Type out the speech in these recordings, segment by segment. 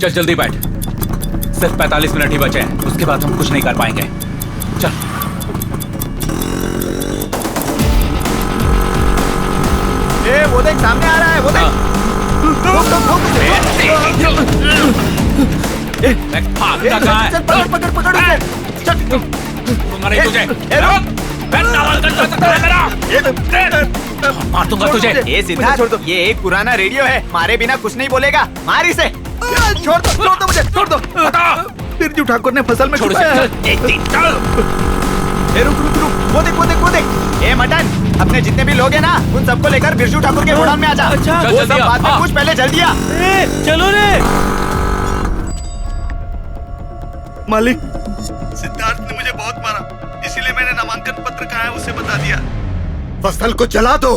चल जल्दी बैठ, सिर्फ 45 मिनट ही बचे हैं, उसके बाद हम कुछ नहीं कर पाएंगे। चल। वो देख सामने आ रहा है, वो देख। भागता कहाँ है? चल पकड़ पकड़ उसे। चल। मारे तुझे। मार दूंगा तुझे। ये सिद्धार्थ, ये एक पुराना रेडियो है, मारे बिना कुछ नहीं बोलेगा। मार इसे। छोड़ दो मुझे, छोड़ दो। बिरजू ठाकुर ने फसल में छुपाया है। रुक, वो देख। ए मटन, अपने जितने भी लोग हैं ना, उन सबको लेकर बिरजू ठाकुर के गोडाउन में आजा। अच्छा, वो सब बात में कुछ पहले जल्दी आ। चलो रे। मालिक, सिद्धार्थ ने मुझे बहुत मारा, इसीलिए मैंने नामांकन पत्र कहा है उसे बता दिया। फसल को जला दो।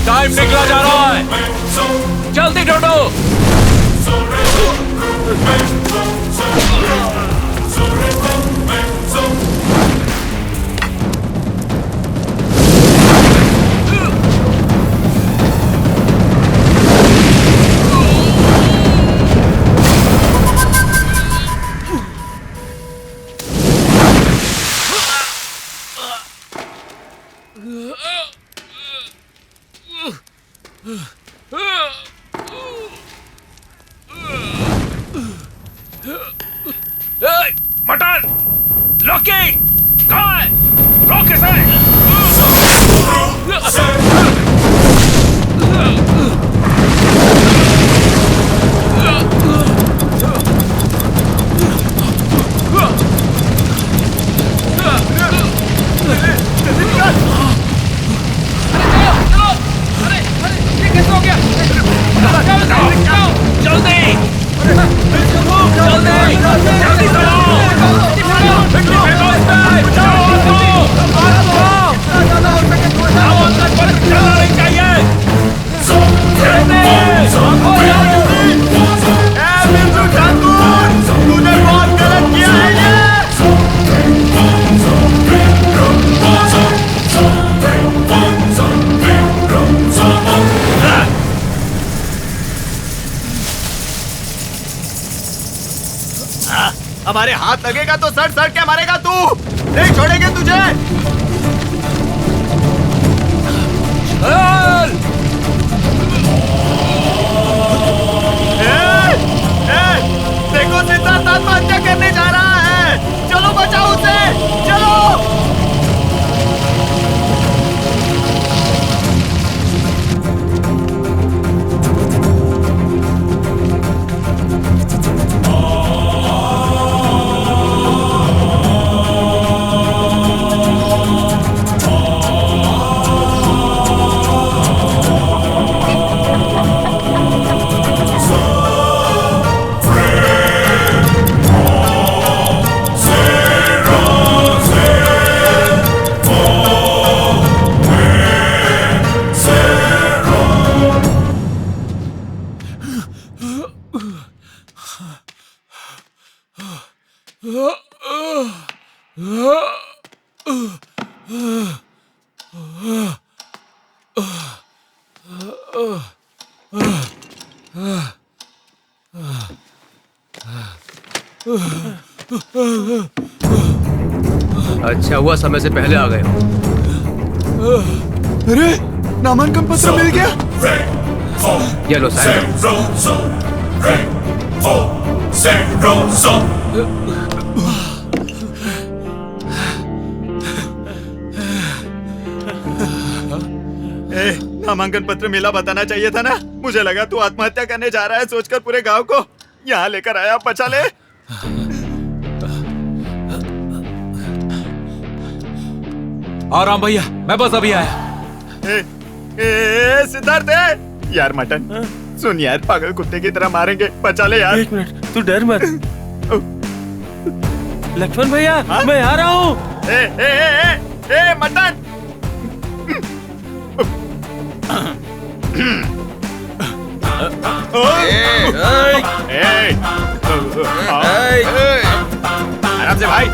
टाइम निकला जा रहा है, जल्दी ढूंढो। मटन, लॉकी, कहाँ है? रोक इसे। हमारे हाथ लगेगा तो सर क्या मारेगा तू? नहीं छोड़ेंगे तुझे। देखो सिद्धार्थ आत्महत्या करने जा रहा है, चलो बचाओ उसे, चलो। अच्छा हुआ समय से पहले आ गए हो। अरे नामांकन पत्र मिल गया। ये लो साइन। नामांकन पत्र मिला बताना चाहिए था ना। मुझे लगा तू आत्महत्या करने जा रहा है सोचकर पूरे गांव को यहाँ लेकर आया। बचा ले। आराम भैया, मैं बस अभी आया। सिद्धार्थ यार मटन सुन यार, पागल कुत्ते की तरह मारेंगे। बचा ले यार। एक मिनट, तू डर मत। लक्ष्मण भैया, मैं आ रहा हूँ। ए मटन। आराम से भाई।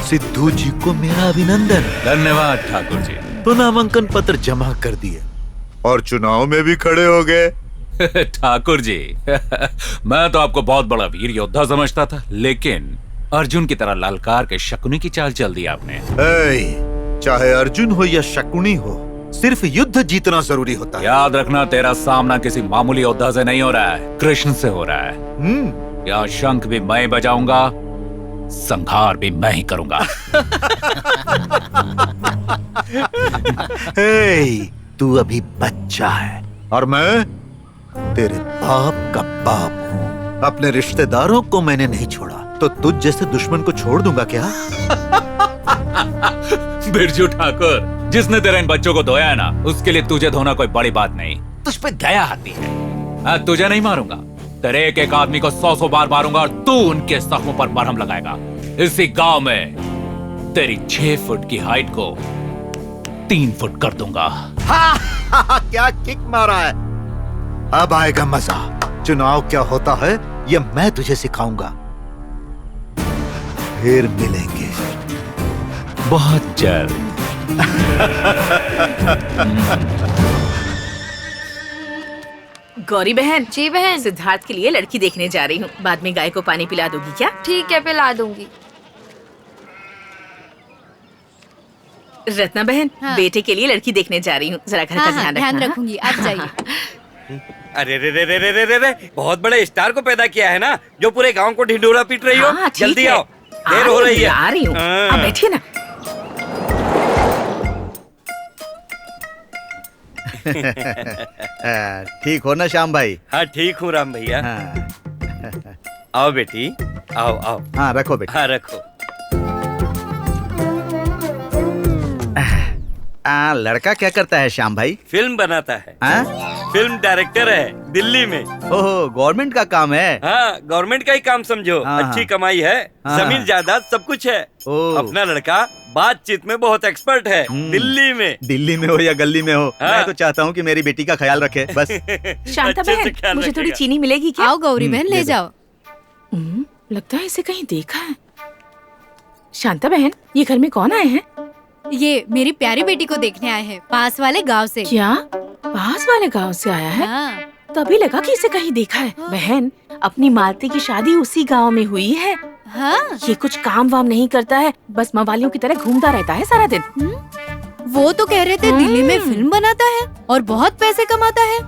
सिद्धू जी को मेरा अभिनंदन। धन्यवाद ठाकुर जी। तो नामांकन पत्र जमा कर दिए और चुनाव में भी खड़े हो गए। ठाकुर जी, मैं तो आपको बहुत बड़ा वीर योद्धा समझता था, लेकिन अर्जुन की तरह ललकार के शकुनी की चाल चल दी आपने। चाहे अर्जुन हो या शकुनी हो, सिर्फ युद्ध जीतना जरूरी होता है। याद रखना, तेरा सामना किसी मामूली योद्धा से नहीं हो रहा है, कृष्ण से हो रहा है। यहाँ शंख भी मैं बजाऊंगा, संहार भी मैं ही करूंगा। तू अभी बच्चा है और मैं तेरे बाप का बाप हूँ। अपने रिश्तेदारों को मैंने नहीं छोड़ा, तो तुझ जैसे दुश्मन को छोड़ दूंगा क्या? बिरजू ठाकुर, जिसने तेरे इन बच्चों को धोया है ना, उसके लिए तुझे धोना कोई बड़ी बात नहीं। तुझ पे दया आती है। मैं तुझे नहीं मारूंगा, तेरे एक एक आदमी को 100 बार मारूंगा और तू उनके जख्मों पर मरहम लगाएगा। इसी गांव में तेरी 6 फुट की हाइट को 3 फुट कर दूंगा। क्या किक मारा है। अब आएगा मजा। चुनाव क्या होता है ये मैं तुझे सिखाऊंगा। फिर मिलेंगे बहुत जल्द। गौरी बहन। जी बहन। सिद्धार्थ के लिए लड़की देखने जा रही हूँ। बाद में गाय को पानी पिला दोगी क्या? ठीक है, पिला दूंगी। रत्ना बहन, हाँ। बेटे के लिए लड़की देखने जा रही हूँ, जरा घर का ध्यान ध्यान रखना। रखूंगी। आप जाइए। अरे रे रे रे रे रे रे रे, बहुत बड़े स्टार को पैदा किया है ना, जो पूरे गांव को ढिंडोरा पीट रही हो। हाँ, ठीक जल्दी है। आओ, देर हो रही है। आ रही हूँ। आप बैठिए ना। ठीक हो ना श्याम भाई? हाँ ठीक हूँ राम भैया। आओ बेटी, आओ आओ। हाँ रखो बेटा। हाँ रखो। लड़का क्या करता है श्याम भाई? फिल्म बनाता है। हाँ? फिल्म डायरेक्टर है दिल्ली में। ओहो, गवर्नमेंट का काम है। हाँ, गवर्नमेंट का ही काम समझो। हाँ, अच्छी कमाई है, हाँ, जमीन जायदाद सब कुछ है। ओह। अपना लड़का बातचीत में बहुत एक्सपर्ट है। दिल्ली में। दिल्ली में हो या गली में हो, हाँ। मैं तो चाहता हूँ कि मेरी बेटी का ख्याल रखे बस। शांता अच्छे से बहन, ख्याल मुझे थोड़ी रखिएगा। चीनी मिलेगी क्या? आओ गौरी बहन, ले जाओ। लगता है इसे कहीं देखा है। शांता बहन, ये घर में कौन आए हैं? ये मेरी प्यारी बेटी को देखने आए हैं, पास वाले गांव से। क्या पास वाले गांव से आया है? हाँ। तभी लगा कि इसे कहीं देखा है। बहन, अपनी मालती की शादी उसी गांव में हुई है। हाँ? ये कुछ काम वाम नहीं करता है, बस मवालियों की तरह घूमता रहता है सारा दिन। वो तो कह रहे थे दिल्ली में फिल्म बनाता है और बहुत पैसे कमाता है।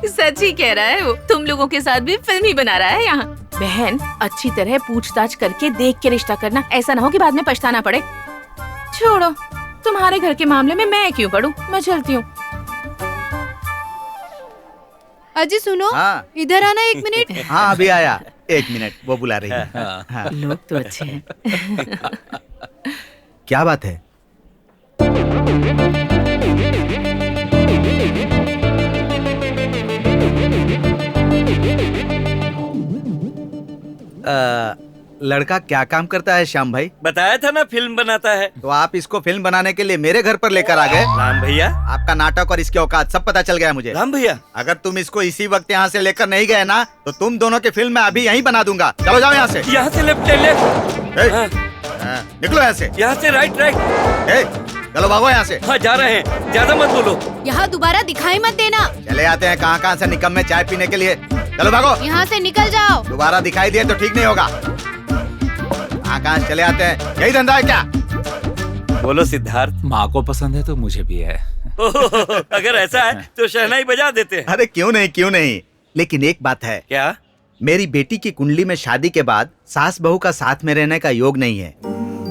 सच ही कह रहा है वो। तुम लोगों के साथ भी फिल्म ही बना रहा है यहाँ। बहन, अच्छी तरह पूछताछ करके देख के रिश्ता करना, ऐसा ना हो कि बाद में पछताना पड़े। छोड़ो, तुम्हारे घर के मामले में मैं क्यों पड़ूं? मैं चलती हूँ। अजी सुनो, हाँ। इधर आना 1 मिनट। हाँ अभी आया। 1 मिनट, वो बुला रही है। हाँ। लोग तो अच्छे हैं। क्या बात है? लड़का क्या काम करता है श्याम भाई? बताया था ना फिल्म बनाता है। तो आप इसको फिल्म बनाने के लिए मेरे घर पर लेकर आ गए? राम भैया। आपका नाटक और इसके औकात सब पता चल गया मुझे। राम भैया, अगर तुम इसको इसी वक्त यहाँ से लेकर नहीं गए ना तो तुम दोनों की फिल्म मैं अभी यहीं बना दूंगा। चलो जाओ यहाँ से। यहाँ से लेफ्ट ले लेफ्ट। ए, हाँ, निकलो यहाँ से। यहाँ से राइट राइट। ए, चलो भागो यहाँ से। हाँ जा रहे हैं, ज्यादा मत बोलो। यहाँ दोबारा दिखाई मत देना। चले आते हैं कहाँ कहाँ से निकम्मे चाय पीने के लिए। चलो भागो। यहाँ से निकल जाओ। दोबारा दिखाई दिए तो ठीक नहीं होगा। कहाँ चले आते हैं, यही धंधा है क्या? बोलो सिद्धार्थ। माँ को पसंद है तो मुझे भी है। अगर ऐसा है तो शहनाई बजा देते हैं। अरे क्यों नहीं क्यों नहीं, लेकिन एक बात है। क्या? मेरी बेटी की कुंडली में शादी के बाद सास बहू का साथ में रहने का योग नहीं है,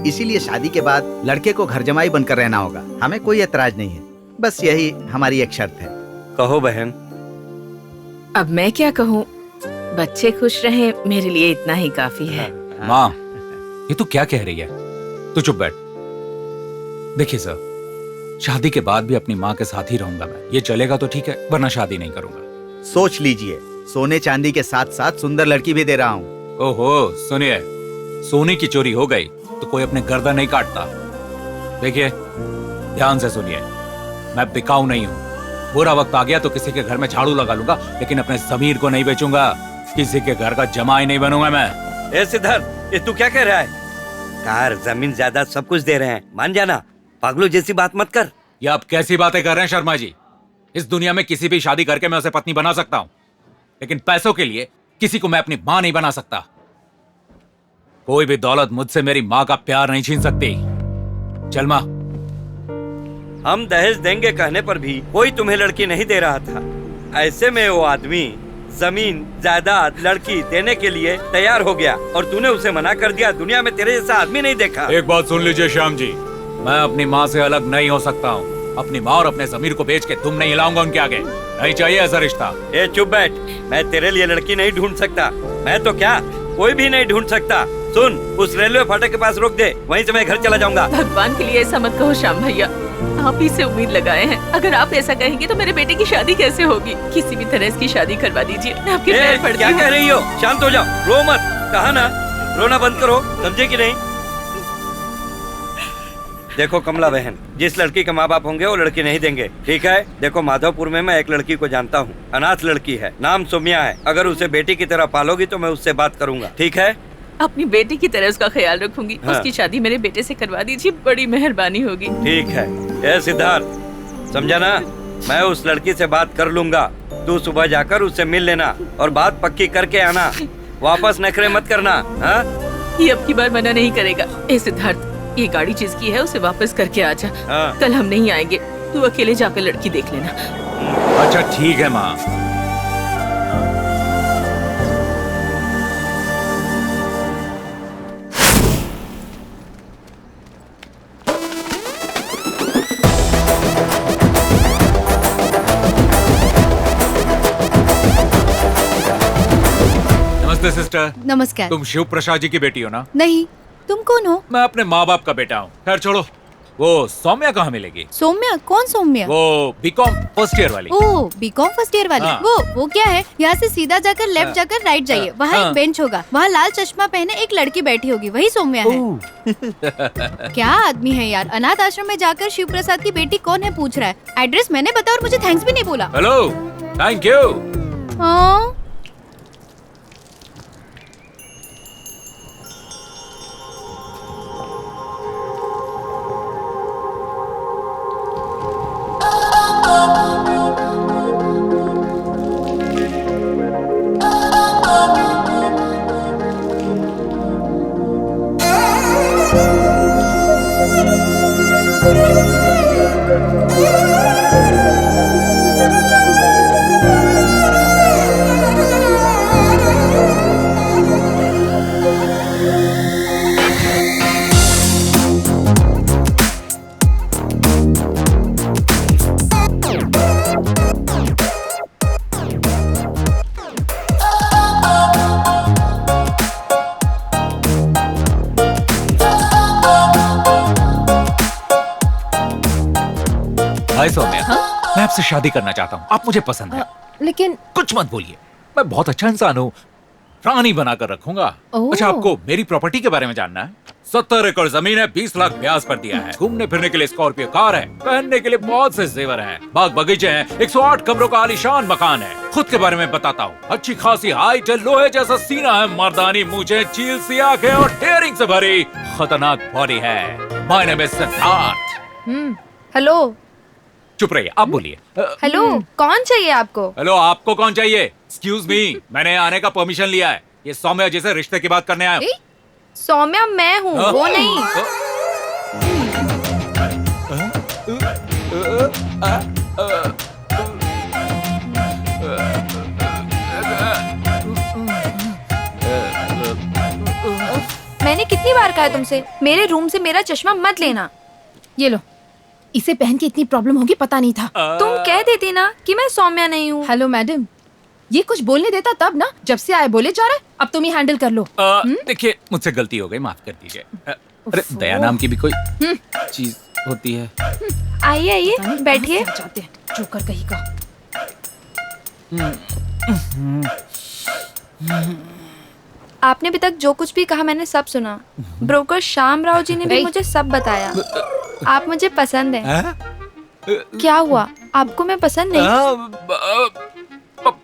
इसीलिए शादी के बाद लड़के को घर जमाई बनकर रहना होगा। हमें कोई ऐतराज नहीं है, बस यही हमारी एक शर्त है। कहो बहन। अब मैं क्या कहूँ, बच्चे खुश रहें मेरे लिए इतना ही काफी है। माँ, ये तू क्या कह रही है? तू चुप बैठ। देखिए सर, शादी के बाद भी अपनी माँ के साथ ही रहूंगा मैं। ये चलेगा तो ठीक है, वरना शादी नहीं करूंगा। सोच लीजिए, सोने चांदी के साथ साथ सुंदर लड़की भी दे रहा हूँ। ओहो सुनिए, सोने की चोरी हो गई तो कोई अपने गर्दन नहीं काटता। देखिए ध्यान से सुनिए, मैं बिकाऊ नहीं हूँ। बुरा वक्त आ गया तो किसी के घर में झाड़ू लगा लूंगा, लेकिन अपने जमीर को नहीं बेचूंगा। किसी के घर का जमाई नहीं बनूंगा मैं। ए सिद्धार्थ, ये तू क्या कह रहा है? कार, जमीन, जायदाद सब कुछ दे रहे हैं, मान जाना। पागलों जैसी बात मत कर। ये आप कैसी बातें कर रहे हैं शर्मा जी? इस दुनिया में किसी भी शादी करके मैं उसे पत्नी बना सकता हूँ, लेकिन पैसों के लिए किसी को मैं अपनी माँ नहीं बना सकता। कोई भी दौलत मुझसे मेरी माँ का प्यार नहीं छीन सकती। चल माँ। हम दहेज देंगे कहने पर भी कोई तुम्हें लड़की नहीं दे रहा था। ऐसे में वो आदमी जमीन, जायदाद, लड़की देने के लिए तैयार हो गया और तूने उसे मना कर दिया। दुनिया में तेरे जैसा आदमी नहीं देखा। एक बात सुन लीजिए श्याम जी, मैं अपनी माँ से अलग नहीं हो सकता हूँ। अपनी माँ और अपने जमीर को बेच के तुम नहीं हिलाऊंगा उनके आगे। नहीं चाहिए ऐसा रिश्ता। ए चुप बैठ, मैं तेरे लिए लड़की नहीं ढूंढ सकता। मैं तो क्या, कोई भी नहीं ढूंढ सकता। सुन, उस रेलवे फाटक के पास रोक दे, वहीं से मैं घर चला जाऊंगा। भगवान के लिए ऐसा मत कहो श्याम भैया, आप ही से उम्मीद लगाए हैं। अगर आप ऐसा कहेंगे तो मेरे बेटे की शादी कैसे होगी? किसी भी तरह इसकी शादी करवा दीजिए, मैं आपके पैर पड़ती क्या हूँ। कह रही हो? शांत हो जाओ, रो मत। कहा ना, रोना बंद करो, समझे कि नहीं? देखो कमला बहन, जिस लड़की के माँ बाप होंगे वो लड़की नहीं देंगे, ठीक है? देखो माधवपुर में मैं एक लड़की को जानता हूँ, अनाथ लड़की है, नाम सोमिया है। अगर उसे बेटी की तरह पालोगी तो मैं उससे बात करूंगा, ठीक है? अपनी बेटी की तरह उसका ख्याल रखूंगी। हाँ। उसकी शादी मेरे बेटे से करवा दीजिए, बड़ी मेहरबानी होगी। ठीक है। ए सिद्धार्थ, समझा ना? मैं उस लड़की से बात कर लूंगा। तू सुबह जाकर उससे मिल लेना और बात पक्की करके आना। वापस नखरे मत करना। हाँ? ये अब की बार मना नहीं करेगा। ए सिद्धार्थ, ये गाड़ी जिसकी है उसे वापस करके आ जा। हाँ। कल हम नहीं आएंगे, तू अकेले जाकर लड़की देख लेना। अच्छा ठीक है माँ। नमस्ते सिस्टर। नमस्कार। तुम शिव प्रसाद जी की बेटी हो ना? नहीं, तुम कौन हो? मैं अपने माँ बाप का बेटा हूँ। खैर छोड़ो, वो सौम्या कहाँ मिलेगी? सौम्या? कौन सौम्या? वो बीकॉम फर्स्ट ईयर वाली। ओ, बीकॉम फर्स्ट ईयर वाली। हाँ। वो क्या है? यहाँ से सीधा जाकर लेफ्ट हाँ। जाकर राइट जाइए, वहाँ हाँ। एक बेंच होगा, वहाँ लाल चश्मा पहने एक लड़की बैठी होगी, वही सौम्या है। क्या आदमी है यार, अनाथ आश्रम में जाकर शिव प्रसाद की बेटी कौन है पूछ रहा है। एड्रेस मैंने बताया और मुझे थैंक्स भी नहीं बोला। Hello, thank you. हाँ। हाय सौम्या। मैं आपसे शादी करना चाहता हूँ, आप मुझे पसंद है। लेकिन कुछ मत बोलिए, मैं बहुत अच्छा इंसान हूँ। रानी बनाकर रखूंगा। ओह। अच्छा, आपको मेरी प्रॉपर्टी के बारे में जानना है? 70 एकड़ जमीन है, 20 लाख ब्याज पर दिया है, घूमने फिरने के लिए स्कॉर्पियो कार है, पहनने के लिए बहुत से जेवर हैं, बाग बगीचे हैं, 108 कमरों का आलीशान मकान है। खुद के बारे में बताता हूँ, अच्छी खासी हाइट है, लोहे जैसा सीना है, मर्दानी मूछें, चील सी आंखें और डेयरिंग से भरी खतरनाक बॉडी है। My name is Siddharth. Hello चुप रहिए, आप बोलिए। हेलो, कौन चाहिए आपको? हेलो, आपको कौन चाहिए? एक्सक्यूज मी, मैंने आने का परमिशन लिया है। ये सौम्या जिसे रिश्ते की बात करने आया हूं। सौम्या मैं हूँ, वो नहीं। मैंने कितनी बार कहा है तुमसे, मेरे रूम से मेरा चश्मा मत लेना। ये लो, इसे पहन के इतनी प्रॉब्लम होगी पता नहीं था। तुम कह देती ना कि मैं सौम्या नहीं हूँ। हेलो मैडम, ये कुछ बोलने देता तब ना, जब से आए बोले जा रहा है। अब तुम ही हैंडल कर लो। देखिए, मुझसे गलती हो गई, माफ कर दीजिए। अरे दया नाम की भी कोई चीज होती है। आइए आइए, बैठिए। जाते हैं जोकर कहीं का। आपने अभी तक जो कुछ भी कहा मैंने सब सुना। ब्रोकर श्याम राव जी ने भी मुझे सब बताया। आप मुझे पसंद हैं। क्या हुआ, आपको मैं पसंद नहीं?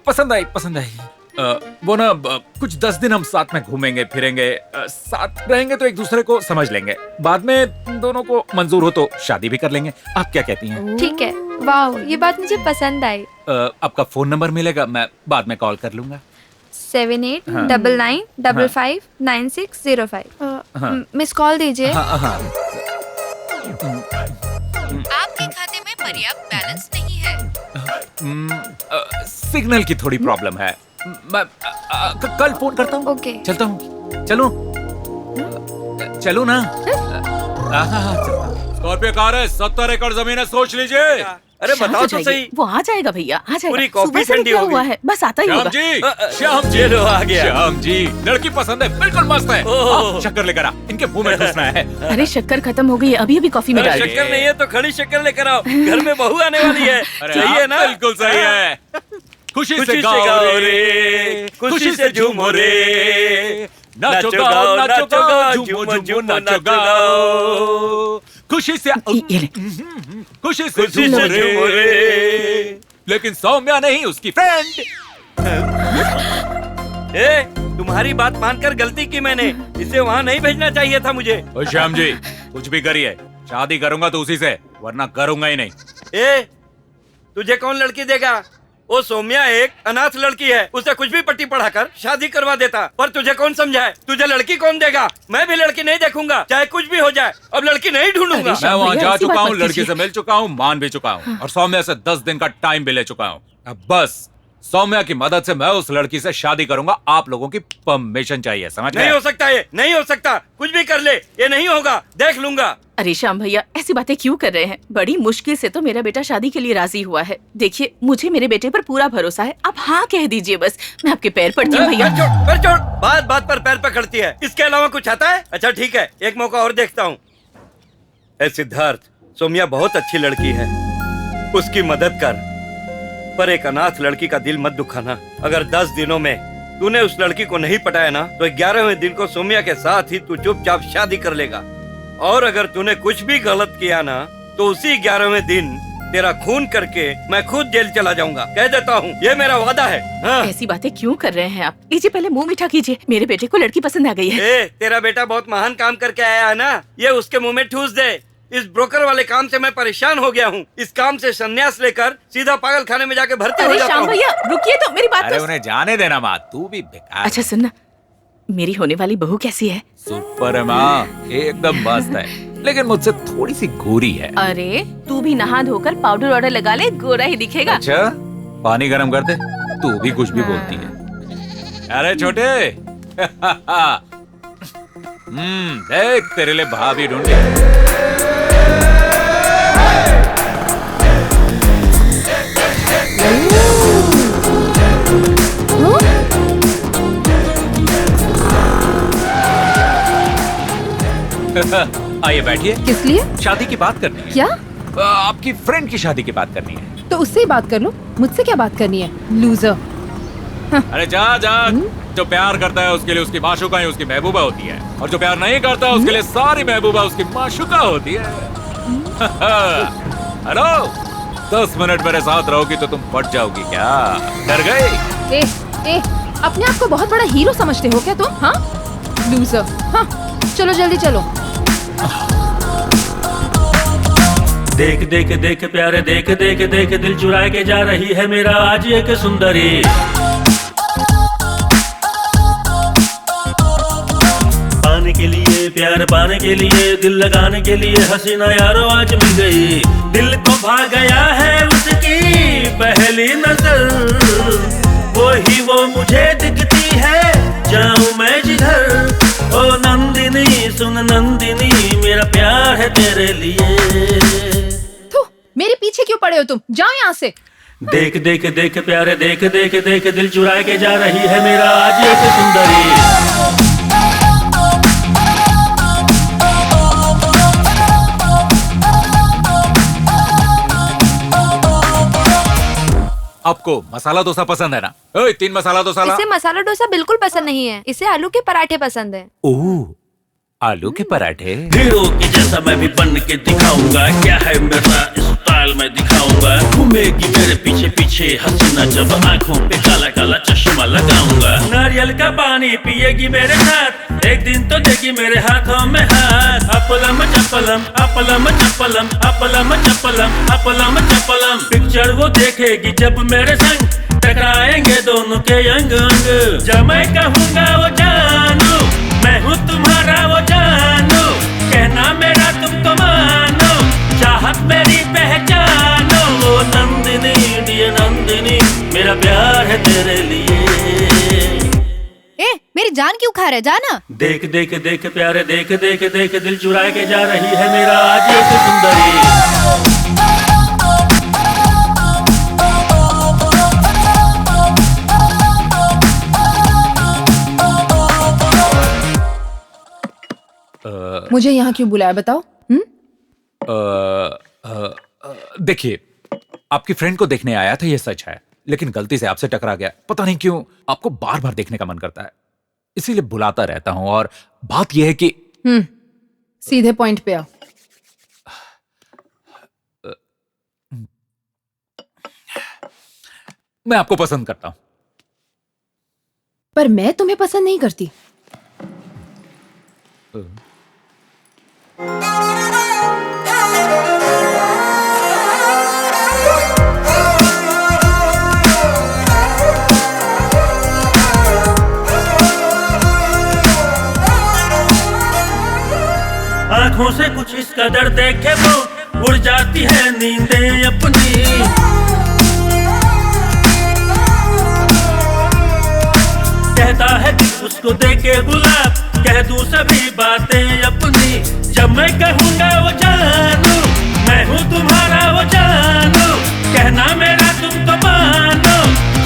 पसंद आई, पसंद आई। वो ना, कुछ 10 दिन हम साथ में घूमेंगे फिरेंगे, साथ रहेंगे तो एक दूसरे को समझ लेंगे। बाद में दोनों को मंजूर हो तो शादी भी कर लेंगे। आप क्या कहती हैं? ठीक है। वाह, ये बात मुझे पसंद आई। आपका फोन नंबर मिलेगा? मैं बाद में कॉल कर लूंगा। 7899559605। मिस कॉल दीजिए। आपके खाते में पर्याप्त बैलेंस नहीं है। सिग्नल की थोड़ी प्रॉब्लम है। मैं कल फोन करता हूँ। ओके। चलता हूँ। चलो चलो ना। स्कॉर्पियो कार है, 70 एकड़ जमीन है, सोच लीजिए। अरे बताओ तो सही। वो आ जाएगा भैया, आ जाएगा। पूरी कॉफी सुबह से ठंडी निकला हो हुआ गई। है, बस आता ही श्याम होगा। जी, श्याम जी, ये लो आ गया। श्याम जी, लड़की पसंद है, बिल्कुल मस्त है। ओह। शक्कर लेकर आ, इनके मुंह में घुसना है। अरे शक्कर खत्म हो गई है, अभी अभी कॉफी में अरे डाल। शक्कर नहीं है तो खड़ी शक्कर लेकर आओ, घर में बहू आने वाली है। अरे सही है आप ना? बिल्कुल सही है। खुशी खुशी से गाओ रे, खुशी से झूमो रे, नाचो गाओ, नाचो गाओ, झूमो झूमो, नाचो गाओ। खुशी से ये ले। खुशी से झूमो रे। लेकिन सौम्या नहीं, उसकी फ्रेंड। ए, तुम्हारी बात मानकर गलती की मैंने। इसे वहाँ नहीं भेजना चाहिए था मुझे। ओ श्याम जी, कुछ भी करिए, शादी करूंगा तो उसी से, वरना करूंगा ही नहीं। ए, तुझे कौन लड़की देगा? वो सौम्या एक अनाथ लड़की है, उसे कुछ भी पट्टी पढ़ाकर शादी करवा देता। पर तुझे कौन समझाए? तुझे लड़की कौन देगा? मैं भी लड़की नहीं देखूंगा, चाहे कुछ भी हो जाए। अब लड़की नहीं ढूंढूंगा। अरे मैं वहाँ भैया, जा ऐसी चुका बात हूँ, मत लड़की कीजिए। से मिल चुका हूँ, मान भी चुका हूँ, और सौम्या से 10 दिन का टाइम भी ले चुका हूँ। अब बस सौम्या की मदद से मैं उस लड़की से शादी करूंगा। आप लोगों की परमिशन चाहिए, समझ नहीं गए? हो सकता, ये नहीं हो सकता। कुछ भी कर ले, ये नहीं होगा, देख लूंगा। अरे श्याम भैया, ऐसी बातें क्यों कर रहे हैं? बड़ी मुश्किल से तो मेरा बेटा शादी के लिए राजी हुआ है। देखिए, मुझे मेरे बेटे पर पूरा भरोसा है। आप हाँ कह दीजिए बस, मैं आपके पैर पड़ती हूँ भैया। पैर छोड़, बात बात पर पैर पकड़ती है। इसके अलावा कुछ आता है? अच्छा ठीक है, एक मौका और देखता हूँ। ए सिद्धार्थ, सोमिया बहुत अच्छी लड़की है, उसकी मदद कर। पर एक अनाथ लड़की का दिल मत दुखाना। अगर 10 दिनों में तूने उस लड़की को नहीं पटाया ना, तो 11वें दिन को सोमिया के साथ ही तू चुपचाप शादी कर लेगा। और अगर तूने कुछ भी गलत किया ना, तो उसी 11वें दिन तेरा खून करके मैं खुद जेल चला जाऊंगा। कह देता हूँ, ये मेरा वादा है। हाँ। ऐसी बातें क्यों कर रहे हैं आप? लीजिए पहले मुंह मीठा कीजिए, मेरे बेटे को लड़की पसंद आ गई है। ए, तेरा बेटा बहुत महान काम करके आया है ना, ये उसके मुंह में ठूस दे। इस ब्रोकर वाले काम से मैं परेशान हो गया हूँ। इस काम से संन्यास लेकर सीधा पागल खाने में जाके भर्ती हो अरे जाता श्याम हूँ। भैया रुकिए तो, मेरी बात अरे तो। उन्हें जाने देना माँ, तू भी बेकार। अच्छा सुनना, मेरी होने वाली बहू कैसी है? सुपर है माँ, एकदम मस्त है, लेकिन मुझसे थोड़ी सी गोरी है। अरे तू भी नहा धोकर पाउडर वाउडर लगा ले, गोरा ही दिखेगा। अच्छा, पानी गरम कर दे, तू भी कुछ भी बोलती है। अरे छोटे देख तेरे लिए भाभी ढूंढी। आइए बैठिए। किस लिए? शादी की बात करनी है। क्या? आपकी फ्रेंड की शादी की बात करनी है। तो उससे ही बात कर लो, मुझसे क्या बात करनी है, लूजर। अरे जा जा, जो प्यार करता है उसके लिए उसकी माशूका ही उसकी महबूबा होती है, और जो प्यार नहीं करता उसके लिए सारी महबूबा उसकी माशूका होती है। हेलो, 10 मिनट मेरे साथ रहोगी तो तुम पट जाओगी क्या? डर गई? ए, अपने आप को बहुत बड़ा हीरो समझते हो क्या तुम? हाँ, लूजर। हाँ, चलो जल्दी चलो। देख देख देख प्यारे, देख देख देख दिल चुरा के जा रही है मेरा आज एक सुंदरी। पाने के लिए, प्यार पाने के लिए, दिल लगाने के लिए हसीना यारो आज मिल गई। दिल को भा गया है उसकी पहली नजर, वो मुझे दिखती है जाऊं मैं जिधर। ओ नंदिनी सुन नंदिनी, मेरा प्यार है तेरे लिए। मेरे पीछे क्यों पड़े हो तुम? जाओ यहाँ से। देख देख देख प्यारे, देख देख देख दिल चुरा के जा रही है मेरा आज एक सुंदरी। आपको मसाला डोसा पसंद है ना? ओए, 3 मसाला डोसा ला। इसे मसाला डोसा बिल्कुल पसंद नहीं है, इसे आलू के पराठे पसंद है। ओह, आलू के पराठे। हीरो की जैसा मैं भी बन के दिखाऊंगा, क्या है मेरा स्टाइल मैं दिखाऊंगा। घूमेगी मेरे पीछे पीछे हसीना, जब आंखों पे काला काला चश्मा लगाऊंगा। नारियल का पानी पिएगी मेरे साथ, एक दिन तो देगी मेरे हाथों में हाथ। अपलम चपलम अपलम चपलम अपलम चपलम अपलम चपलम, पिक्चर वो देखेगी जब मेरे संग, टकराएंगे दोनों के अंग अंग। जब मैं कहूँगा वो जानू, मैं हूँ तुम्हारा वो जानू, कहना मेरा तुम तो मानो, चाहत मेरी पहचानो। वो नंदिनी डियर नंदिनी, मेरा प्यार है तेरे लिए। मेरी जान क्यों खा रहा है? जाना। देख देख देख प्यारे, देख देख देख दिल चुरा के जा रही है मेरा आज एक सुंदरी। मुझे यहाँ क्यों बुलाया बताओ? देखिए, आपकी फ्रेंड को देखने आया था, ये सच है, लेकिन गलती से आपसे टकरा गया। पता नहीं क्यों आपको बार बार देखने का मन करता है, इसीलिए बुलाता रहता हूं। और बात यह है कि सीधे पॉइंट पे आओ। मैं आपको पसंद करता हूं। पर मैं तुम्हें पसंद नहीं करती। आंखों से कुछ इस कदर देखे वो उड़ जाती है नींदें अपनी। कहता है कि उसको देके गुलाब, कह दूं सभी बातें अपनी। जब मैं कहूँगा वो जानू, मैं हूँ तुम्हारा वो जानू, कहना मेरा तुम तो मानो,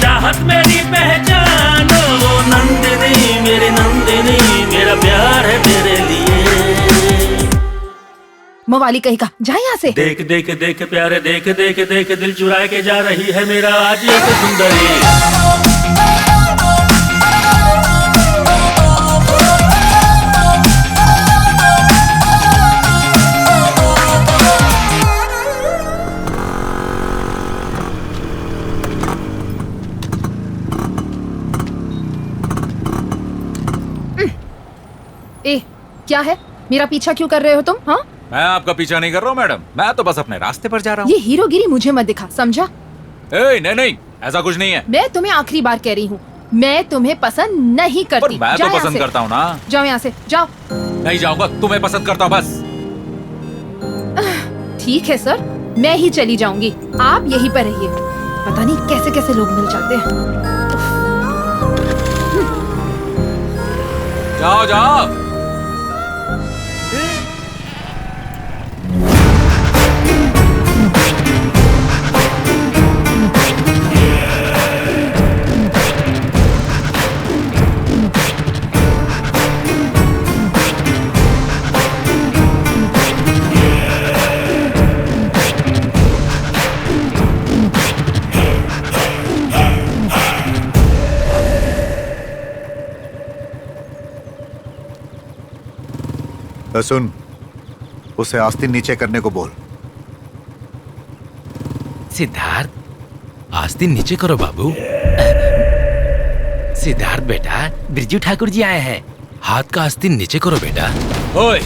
चाहत मेरी पहचानो। वो नंदिनी मेरी नंदिनी, मेरा प्यार है तेरे लिए। मवाली कहीं का, जा यहाँ से। देख देख देख प्यारे, देख देख देख दिल चुरा के जा रही है मेरा आज एक सुंदरी। क्या है? मेरा पीछा क्यों कर रहे हो तुम? हाँ, मैं आपका पीछा नहीं कर रहा हूँ मैडम, मैं तो बस अपने रास्ते पर जा रहा हूँ। ये हीरोगिरी मुझे मत दिखा, समझा? नहीं नहीं, ऐसा कुछ नहीं है। मैं तुम्हें आखिरी बार कह रही हूँ, मैं तुम्हें पसंद नहीं करती। मैं तो पसंद करता हूँ ना। जाओ यहाँ से, जाओ। नहीं जाऊंगा, तुम्हें पसंद करता हूँ बस। ठीक है सर, मैं ही चली जाऊंगी, आप यहीं पर रहिए। पता नहीं कैसे कैसे लोग मिल जाते हैं। जाओ जाओ। सुन, उसे आस्तीन नीचे करने को बोल। सिद्धार्थ, आस्तीन नीचे करो बाबू। सिद्धार्थ बेटा, बिरजू ठाकुर जी आए हैं, हाथ का आस्तीन नीचे करो बेटा। ओए,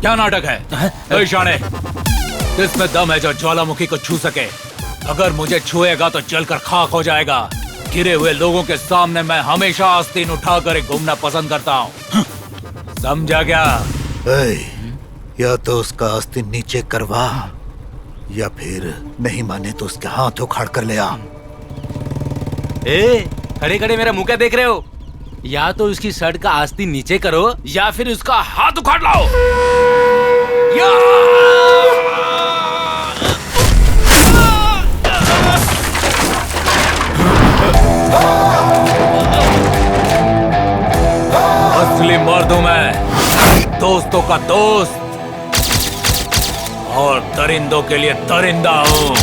क्या नाटक है? ओए शाने, किसमें दम है जो ज्वालामुखी को छू सके? अगर मुझे छुएगा तो जलकर खाक हो जाएगा। गिरे हुए लोगों के सामने मैं हमेशा आस्तीन उठाकर घूमना पसंद करता हूँ। समझा क्या? या तो उसका आस्तीन नीचे करवा, या फिर नहीं माने तो उसके हाथ उखाड़ कर ले आ। खड़े खड़े मेरा मुंह क्या देख रहे हो? या तो उसकी शर्ट का आस्तीन नीचे करो या फिर उसका हाथ उखाड़ लाओ। असली मर्द हूं मैं, दोस्तों का दोस्त और दरिंदों के लिए दरिंदा हूं।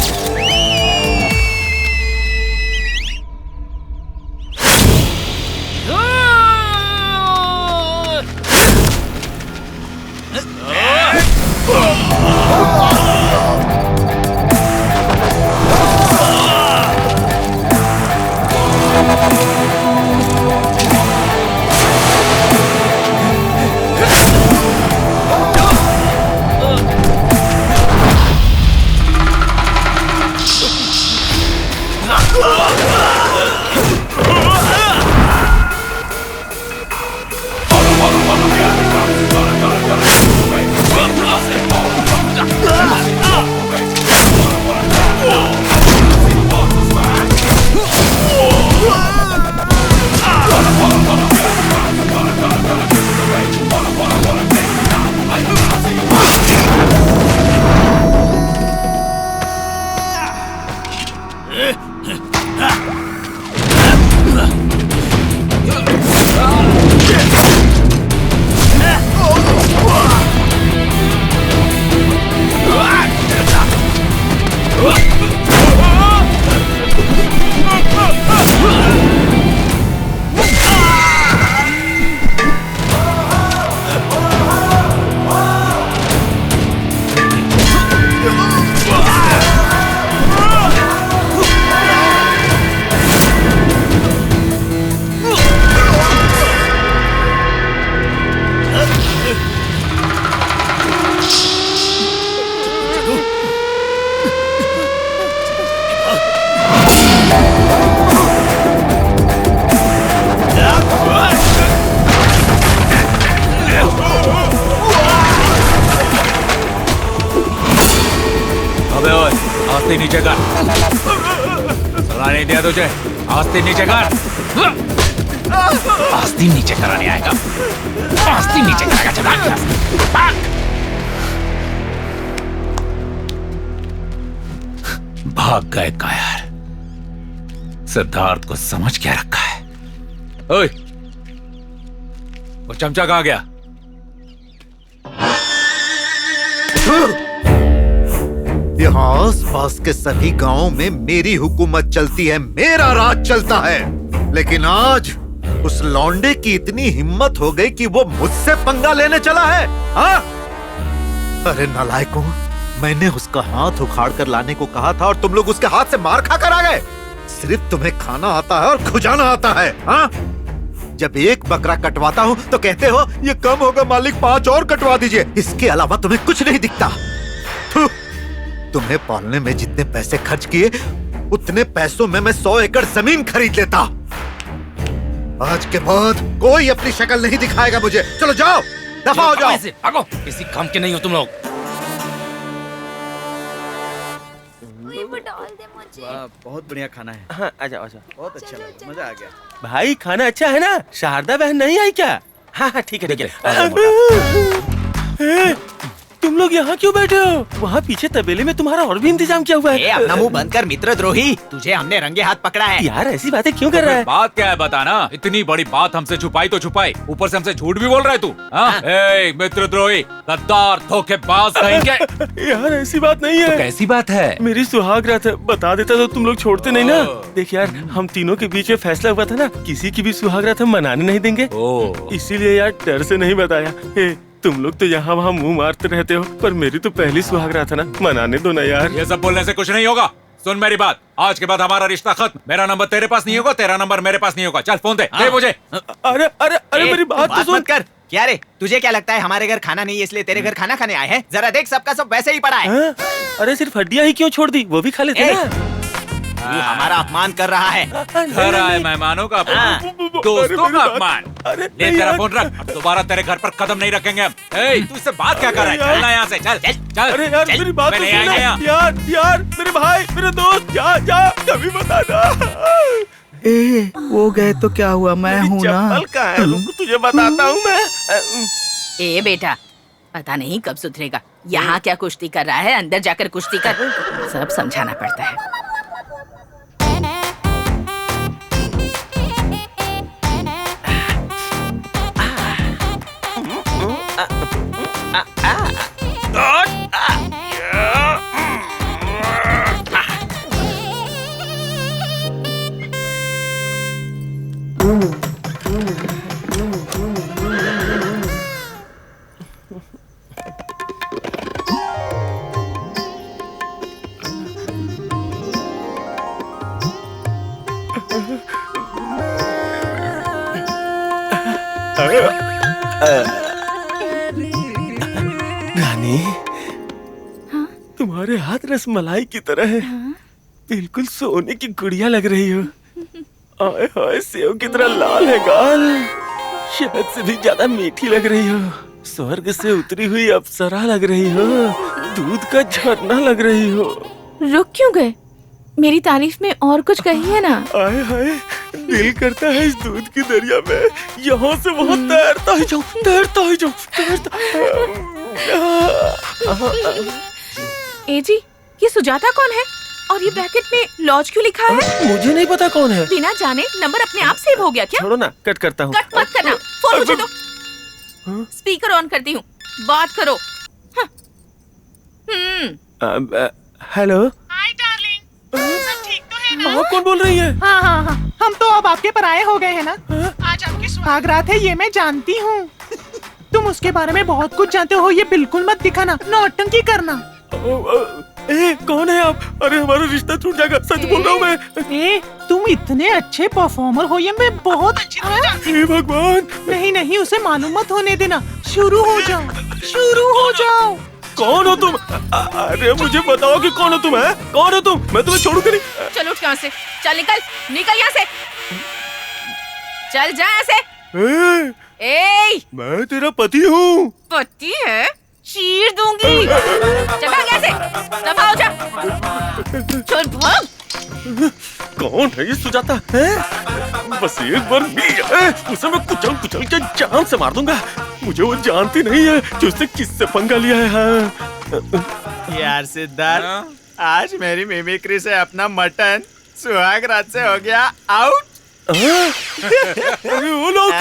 आस्तीन नीचे कर। सलाह नहीं दिया तुझे, आस्तीन नीचे कर। आस्तीन नीचे कराने आएगा, आस्तीन नीचे कराएगा। चला भाग गए कायर। सिद्धार्थ को समझ क्या रखा है? ओए, वो चमचा कहां गया? यहाँ आस-पास के सभी गांवों में मेरी हुकूमत चलती है, मेरा राज चलता है। लेकिन आज उस लौंडे की इतनी हिम्मत हो गई कि वो मुझसे पंगा लेने चला है। हाँ? अरे नालायकों, मैंने उसका हाथ उखाड़ कर लाने को कहा था और तुम लोग उसके हाथ से मार खा कर आ गए। सिर्फ तुम्हें खाना आता है और खुजाना आता है। हाँ? जब एक बकरा कटवाता हूँ तो कहते हो ये कम होगा मालिक, 5 और कटवा दीजिए। इसके अलावा तुम्हें कुछ नहीं दिखता। तुम्हें पालने में जितने पैसे खर्च किए उतने पैसों में मैं 100 एकड़ जमीन खरीद लेता। आज के बाद कोई अपनी शक्ल नहीं दिखाएगा मुझे। चलो जाओ, दफा हो जाओ। भागो, किसी काम के नहीं हो तुम लोग। डाल दे मुझे। वाह, बहुत बढ़िया खाना है। हाँ, आजा आजा। बहुत अच्छा लगा, मजा आ गया। भाई खाना अच्छा है ना? शारदा बहन नहीं आई क्या? हाँ हाँ ठीक है ठीक है। तुम लोग यहाँ क्यों बैठे हो? वहाँ पीछे तबेले में तुम्हारा और भी इंतजाम किया हुआ है। अपना मुंह बंद कर मित्रद्रोही, तुझे हमने रंगे हाथ पकड़ा है। यार ऐसी बातें क्यों कर रहा है? बात क्या है बताना। इतनी बड़ी बात हमसे छुपाई तो छुपाई, ऊपर से हमसे झूठ भी बोल रहा है तू। मित्रद्रोही, गद्दार, धोखेबाज कहेंगे। यार ऐसी बात नहीं है। तो कैसी बात है? मेरी सुहाग रात है, बता देता तो तुम लोग छोड़ते नहीं ना। देख यार, हम तीनों के बीच में फैसला हुआ था ना, किसी की भी सुहाग रात हम मनाने नहीं देंगे। इसीलिए यार डर से नहीं बताया। तुम लोग तो यहाँ वहाँ मुंह मारते रहते हो, पर मेरी तो पहली सुहाग रात है ना, मनाने दो ना यार। ये सब बोलने से कुछ नहीं होगा। सुन मेरी बात, आज के बाद हमारा रिश्ता खत्म। मेरा नंबर तेरे पास नहीं होगा, तेरा नंबर मेरे पास नहीं होगा। चल फोन दे मुझे। अरे अरे अरे मेरी बात तो सुन। मत कर। क्या रे, तुझे क्या लगता है हमारे घर खाना नहीं है इसलिए तेरे घर खाना खाने आए हैं? जरा देख, सबका सब वैसे ही पड़ा है। अरे सिर्फ हड्डियां ही क्यों छोड़ दी, वो भी खा लेते ना। तू हमारा अपमान कर रहा है। घर आए मेहमानों का अपमान, दोस्तों का अपमान। ले तेरा फोन रख, अब दोबारा तेरे घर पर कदम नहीं रखेंगे हम। तू इससे बात क्या कर रहा है? चलना यहाँ से, चल चल चल। अरे यार मेरी बात तो सुन यार, यार मेरे भाई, मेरे दोस्त, जा कभी बताना। वो गए तो क्या हुआ, मैं हूँ ना। चप्पल कहाँ है? रुक, तुझे बताता हूँ मैं। ए बेटा, पता नहीं कब सुधरेगा। यहाँ क्या कुश्ती कर रहा है, अंदर जाकर कुश्ती कर। सब समझाना पड़ता है। रानी, तुम्हारे हाथ रसमलाई की तरह है। बिल्कुल सोने की गुड़िया लग रही हो। आए हाय, सेव की तरह लाल है गाल। शहद से भी ज्यादा मीठी लग रही हो। स्वर्ग से उतरी हुई अप्सरा लग रही हो। दूध का झरना लग रही हो। रुक क्यों गए? मेरी तारीफ में और कुछ कहिए ना। आए हाय, दिल करता है इस दूध की दरिया में यहाँ से वहाँ तैरता ही जाऊं, तैरता ही जाऊं, तैरता। ए जी, ये सुजाता कौन है? और ये ब्रैकेट में लॉज क्यों लिखा है? मुझे नहीं पता कौन है। बिना जाने नंबर अपने आप सेव हो गया क्या? छोड़ो ना, कट करता हूँ। कट मत करना, फोन मुझे दो। स्पीकर ऑन करती हूँ, बात करो। हेलो। हाय डार्लिंग, सब ठीक तो है ना? आप कौन बोल रही है? हाँ हाँ हाँ, हम तो अब आपके पराये हो गए हैं ना। आज आपकी सुहाग रात है, ये मैं जानती हूँ। तुम उसके बारे में बहुत कुछ जानते हो, ये बिल्कुल मत दिखाना, नौटंकी करना। कौन है आप? अरे हमारा रिश्ता टूट जाएगा, सच बोल रहा हूँ मैं। तुम इतने अच्छे परफॉर्मर हो, ये मैं बहुत अच्छी तरह जानती हूँ। भगवान। नहीं नहीं, उसे मालूम मत होने देना। शुरू हो जाओ, शुरू हो जाओ। कौन हो तुम? अरे मुझे बताओ कि कौन हो तुम? है कौन हो तुम? मैं तुम्हें छोड़ूंगा नहीं। चल उठ यहाँ से, चल निकल, निकल यहाँ से, चल जा यहाँ से। मैं तेरा पति हूँ। पति है? चीर दूंगी। चल भाग यहाँ से, दफा हो जा। चल भाग। कौन है ये सुजाता? है? बस एक बार उसे मैं कुचल के जान से मार दूंगा। मुझे वो जानती नहीं है जो उससे किससे पंगा लिया है। हाँ। यार सिद्धार्थ, आज मेरी मिमिक्री से अपना मटन सुहाग रात से हो गया आउट। अरे वो लोग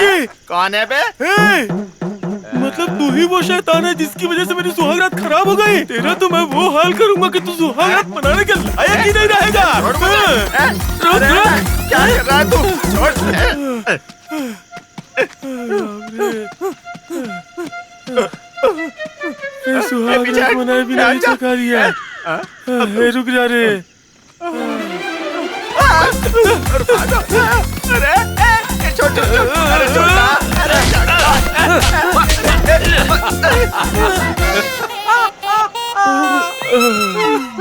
कौन है बे? मतलब तू ही वो शैतान है जिसकी वजह से मेरी सुहाग रात खराब हो गई। तेरा तो मैं वो हाल करूंगा कि तू सुहाग रात मनाने के लायक ही नहीं रहेगा। क्या कर रहा है तू? सुहाग रात मनाए बिना ही चका दिया। रुक जा रे। अरे छोटा, अरे छोटा,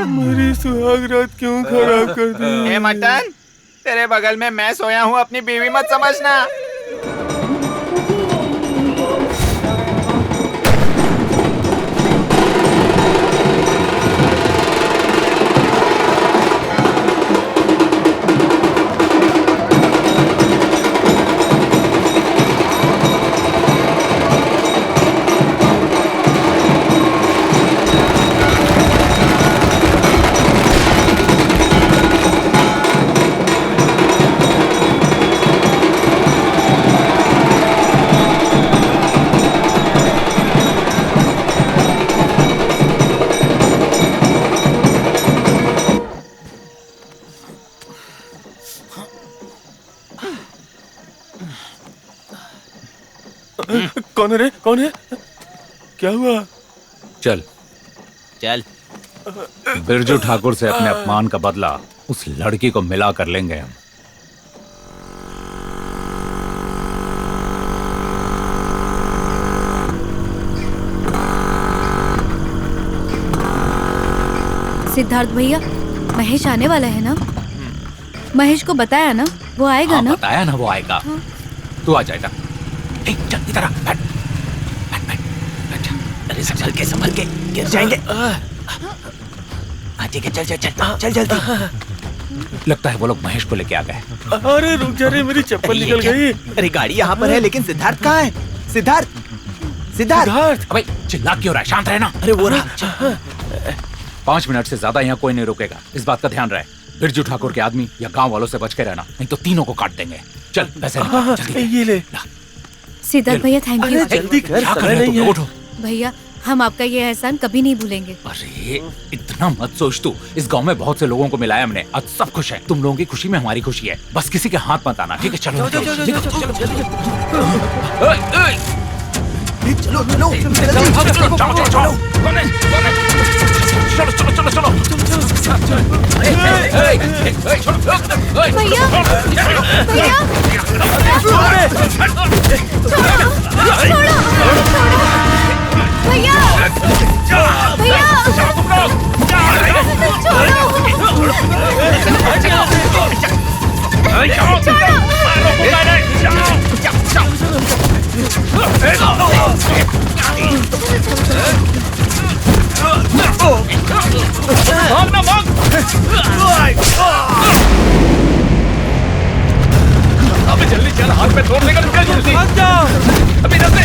मेरी सुहाग रात क्यों खराब कर दी? मटन, तेरे बगल में मैं सोया हूँ, अपनी बीवी मत समझना। कौन है रे? कौन है? क्या हुआ? चल चल। बिरजू ठाकुर से अपने अपमान का बदला उस लड़की को मिला कर लेंगे हम। सिद्धार्थ भैया, महेश आने वाला है ना? महेश को बताया ना, वो आएगा ना? बताया ना वो आएगा। तू आ जाएगा। चल इधर आ, बैठ। अरे संभल के गिर जाएंगे। ठीक है, चल चल चल चल जल्दी। लगता है वो लोग महेश को लेके आ गए। अरे रुक जा रे, मेरी चप्पल निकल गई। अरे गाड़ी यहाँ पर है, लेकिन सिद्धार्थ कहाँ है? सिद्धार्थ, सिद्धार्थ। अबे चिल्ला क्यों रहा है? शांत रहना। अरे वो रहा। 5 मिनट से ज्यादा यहाँ कोई नहीं रुकेगा, इस बात का ध्यान रहे। बिरजू ठाकुर के आदमी या गांव वालों से बच के रहना, नहीं तो तीनों को काट देंगे। चल पैसे ये ले। सिद्धार्थ भैया, थैंक यू। जल्दी कर, समय नहीं है। उठो भैया, हम आपका ये एहसान कभी नहीं भूलेंगे। अरे इतना मत सोच तू। इस गांव में बहुत से लोगों को मिलाया हमने, आज सब खुश हैं। तुम लोगों की खुशी में हमारी खुशी है। बस किसी के हाथ मत आना, ठीक है? चलो चलो चलो चलो चलो अबे जल्दी चल, हाथ में तोड़ लेकर निकल जल्दी। भाग जाओ अभी इधर से।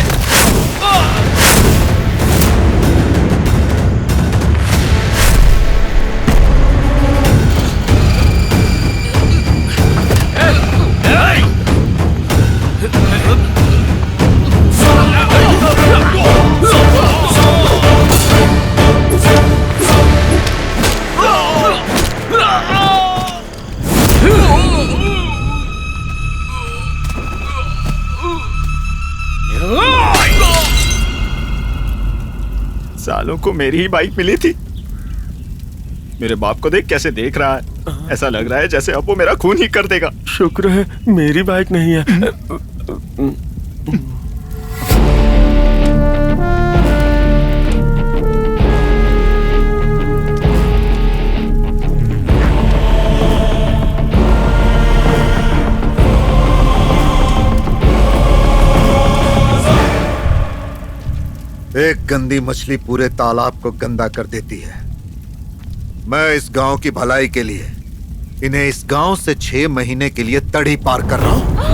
सालों को मेरी ही बाइक मिली थी। मेरे बाप को देख कैसे देख रहा है। ऐसा लग रहा है जैसे अब वो मेरा खून ही कर देगा। शुक्र है मेरी बाइक नहीं है। एक गंदी मछली पूरे तालाब को गंदा कर देती है। मैं इस गांव की भलाई के लिए इन्हें इस गांव से 6 महीने के लिए तड़ी पार कर रहा हूँ।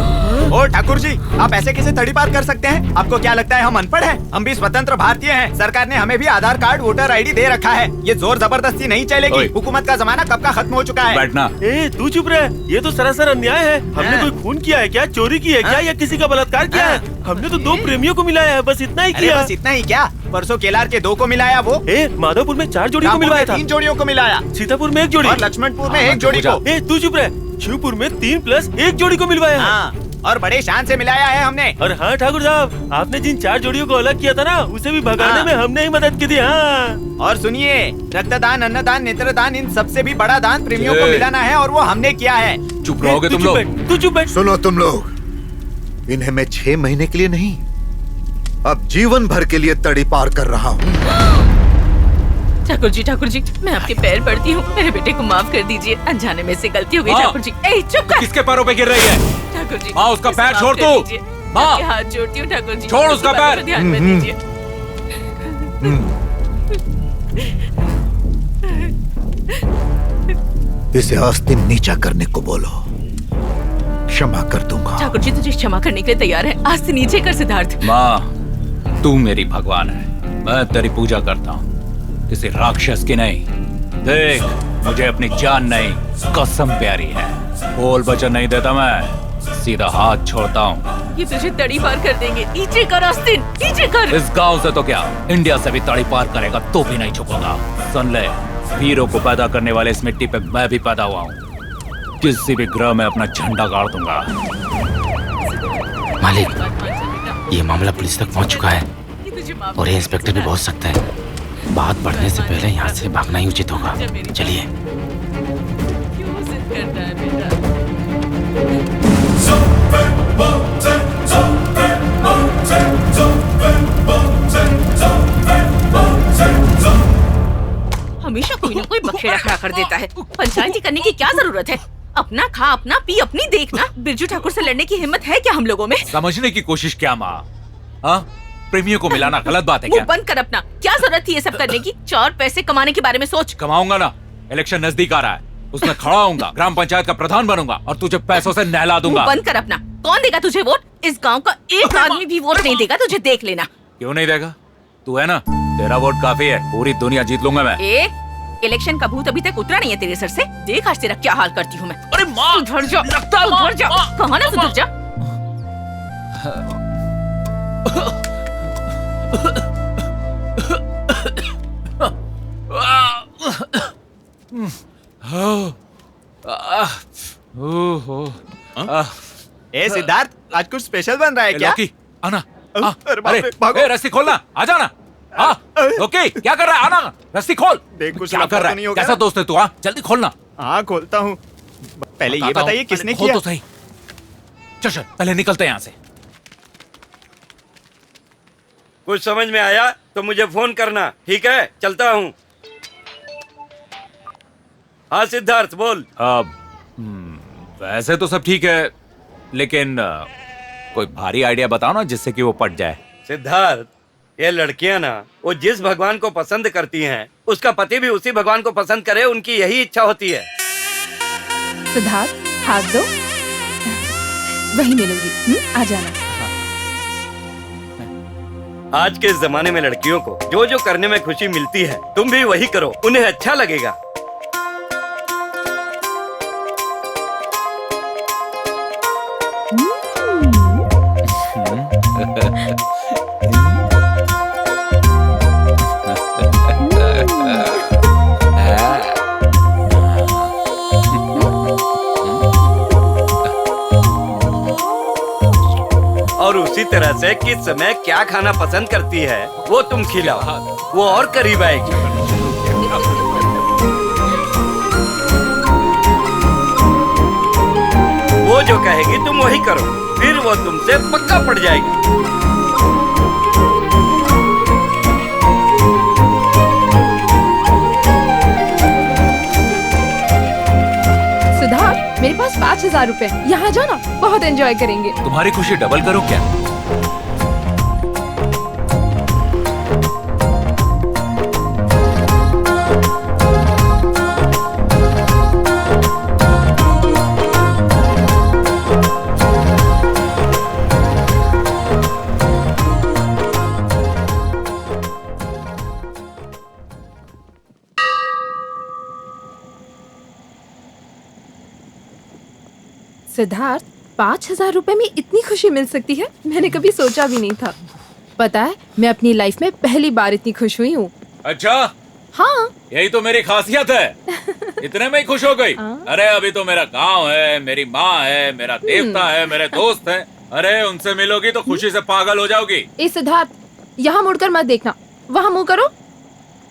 ओ ठाकुर जी, आप ऐसे कैसे तड़ी पार कर सकते हैं? आपको क्या लगता है हम अनपढ़ हैं? हम भी स्वतंत्र भारतीय हैं। सरकार ने हमें भी आधार कार्ड, वोटर आईडी दे रखा है। ये जोर जबरदस्ती नहीं चलेगी। हुकूमत का जमाना कब का खत्म हो चुका है। बैठना। ए तू चुप रह, ये तो सरासर अन्याय है। हमने कोई खून किया है क्या? चोरी की है क्या? या किसी का बलात्कार किया है? हमने तो 2 प्रेमियों को मिलाया है, बस इतना ही किया। बस इतना ही क्या? परसों केलार के 2 को मिलाया वो। माधवपुर में 4 जोड़ी को मिलवाया था। 3 जोड़ियों को मिलाया। सीतापुर में 1 जोड़ी और लक्ष्मणपुर में 1 जोड़ी को। तू चुप रह, शिवपुर में 3 प्लस 1 जोड़ी को मिलवाया। हाँ, और बड़े शान से मिलाया है हमने। और हाँ ठाकुर साहब, आपने जिन 4 जोड़ियों को अलग किया था ना, उसे भी भगाने में हमने ही मदद की थी। हाँ। और सुनिए, रक्तदान, अन्नदान, नेत्रदान, इन सबसे भी बड़ा दान प्रेमियों को मिलाना है, और वो हमने किया है। चुप रहोगे तुम लोग? तू चुप बैठ। सुनो तुम लोग, इन्हें मैं 6 महीने के लिए नहीं, अब जीवन भर के लिए तड़ी पार कर रहा हूँ। ठाकुर जी, मैं आपके पैर पड़ती हूँ। मेरे बेटे को माफ कर दीजिए, अनजाने में से गलती हो गई। ठाकुर जी, चुप कर। किसके पैरों पे गिर रही है? ठाकुर जी, माँ, उसका पैर छोड़ तू। माँ, हाथ जोड़ती हूँ ठाकुर जी। छोड़ उसका पैर। ध्यान में दीजिए। इसे आस्तीन नीचा करने को बोलो, क्षमा कर दूंगा। ठाकुर जी, तुझे क्षमा करने के लिए तैयार है। आज से नीचे कर सिद्धार्थ। माँ, तू मेरी भगवान है, मैं तेरी पूजा करता हूँ, किसी राक्षस की नहीं। देख, मुझे अपनी जान नहीं, कसम प्यारी है। बोल वचन नहीं देता मैं, सीधा हाथ छोड़ता हूँ। ये तुझे तड़ी पार कर देंगे। नीचे कर आस्तीन, नीचे कर। इस गांव से तो क्या, इंडिया से भी तड़ी पार करेगा तो भी नहीं झुकूंगा। सुन ले, वीरों को पैदा करने वाले इस मिट्टी पे मैं भी पैदा हुआ हूँ। किसी भी ग्रह में अपना झंडा गाड़ दूंगा। मालिक, ये मामला पुलिस तक पहुंच चुका है। और ये इंस्पेक्टर भी बहुत सख्त है। बात बढ़ने से पहले यहाँ से भागना ही उचित होगा। चलिए। हमेशा कोई ना कोई बखेड़ा खड़ा कर देता है। पंचायती करने की क्या जरूरत है? अपना खा, अपना पी, अपनी देखना। बिरजू ठाकुर से लड़ने की हिम्मत है क्या हम लोगों में? समझने की कोशिश क्या माँ? हाँ, प्रेमियों को मिलाना गलत बात है क्या? मुंह बंद कर अपना। क्या जरूरत थी ये सब करने की? 4 पैसे कमाने के बारे में सोच। कमाऊंगा ना, इलेक्शन नजदीक आ रहा है, उसमें खड़ा होऊंगा, ग्राम पंचायत का प्रधान बनूंगा और तुझे पैसों से नहला दूंगा। मुंह बंद कर अपना। कौन देगा तुझे वोट? इस गाँव का एक आदमी भी वोट नहीं देगा तुझे, देख लेना। क्यों नहीं देगा? तू है ना, तेरा वोट काफी है, पूरी दुनिया जीत लूंगा मैं। इलेक्शन का भूत अभी तक उतरा नहीं है तेरे सर से। देख आज तेरा क्या हाल करती हूँ मैं। अरे माँ, सुधर जा, सुधर जा। कहाँ ना सुधर जा। ए सिद्धार्थ, आज कुछ स्पेशल बन रहा है क्या? लौकी, आना। अरे रस्सी खोलना, आ जाना। ओके, क्या कर रहा है? आना, रस्सी खोल। देख कुछ क्या कर रहा है? कैसा दोस्त है तू? जल्दी खोलना। हाँ खोलता हूँ। पहले ये बताइए किसने खोल किया? तो सही। चल पहले निकलते हैं यहाँ से। कुछ समझ में आया तो मुझे फोन करना, ठीक है? चलता हूँ। हाँ सिद्धार्थ बोल। वैसे तो सब ठीक है, लेकिन कोई भारी आइडिया बताओ ना जिससे कि वो पट जाए। सिद्धार्थ, ये लड़कियां ना, वो जिस भगवान को पसंद करती हैं, उसका पति भी उसी भगवान को पसंद करे, उनकी यही इच्छा होती है। सिद्धार्थ, हाथ दो। वही मिलूंगी, आ जाना। आज के इस जमाने में लड़कियों को जो जो करने में खुशी मिलती है, तुम भी वही करो, उन्हें अच्छा लगेगा। और उसी तरह से किस समय क्या खाना पसंद करती है वो तुम खिलाओ, वो और करीब आएगी। वो जो कहेगी तुम वही करो, फिर वो तुमसे पक्का पड़ जाएगी। सिद्धार्थ, मेरे पास 5000 रुपए, यहाँ जाना, बहुत एंजॉय करेंगे। तुम्हारी खुशी डबल करो क्या? सिद्धार्थ, 5000 रुपए में इतनी खुशी मिल सकती है, मैंने कभी सोचा भी नहीं था। पता है, मैं अपनी लाइफ में पहली बार इतनी खुश हुई हूँ। अच्छा? हाँ, यही तो मेरी खासियत है। इतने में ही खुश हो गई? अरे अभी तो मेरा गांव है, मेरी माँ है, मेरा देवता है, मेरे दोस्त है। अरे उनसे मिलोगी तो खुशी से पागल हो जाओगी। ए सिद्धार्थ, यहाँ मुड़कर मत देखना, वहाँ मुँह करो,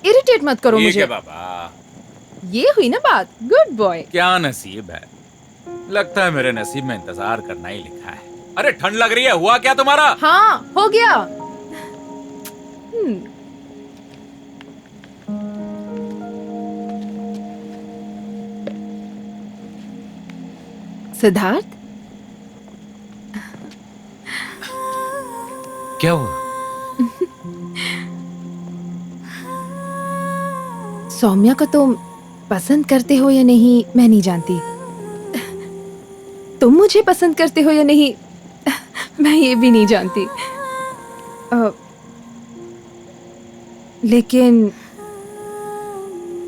इरिटेट मत करो मुझे। ठीक है बाबा। ये हुई ना बात, गुड बॉय। क्या नसीब है, लगता है मेरे नसीब में इंतजार करना ही लिखा है। अरे ठंड लग रही है, हुआ क्या तुम्हारा? हाँ, हो गया। सिद्धार्थ, क्या हुआ? सौम्या को तुम पसंद करते हो या नहीं मैं नहीं जानती, तुम मुझे पसंद करते हो या नहीं मैं ये भी नहीं जानती, लेकिन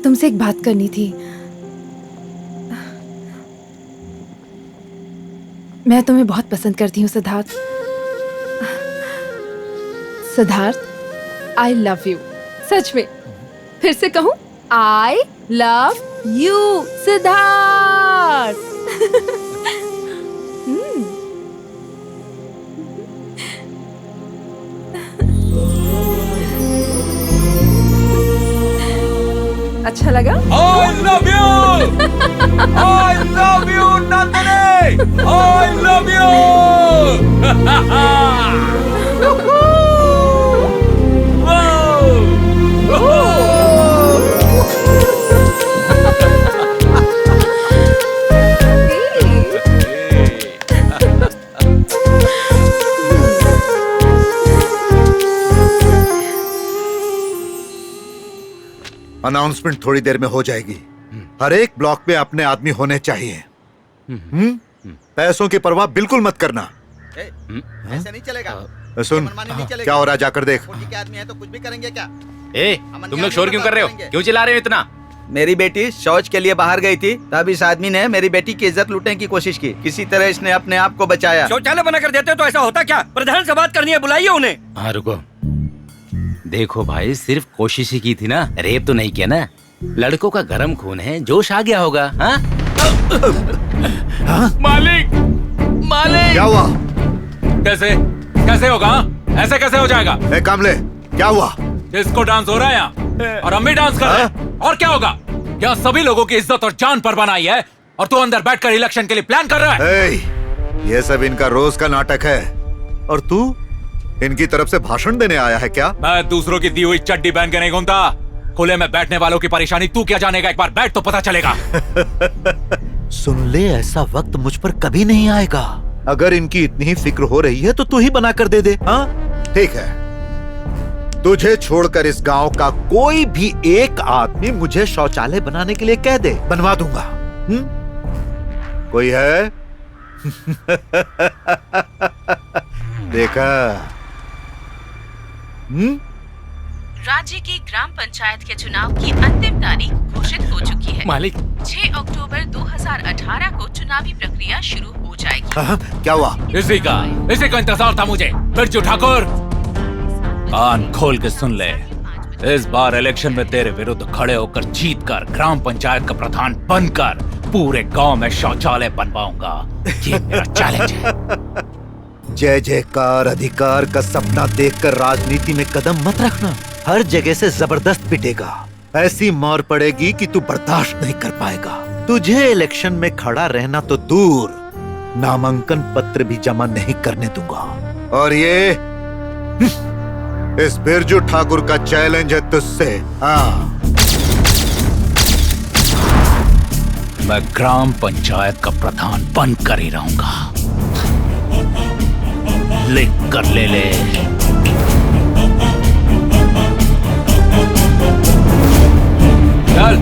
तुमसे एक बात करनी थी। मैं तुम्हें बहुत पसंद करती हूँ Siddharth. Siddharth, I love you. सच में, फिर से कहूँ, आई लव यू सिद्धार्थ। अच्छा लगा? I love you! I love you, Nandini! I love announcement थोड़ी देर में हो जाएगी। हर एक ब्लॉक में अपने आदमी होने चाहिए। पैसों की परवाह बिल्कुल मत करना। ऐसे नहीं चलेगा। सुन, क्या हो रहा है जाकर देख। के आदमी है तो कुछ भी करेंगे क्या? तुम लोग शोर क्यों कर रहे हो? क्यों चिल्ला रहे हो इतना? मेरी बेटी शौच के लिए बाहर गई थी, तब इस आदमी ने मेरी बेटी की इज्जत लूटने की कोशिश की। किसी तरह इसने अपने आप को बचाया। शौचालय बना कर देते तो ऐसा होता क्या? प्रधान से बात करनी है, बुलाइए उन्हें। हाँ रुको, देखो भाई, सिर्फ कोशिश ही की थी ना, रेप तो नहीं किया ना। लड़कों का गरम खून है, जोश आ गया होगा। हाँ? मालिक, मालिक! क्या हुआ? कैसे कैसे होगा? ऐसे कैसे हो जाएगा? ए कामले, क्या हुआ? डिस्को डांस हो रहा है यहाँ और हम भी डांस कर रहे हैं। और क्या होगा? क्या सभी लोगों की इज्जत और जान पर बनाई है और तू अंदर बैठकर इलेक्शन के लिए प्लान कर रहा है? ये सब इनका रोज का नाटक है और तू इनकी तरफ से भाषण देने आया है क्या? मैं दूसरों की दी हुई चड्डी पहन के नहीं घूमता। खुले में बैठने वालों की परेशानी तू क्या जानेगा? एक बार बैठ तो पता चलेगा। सुन ले, ऐसा वक्त मुझ पर कभी नहीं आएगा। अगर इनकी इतनी ही फिक्र हो रही है तो तू ही बना कर दे दे। हाँ ठीक है, तुझे छोड़कर इस गांव का कोई भी एक आदमी मुझे शौचालय बनाने के लिए कह दे, बनवा दूंगा। कोई है? देखा? राज्य की ग्राम पंचायत के चुनाव की अंतिम तारीख घोषित हो चुकी है। मालिक, 6 अक्टूबर 2018 को चुनावी प्रक्रिया शुरू हो जाएगी। क्या हुआ? इसी का इंतजार था मुझे। बिरजू ठाकुर, कान खोल के सुन ले। इस बार इलेक्शन में तेरे विरुद्ध खड़े होकर जीतकर ग्राम पंचायत का प्रधान बनकर पूरे गांव में शौचालय बनवाऊंगा। ये मेरा चैलेंज है। जय जयकार अधिकार का सपना देखकर राजनीति में कदम मत रखना। हर जगह से जबरदस्त पिटेगा। ऐसी मार पड़ेगी कि तू बर्दाश्त नहीं कर पाएगा। तुझे इलेक्शन में खड़ा रहना तो दूर, नामांकन पत्र भी जमा नहीं करने दूंगा। और ये इस बिरजू ठाकुर का चैलेंज है तुझसे। हाँ, मैं ग्राम पंचायत का प्रधान बनकर ही रहूंगा। लिख कर ले ले। चल।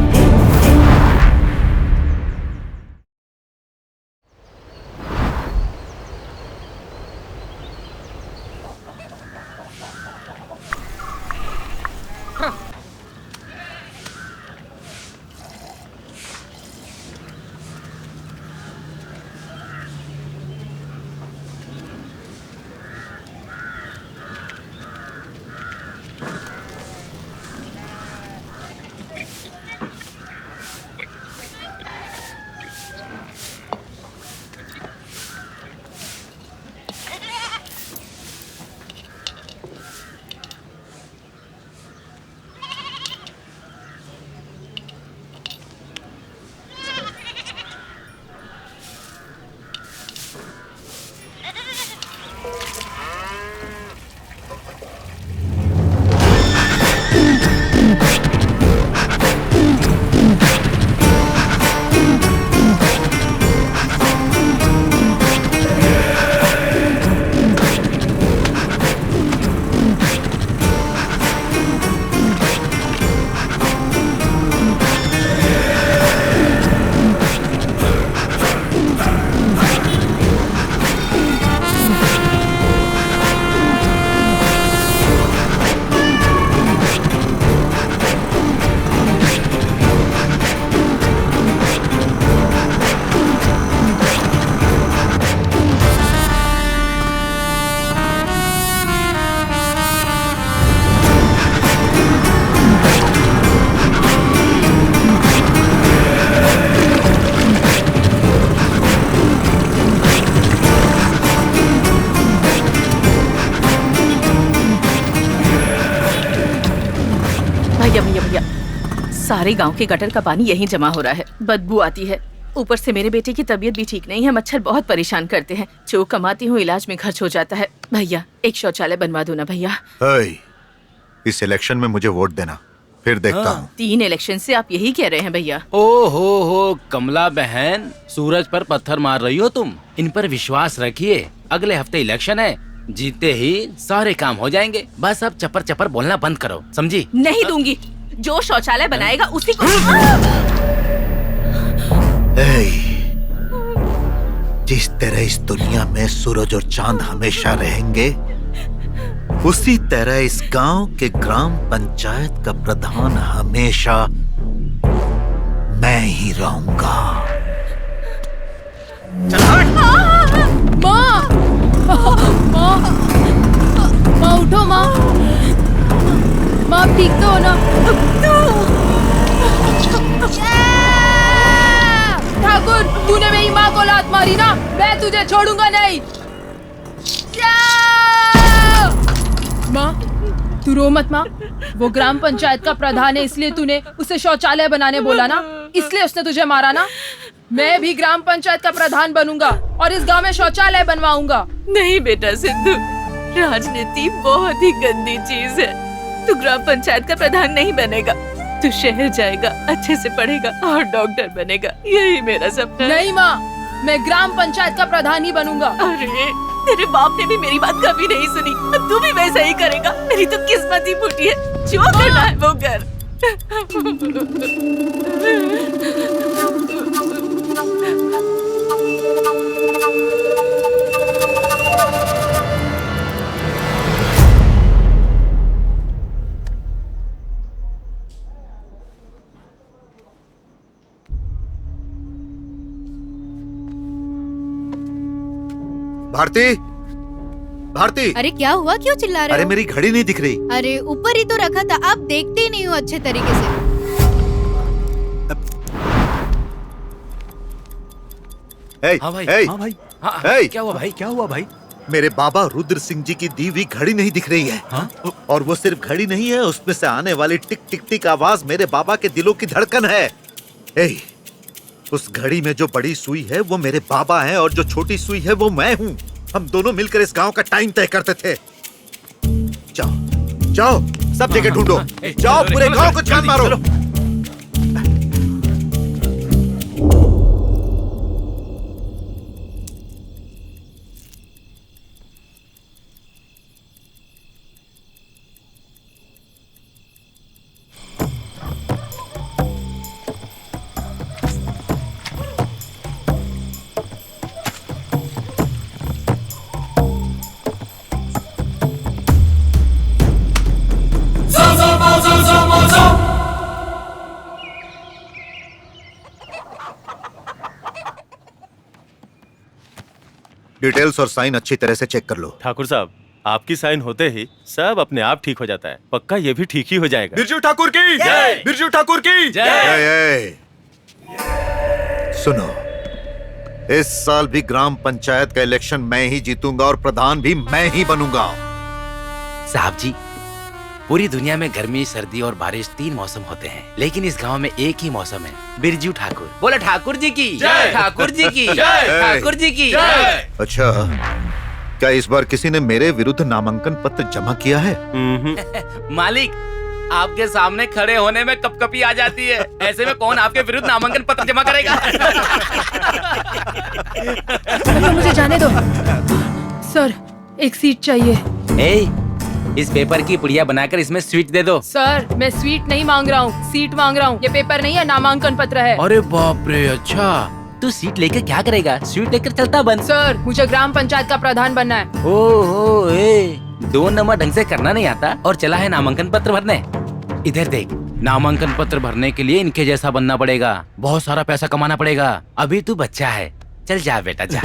सारे गांव के गटर का पानी यहीं जमा हो रहा है, बदबू आती है। ऊपर से मेरे बेटे की तबीयत भी ठीक नहीं है, मच्छर बहुत परेशान करते हैं। जो कमाती हूँ इलाज में खर्च हो जाता है। भैया एक शौचालय बनवा दो ना भैया। इस इलेक्शन में मुझे वोट देना, फिर देखता हूँ। 3 इलेक्शन से आप यही कह रहे हैं भैया। ओ हो कमला बहन, सूरज पर पत्थर मार रही हो तुम। इन पर विश्वास रखिए, अगले हफ्ते इलेक्शन है, जीते ही सारे काम हो जाएंगे। बस अब चपर चपर बोलना बंद करो, समझी? नहीं दूंगी, जो शौचालय बनाएगा उसी को। जिस तरह इस दुनिया में सूरज और चांद हमेशा रहेंगे, उसी तरह इस गांव के ग्राम पंचायत का प्रधान हमेशा मैं ही रहूंगा। माँ, माँ उठो माँ, माँ ठीक तो हो ना? ठाकुर, तूने मेरी माँ को लात मारी ना, मैं तुझे छोड़ूंगा नहीं। माँ तू रो मत माँ, वो ग्राम पंचायत का प्रधान है, इसलिए तूने उसे शौचालय बनाने बोला ना, इसलिए उसने तुझे मारा ना। मैं भी ग्राम पंचायत का प्रधान बनूंगा और इस गांव में शौचालय बनवाऊंगा। नहीं बेटा सिद्धू, राजनीति बहुत ही गंदी चीज है। तू ग्राम पंचायत का प्रधान नहीं बनेगा, तू शहर जाएगा, अच्छे से पढ़ेगा और डॉक्टर बनेगा, यही मेरा सपना। नहीं माँ, मैं ग्राम पंचायत का प्रधान ही बनूंगा। अरे तेरे बाप ने भी मेरी बात कभी नहीं सुनी, तू भी वैसा ही करेगा। मेरी तो किस्मत ही फूटी है, जो करना है वो कर। भारती, भारती। अरे क्या हुआ, क्यों चिल्ला रहे हो? अरे मेरी घड़ी नहीं दिख रही। अरे ऊपर ही तो रखा था, आप देखते ही नहीं हो अच्छे तरीके से। हाँ भाई, हाँ भाई, क्या हुआ भाई? क्या हुआ भाई? मेरे बाबा रुद्र सिंह जी की दी हुई घड़ी नहीं दिख रही है। और वो सिर्फ घड़ी नहीं है, उसमें से आने वाली टिक टिक टिक आवाज मेरे बाबा के दिलों की धड़कन है। उस घड़ी में जो बड़ी सुई है वो मेरे बाबा हैं और जो छोटी सुई है वो मैं हूँ। हम दोनों मिलकर इस गांव का टाइम तय करते थे। जाओ जाओ, सब जगह ढूंढो, जाओ पूरे गांव को छान मारो। डिटेल्स और साइन अच्छी तरह से चेक कर लो। ठाकुर साहब, आपकी साइन होते ही सब अपने आप ठीक हो जाता है। पक्का ये भी ठीक ही हो जाएगा। बिरजू ठाकुर की जय, बिरजू ठाकुर की जय। सुनो, इस साल भी ग्राम पंचायत का इलेक्शन मैं ही जीतूंगा और प्रधान भी मैं ही बनूंगा। साहब जी, पूरी दुनिया में गर्मी, सर्दी और बारिश 3 मौसम होते हैं, लेकिन इस गांव में एक ही मौसम है। बिरजू ठाकुर बोले ठाकुर जी की जय, ठाकुर जी की जय, ठाकुर जी की जय। अच्छा, क्या इस बार किसी ने मेरे विरुद्ध नामांकन पत्र जमा किया है? मालिक, आपके सामने खड़े होने में कपकपी आ जाती है, ऐसे में कौन आपके विरुद्ध नामांकन पत्र जमा करेगा? मुझे जाने दो सर, एक सीट चाहिए। इस पेपर की पुड़िया बनाकर इसमें स्वीट दे दो। सर, मैं स्वीट नहीं मांग रहा हूँ, सीट मांग रहा हूँ। ये पेपर नहीं है, नामांकन पत्र है। अरे बाप रे, अच्छा तू सीट लेकर क्या करेगा? स्वीट लेकर चलता बन। सर, मुझे ग्राम पंचायत का प्रधान बनना है। ओहो, 2 नंबर ढंग से करना नहीं आता और चला है नामांकन पत्र भरने। इधर देख, नामांकन पत्र भरने के लिए इनके जैसा बनना पड़ेगा, बहुत सारा पैसा कमाना पड़ेगा। अभी तू बच्चा है, चल जा बेटा जा।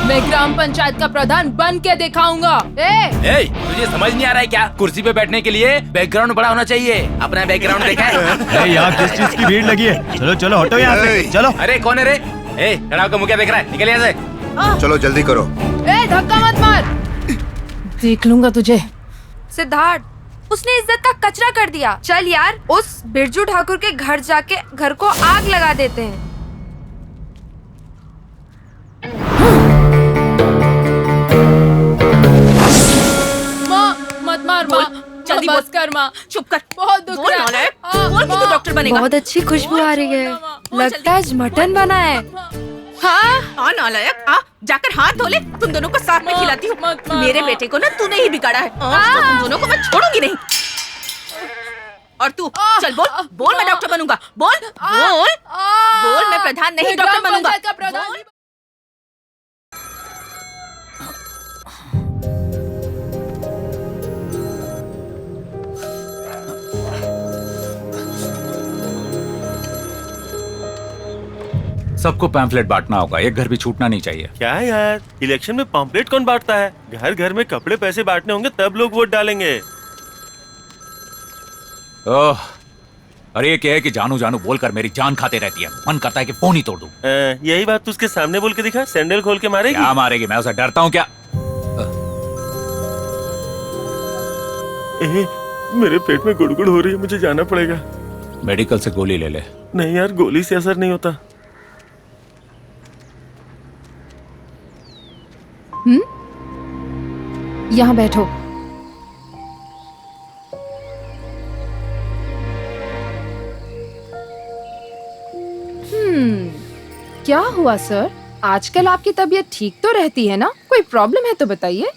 मैं ग्राम पंचायत का प्रधान बन के दिखाऊंगा। तुझे समझ नहीं आ रहा है क्या? कुर्सी पे बैठने के लिए बैकग्राउंड बड़ा होना चाहिए। अपना बैकग्राउंड देखा है? यहाँ किस चीज की भीड़ लगी है? चलो चलो हटो यहाँ से, चलो। अरे कौन है रे? खड़ा होकर मुँह क्या देख रहा है? निकल यहाँ से। चलो जल्दी करो। धक्का मत मार, देख लूंगा तुझे। सिद्धार्थ, उसने इज्जत का कचरा कर दिया। चल यार, उस बिरजू ठाकुर के घर जाके घर को आग लगा देते हैं। माँ मत मार माँ, जल्दी बस कर माँ, चुप कर। बहुत दुख रहा है। बोल कि तू डॉक्टर बनेगा। बहुत अच्छी खुशबू आ रही है, लगता है आज मटन बना है। हाँ नालायक, आ जाकर हाथ धो ले। तुम दोनों को साथ में खिलाती हूँ। मेरे बेटे को ना तूने ही बिगाड़ा है। तो तुम दोनों को मैं छोड़ूंगी नहीं। और तू चल बोल, बोल मैं डॉक्टर बनूंगा। बोल बोल बोल, मैं प्रधान नहीं डॉक्टर बनूंगा। बोल। सबको पैम्फलेट बांटना होगा, एक घर भी छूटना नहीं चाहिए। क्या यार, इलेक्शन में पम्पलेट कौन बांटता है? घर घर में कपड़े पैसे बांटने होंगे तब लोग वोट डालेंगे। ओह, अरे ये क्या है कि जानू जानू बोलकर मेरी जान खाते रहती है। मन करता है कि फोन ही तोड़ दूं। यही बात तू उसके सामने बोल के दिखा, सैंडल खोल के मारेगी। क्या मारेगी? मैं उसे डरता हूँ क्या? मेरे पेट में गुड़गुड़ हो रही है, मुझे जाना पड़ेगा। मेडिकल से गोली ले ले। नहीं यार, गोली से असर नहीं होता। यहाँ बैठो। क्या हुआ सर? आजकल आपकी तबीयत ठीक तो रहती है ना? कोई प्रॉब्लम है तो बताइए।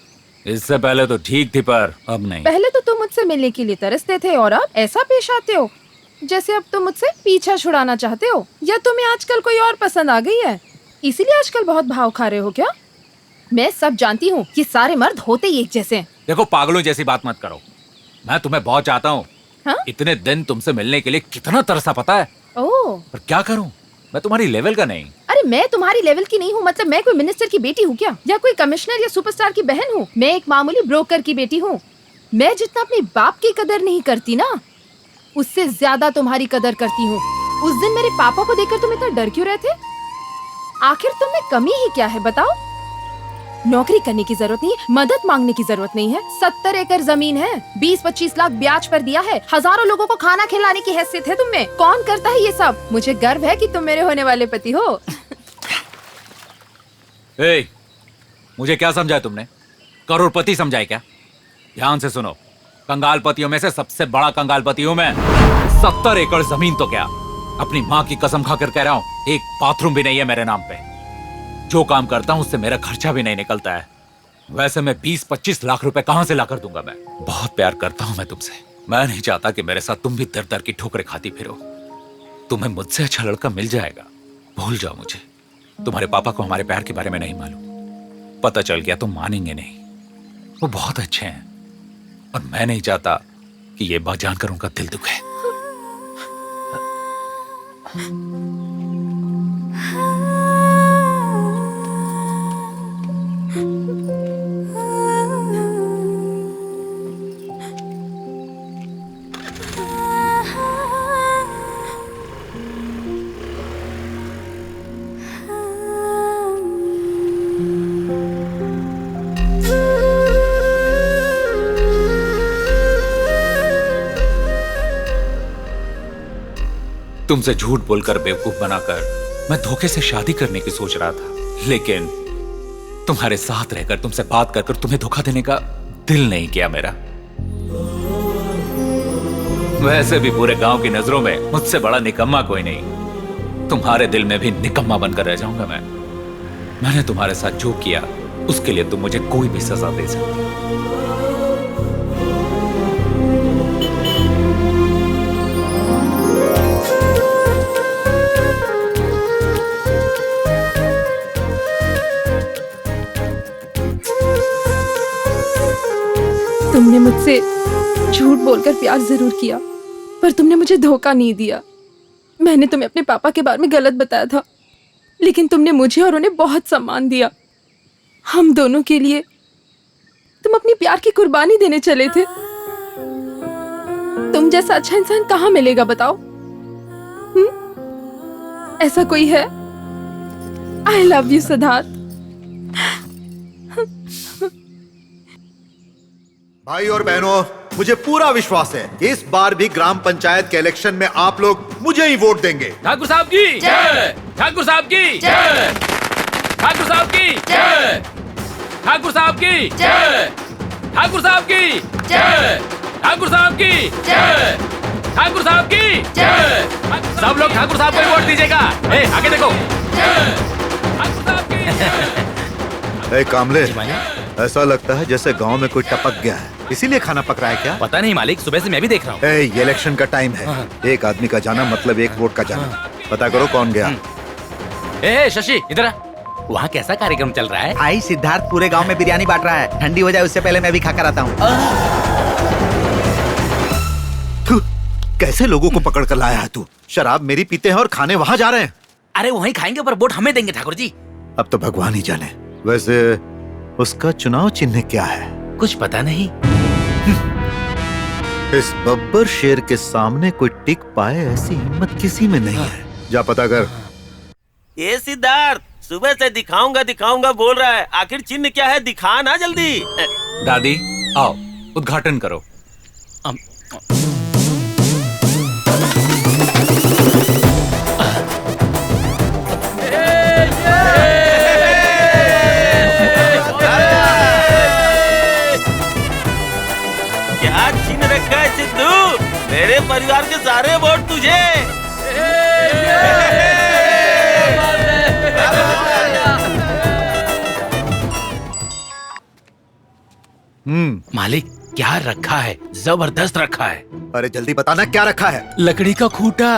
इससे पहले तो ठीक थी पर अब नहीं। पहले तो तुम मुझसे मिलने के लिए तरसते थे और अब ऐसा पेश आते हो जैसे अब तुम मुझसे पीछा छुड़ाना चाहते हो, या तुम्हें आजकल कोई और पसंद आ गई है इसीलिए आजकल बहुत भाव खा रहे हो क्या? मैं सब जानती हूँ कि सारे मर्द होते ही एक जैसे हैं। देखो पागलों जैसी बात मत करो। मैं तुम्हें बहुत चाहता हूँ। हाँ? इतने दिन तुमसे मिलने के लिए कितना तरसा पता है। ओह, पर क्या करूँ, मैं तुम्हारी लेवल का नहीं। अरे मैं तुम्हारी लेवल की नहीं हूँ, मतलब मैं कोई मिनिस्टर की बेटी हूँ क्या, या कोई कमिश्नर या सुपरस्टार की बहन हूँ? मैं एक मामूली ब्रोकर की बेटी हूँ। मैं जितना अपने बाप की कदर नहीं करती ना, उससे ज्यादा तुम्हारी कदर करती हूँ। उस दिन मेरे पापा को देखकर तुम इतना डर क्यों रहे थे? आखिर तुम में कमी ही क्या है बताओ? नौकरी करने की जरूरत नहीं, मदद मांगने की जरूरत नहीं है। 70 एकड़ जमीन है, 20-25 लाख ब्याज पर दिया है, हजारों लोगों को खाना खिलाने की हैसियत है तुम में। कौन करता है ये सब? मुझे गर्व है कि तुम मेरे होने वाले पति हो। ए, मुझे क्या समझा तुमने? करोड़पति समझा है क्या? ध्यान से सुनो, कंगालपतियों में से सबसे बड़ा कंगालपति हूँ मैं। 70 एकड़ जमीन तो क्या, अपनी माँ की कसम खाकर कह रहा हूँ, एक बाथरूम भी नहीं है मेरे नाम पे। जो काम करता हूँ उससे मेरा खर्चा भी नहीं निकलता है। वैसे मैं 20-25 लाख रुपए कहाँ से ला कर दूंगा? मैं बहुत प्यार करता हूँ मैं तुमसे। मैं नहीं चाहता कि मेरे साथ तुम भी दर दर की ठोकरें खाती फिरो। तुम्हें मुझसे अच्छा लड़का मिल जाएगा, भूल जाओ मुझे। तुम्हारे पापा को हमारे प्यार के बारे में नहीं मालूम। पता चल गया तो मानेंगे नहीं। वो बहुत अच्छे हैं और मैं नहीं चाहता कि ये बात जानकर उनका दिल दुखे। तुमसे झूठ बोलकर बेवकूफ बनाकर मैं धोखे से शादी करने की सोच रहा था, लेकिन तुम्हारे साथ रहकर तुमसे बात कर कर तुम्हें धोखा देने का दिल नहीं किया मेरा। वैसे भी पूरे गांव की नजरों में मुझसे बड़ा निकम्मा कोई नहीं। तुम्हारे दिल में भी निकम्मा बनकर रह जाऊंगा मैं। मैंने तुम्हारे साथ जो किया उसके लिए तुम मुझे कोई भी सजा दे सकती। तुमने मुझसे झूठ बोलकर प्यार जरूर किया, पर तुमने मुझे धोखा नहीं दिया। मैंने तुम्हें अपने पापा के बारे में गलत बताया था, लेकिन तुमने मुझे और उन्हें बहुत सम्मान दिया। हम दोनों के लिए तुम अपनी प्यार की कुर्बानी देने चले थे। तुम जैसा अच्छा इंसान कहाँ मिलेगा बताओ? ऐसा कोई है? आई लव यू सिद्धार्थ। भाई और बहनों, मुझे पूरा विश्वास है कि इस बार भी ग्राम पंचायत के इलेक्शन में आप लोग मुझे ही वोट देंगे। ठाकुर साहब की जय, ठाकुर साहब की जय, ठाकुर साहब की जय, ठाकुर साहब की जय, ठाकुर साहब की जय, ठाकुर साहब की जय, ठाकुर साहब की जय। सब लोग ठाकुर साहब को ही वोट दीजिएगा। आगे देखो। ठाकुर साहब की ए कामले, ऐसा लगता है जैसे गांव में कोई टपक गया है, इसीलिए खाना पक रहा है क्या? पता नहीं मालिक, सुबह से मैं भी देख रहा हूँ। ये इलेक्शन का टाइम है, एक आदमी का जाना मतलब एक वोट का जाना। पता करो कौन गया। शशि इधर आ। वहाँ कैसा कार्यक्रम चल रहा है? भाई सिद्धार्थ पूरे गांव में बिरयानी बांट रहा है, ठंडी हो जाए उससे पहले मैं भी खाकर आता हूँ। कैसे लोगों को पकड़ कर लाया है तू? शराब मेरी पीते हैं और खाने वहाँ जा रहे हैं। अरे वहीं खाएंगे पर वोट हमें देंगे ठाकुर जी। अब तो भगवान ही जाने। वैसे उसका चुनाव चिन्ह क्या है? कुछ पता नहीं। इस बब्बर शेर के सामने कोई टिक पाए ऐसी हिम्मत किसी में नहीं है। जा पता कर। ये सिद्धार्थ सुबह से दिखाऊंगा दिखाऊंगा बोल रहा है, आखिर चिन्ह क्या है? दिखा ना जल्दी। दादी आओ उद्घाटन करो। क्या चिन्ह रखा है सिद्धू? मेरे परिवार के सारे वोट तुझे। मालिक क्या रखा है? जबरदस्त रखा है। अरे जल्दी बताना क्या रखा है? लकड़ी का खूंटा।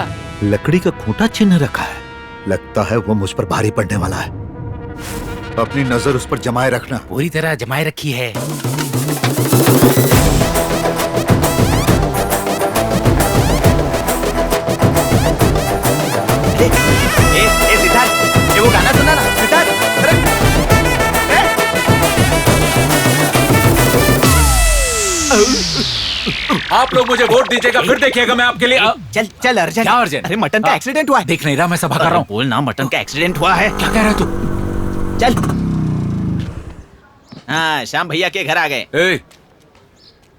लकड़ी का खूंटा चिन्ह रखा है। लगता है वो मुझ पर भारी पड़ने वाला है। अपनी नजर उस पर जमाए रखना। पूरी तरह जमाए रखी है। सिद्धार्थ, ये वो गाना सुना ना सिद्धार्थ। आप लोग मुझे वोट दीजिएगा, फिर देखिएगा मैं आपके लिए। चल चल अर्जन। क्या अर्जन? अरे मटन का एक्सीडेंट हुआ है। देख नहीं रहा मैं सभा कर रहा हूँ। बोल ना, मटन का एक्सीडेंट हुआ है। क्या कह रहा है तू? चल। हाँ, श्याम भैया के घर आ गए।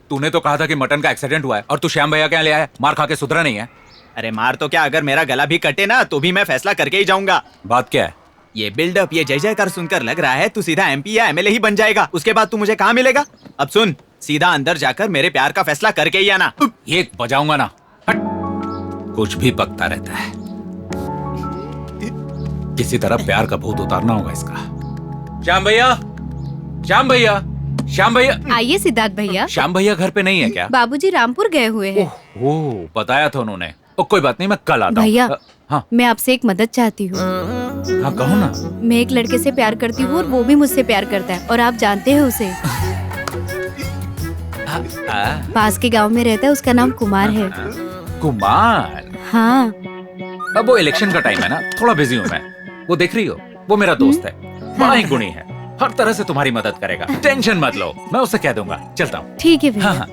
तूने तो कहा था कि मटन का एक्सीडेंट हुआ है और तू श्याम भैया क्या ले आया? मार खा के सुधरा नहीं है। अरे मार तो क्या, अगर मेरा गला भी कटे ना तो भी मैं फैसला करके ही जाऊंगा। बात क्या है? ये बिल्डअप, ये जय जयकार सुनकर लग रहा है तू सीधा एमपी या एमएलए ही बन जाएगा। उसके बाद तू मुझे कहाँ मिलेगा? अब सुन, सीधा अंदर जाकर मेरे प्यार का फैसला करके ही आना। ये बजाऊंगा ना। हट। कुछ भी पकता रहता है। किसी तरह प्यार का भूत उतारना होगा इसका। श्याम भैया, श्याम भैया, श्याम भैया। आइए सिद्धार्थ भैया। श्याम भैया घर पे नहीं है क्या? बाबूजी रामपुर गए हुए हैं। ओह, बताया था उन्होंने। कोई बात नहीं, मैं कल आता हूँ। भैया, हाँ मैं आपसे एक मदद चाहती हूँ। हाँ कहो ना। मैं एक लड़के से प्यार करती हूँ और वो भी मुझसे प्यार करता है, और आप जानते हैं उसे। पास के गांव में रहता है, उसका नाम कुमार है। कुमार? हाँ। अब वो इलेक्शन का टाइम है ना, थोड़ा बिजी हूँ मैं। वो देख रही हो, वो मेरा दोस्त है, बड़ा ही गुणी है, हर तरह से तुम्हारी मदद करेगा। टेंशन मत लो, मैं उससे कह दूंगा। चलता हूँ। ठीक है भैया। हाँ।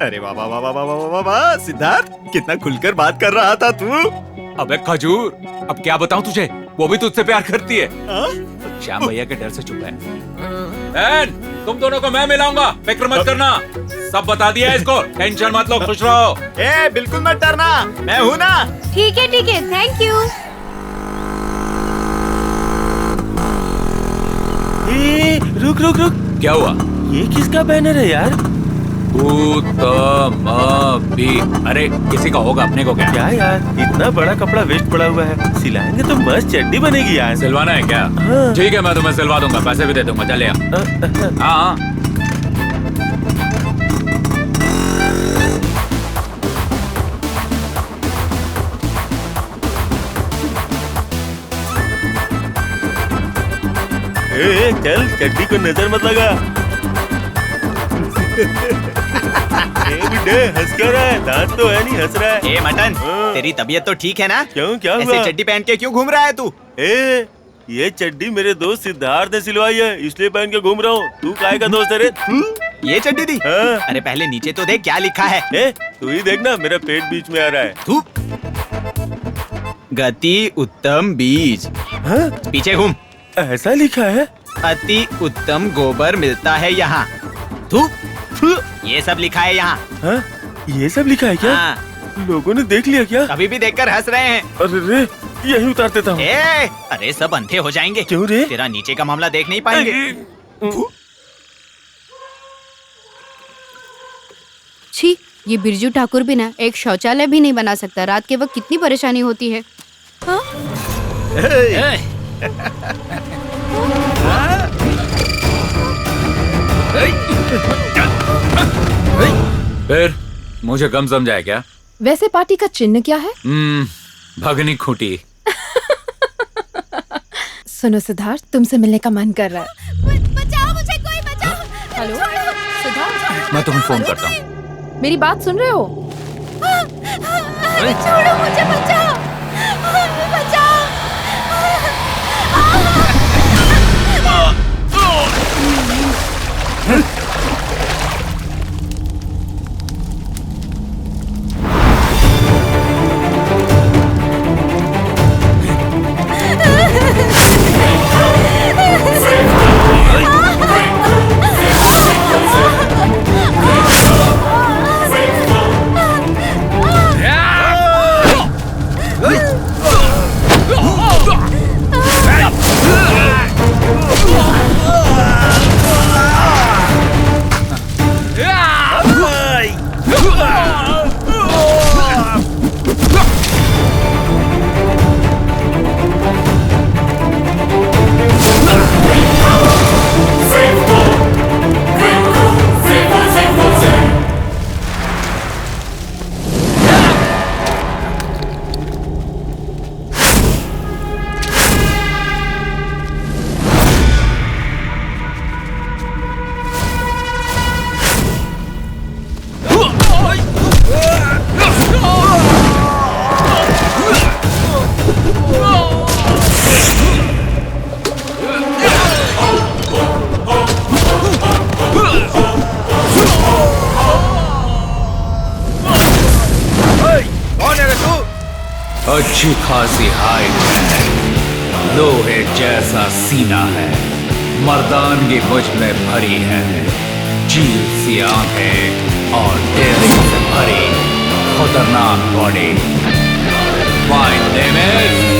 अरे वाह वाह वाह वाह वाह वाह वाह, सिद्धार्थ कितना खुलकर बात कर रहा था तू। अबे खजूर, अब क्या बताऊं तुझे, वो भी तुझसे प्यार करती है। श्याम भैया के डर से चुप है। बहन, तुम दोनों को मैं मिलाऊंगा, फिक्र मत करना। सब बता दिया है इसको, टेंशन मत लो, खुश रहो। बिल्कुल मत डरना, मैं हूँ ना। ठीक है, थैंक यू। रुक रुक रुक। क्या हुआ? ये किसका बैनर है यार? अरे किसी का होगा, अपने को क्या यार, इतना बड़ा कपड़ा वेस्ट पड़ा हुआ है, सिलाएंगे तो मस्त चड्डी बनेगी यार। सिलवाना है क्या? हाँ। ठीक है, मैं तुम्हें सिलवा दूंगा, पैसे भी दे दूंगा। चले हाँ। चल, चड्डी को नजर मत लगा। हंस क्यों रहा है? दांत तो है नहीं, हंस रहा है। मटन, तेरी तबीयत तो ठीक है ना? क्यों, क्या हुआ? ऐसे चड्डी पहन के क्यों घूम रहा है तू? ये चड्डी मेरे दोस्त सिद्धार्थ ने सिलवाई है, इसलिए पहन के घूम रहा हूँ। तू काहे का दोस्त है रे? ये चड्डी दी? अरे पहले नीचे तो देख क्या लिखा है। तू ही देखना, मेरा पेट बीच में आ रहा है। तू गति उत्तम बीज। पीछे घूम। ऐसा लिखा है? अति उत्तम गोबर मिलता है यहाँ। ये सब लिखा है यहाँ। हाँ? ये सब लिखा है क्या? हाँ। लोगों ने देख लिया क्या? अभी भी देखकर हंस रहे हैं। अरे रे, यही उतार देता हूँ। अरे सब अंधे हो जाएंगे। क्यों रे? तेरा नीचे का मामला देख नहीं पाएंगे। छी, ये बिरजू ठाकुर भी ना एक शौचालय भी नहीं बना सकता। रात के वक्त कितनी परेशानी होती है। हाँ? फिर मुझे कम समझा है क्या? वैसे पार्टी का चिन्ह क्या है? भगनी खूंटी। सुनो सिद्धार्थ, तुमसे मिलने का मन कर रहा है। बचाओ मुझे, कोई बचाओ। हेलो सिद्धार्थ, मैं तुम्हें फोन करता हूँ। मेरी बात सुन रहे हो? छोड़ो मुझे, बचाओ बचाओ। अच्छी खासी हाइट है, लोहे जैसा सीना है, मर्दानगी मुझ में भरी है, चील सी आंखें और डेयरिंग से भरी खतरनाक body. My name is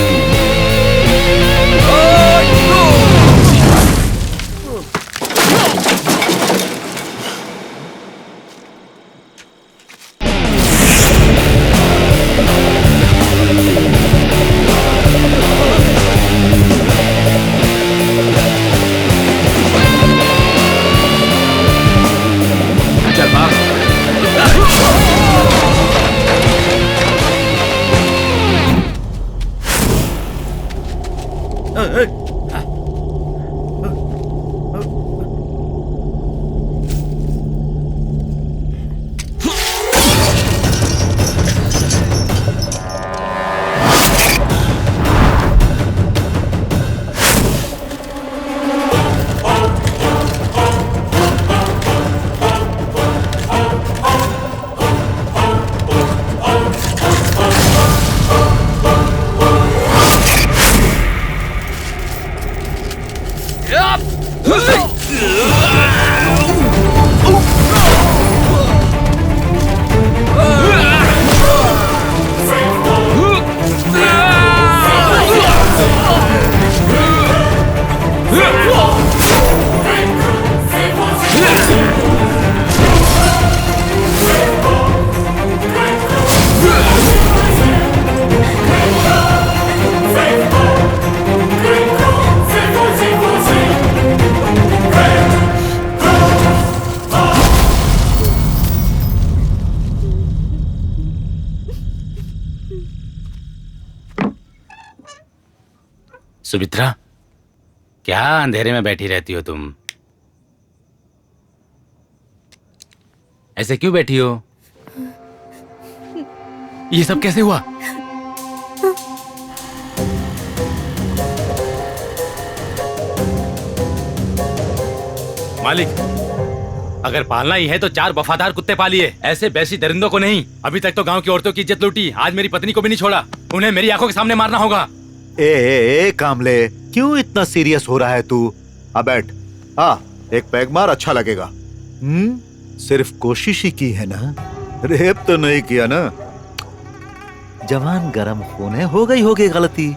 Sumitra, क्या अंधेरे में बैठी रहती हो तुम? ऐसे क्यों बैठी हो? ये सब कैसे हुआ? मालिक, अगर पालना ही है तो 4 वफादार कुत्ते पालिए, ऐसे बैसी दरिंदों को नहीं। अभी तक तो गांव की औरतों की इज्जत लूटी, आज मेरी पत्नी को भी नहीं छोड़ा। उन्हें मेरी आंखों के सामने मारना होगा। ए कामले, क्यों इतना सीरियस हो रहा है तू? अब बैठ, एक पैग मार, अच्छा लगेगा। सिर्फ कोशिश ही की है ना, रेप तो नहीं किया ना। जवान गरम खून है, हो गई होगी गलती।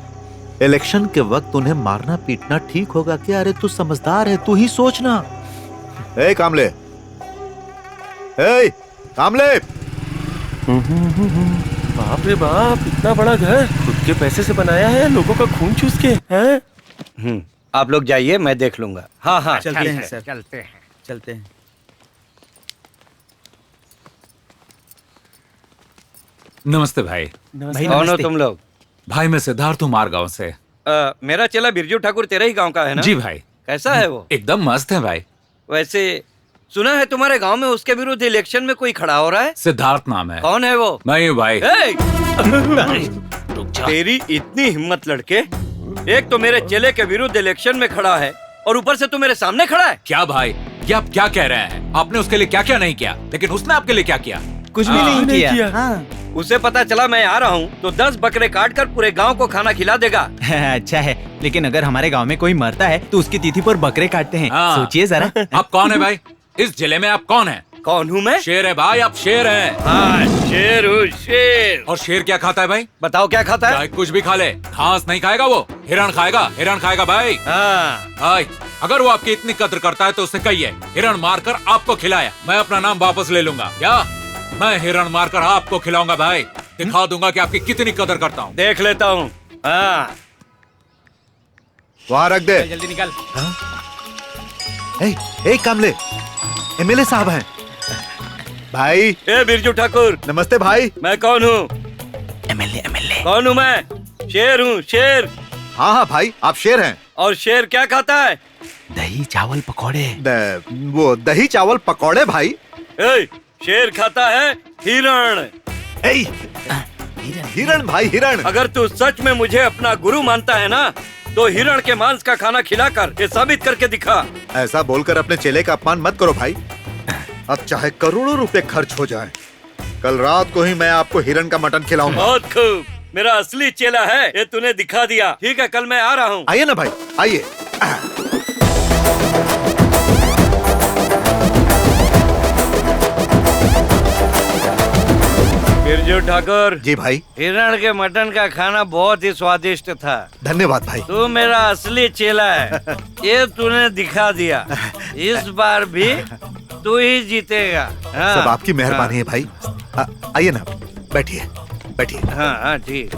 इलेक्शन के वक्त उन्हें मारना पीटना ठीक होगा क्या? अरे तू समझदार है, तू ही सोचना। ए कामले, ए कामले। बाप रे बाप, इतना बड़ा घर खुद के पैसे से बनाया है, लोगों का खून चूस के हैं? आप लोग जाइए, मैं देख लूंगा। हाँ हाँ चलते हैं सर, चलते हैं। नमस्ते भाई। कौन हो तुम लोग? भाई मैं सिद्धार्थ हूँ मारगांव से। मेरा चेला बिरजू ठाकुर तेरे ही गांव का है ना? जी भाई। कैसा है वो? एकदम मस्त है भाई। वैसे सुना है तुम्हारे गांव में उसके विरुद्ध इलेक्शन में कोई खड़ा हो रहा है? सिद्धार्थ नाम है। कौन है वो? मैं हूँ भाई। तेरी इतनी हिम्मत लड़के, एक तो मेरे चेले के विरुद्ध इलेक्शन में खड़ा है और ऊपर से तू मेरे सामने खड़ा है। क्या भाई, ये आप क्या कह रहे हैं? आपने उसके लिए क्या क्या नहीं किया, लेकिन उसने आपके लिए क्या किया? कुछ भी नहीं किया। हाँ। उसे पता चला मैं आ रहा हूँ तो 10 बकरे काट कर पूरे गांव को खाना खिला देगा। अच्छा है, लेकिन अगर हमारे गांव में कोई मरता है तो उसकी तिथि पर बकरे काटते हैं। सोचिए जरा। आप कौन है भाई? इस जिले में आप कौन है? कौन हूँ मैं? शेर है भाई, आप शेर हैं। हाँ, शेर हूँ, शेर। और शेर क्या खाता है भाई? बताओ क्या खाता है? कुछ भी खा ले, घास नहीं खाएगा वो, हिरण खाएगा, हिरण खाएगा भाई। भाई अगर वो आपकी इतनी कद्र करता है तो उससे कहिए हिरण मारकर आपको खिलाया, मैं अपना नाम वापस ले लूंगा। क्या? मैं हिरण मारकर आपको खिलाऊंगा भाई, दिखा दूंगा कि आपकी कितनी कदर करता हूँ। देख लेता हूँ। वहाँ रख दे। जल्दी निकल। ए कामले, एमएलए साहब हैं। भाई। ए बिरजू ठाकुर। नमस्ते भाई। मैं कौन हूँ? एमएलए। कौन हूँ मैं? शेर हूँ, शेर। हाँ हाँ भाई, आप शेर हैं। और शेर क्या खाता है? दही चावल पकौड़े। वो दही चावल पकौड़े भाई। शेर खाता है हिरण। हिरण भाई, हिरण। अगर तू सच में मुझे अपना गुरु मानता है ना, तो हिरण के मांस का खाना खिलाकर ये साबित करके दिखा। ऐसा बोलकर अपने चेले का अपमान मत करो भाई। अब चाहे करोड़ों रुपए खर्च हो जाएं, कल रात को ही मैं आपको हिरण का मटन खिलाऊंगा। बहुत खूब, मेरा असली चेला है, ये तूने दिखा दिया। ठीक है, कल मैं आ रहा हूँ। आइए ना भाई, आइए। बिरजू ठाकुर। जी भाई। हिरण के मटन का खाना बहुत ही स्वादिष्ट था। धन्यवाद भाई। तू मेरा असली चेला है, ये तूने दिखा दिया। इस बार भी तू ही जीतेगा। सब आपकी मेहरबानी है भाई। आइए ना, बैठिए बैठिए। हाँ ठीक।